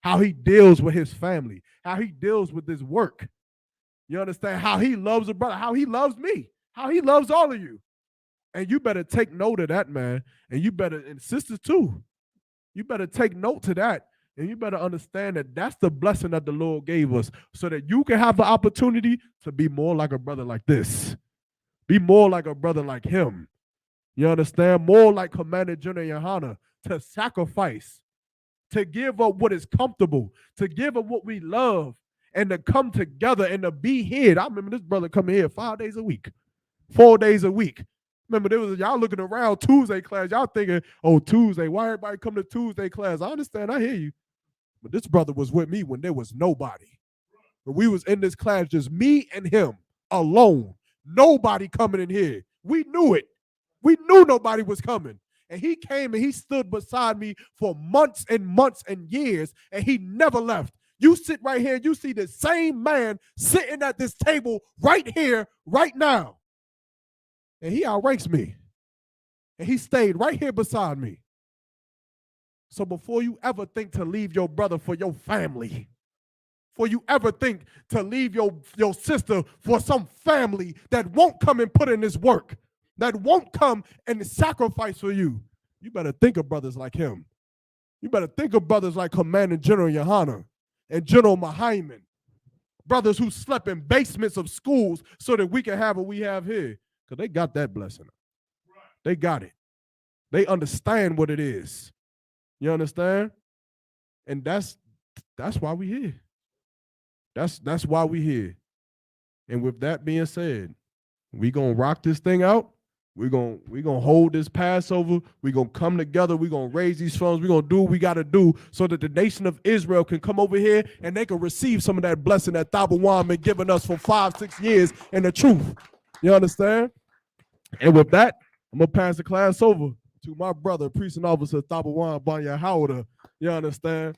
how he deals with his family, how he deals with his work. You understand? How he loves a brother, how he loves me, how he loves all of you. And you better take note of that, man. And you better, and sisters too, you better take note to that. And you better understand that that's the blessing that the Lord gave us, so that you can have the opportunity to be more like a brother like this. Be more like a brother like him. You understand? More like Commander General Yohana, to sacrifice, to give up what is comfortable, to give up what we love, and to come together and to be here. I remember this brother coming here 5 days a week, 4 days a week. Remember, there was y'all looking around Tuesday class. Y'all thinking, oh, Tuesday, why everybody come to Tuesday class? I understand, I hear you. But this brother was with me when there was nobody. When we was in this class, just me and him alone. Nobody coming in here. We knew it. We knew nobody was coming. And he came and he stood beside me for months and months and years, and he never left. You sit right here, you see the same man sitting at this table right here, right now. And he outranks me. And he stayed right here beside me. So before you ever think to leave your brother for your family, before you ever think to leave your sister for some family that won't come and put in this work, that won't come and sacrifice for you, you better think of brothers like him. You better think of brothers like Commander General Yohana and General Mahaiman, brothers who slept in basements of schools so that we can have what we have here, because they got that blessing. They got it. They understand what it is. You understand? And that's why we here. That's why we here. And with that being said, we gonna rock this thing out. We're gonna hold this Passover. We're gonna come together. We're gonna raise these funds. We're gonna do what we gotta do so that the nation of Israel can come over here and they can receive some of that blessing that Tabawan been giving us for 5-6 years in the truth. You understand? And with that, I'm gonna pass the class over to my brother, priest and officer Tabawan Banya Howder. You understand?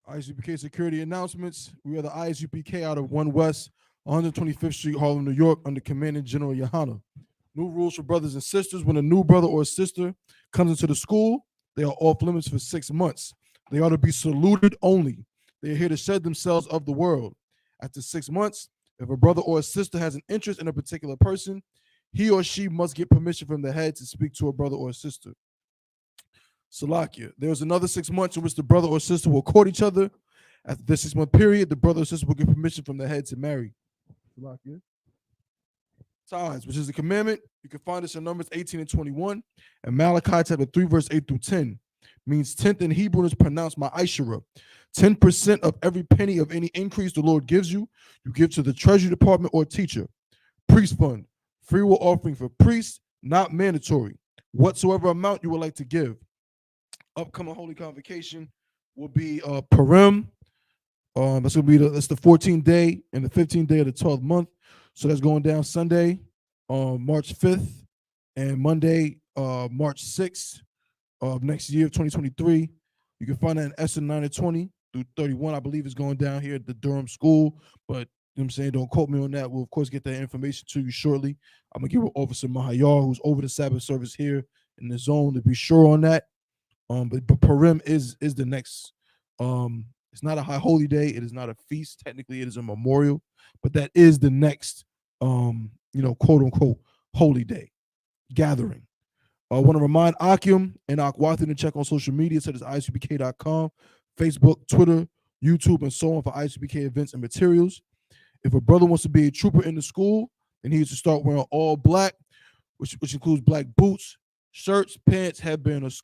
ISUPK security announcements. We are the ISUPK out of 1 West, 125th Street, Harlem, New York, under Commander General Yohana. New rules for brothers and sisters. When a new brother or sister comes into the school, they are off limits for 6 months. They are to be saluted only. They are here to shed themselves of the world. After 6 months, If a brother or a sister has an interest in a particular person, he or she must get permission from the head to speak to a brother or a sister. Salakia. There is another 6 months in which the brother or sister will court each other. After this 6 month period, the brother or sister will get permission from the head to marry. Salakia. Tithes, which is a commandment. You can find this in Numbers 18 and 21. And Malachi chapter 3, verse 8 through 10. Means 10th in Hebrew is pronounced ma'ashara. 10% of every penny of any increase the Lord gives you, you give to the treasury department or teacher. Priest fund, free will offering for priests, not mandatory. Whatsoever amount you would like to give. Upcoming Holy Convocation will be Purim. That's the 14th day and the 15th day of the 12th month. So that's going down Sunday, March 5th, and Monday, March 6th of next year, 2023. You can find that in Esther 9 and 20 through 31. I believe it's going down here at the Durham school, but you know what I'm saying, don't quote me on that. We'll of course get that information to you shortly. I'm gonna give Officer Mahayar, who's over the Sabbath service here in the zone, to be sure on that. But Purim is the next. It's not a high holy day. It is not a feast. Technically, it is a memorial, but that is the next, quote unquote, holy day gathering. I want to remind Akim and Akwathan to check on social media, such as isupk.com, Facebook, Twitter, YouTube, and so on for ISUPK events and materials. If a brother wants to be a trooper in the school, then he needs to start wearing all black, which includes black boots, shirts, pants, headband, or scarf.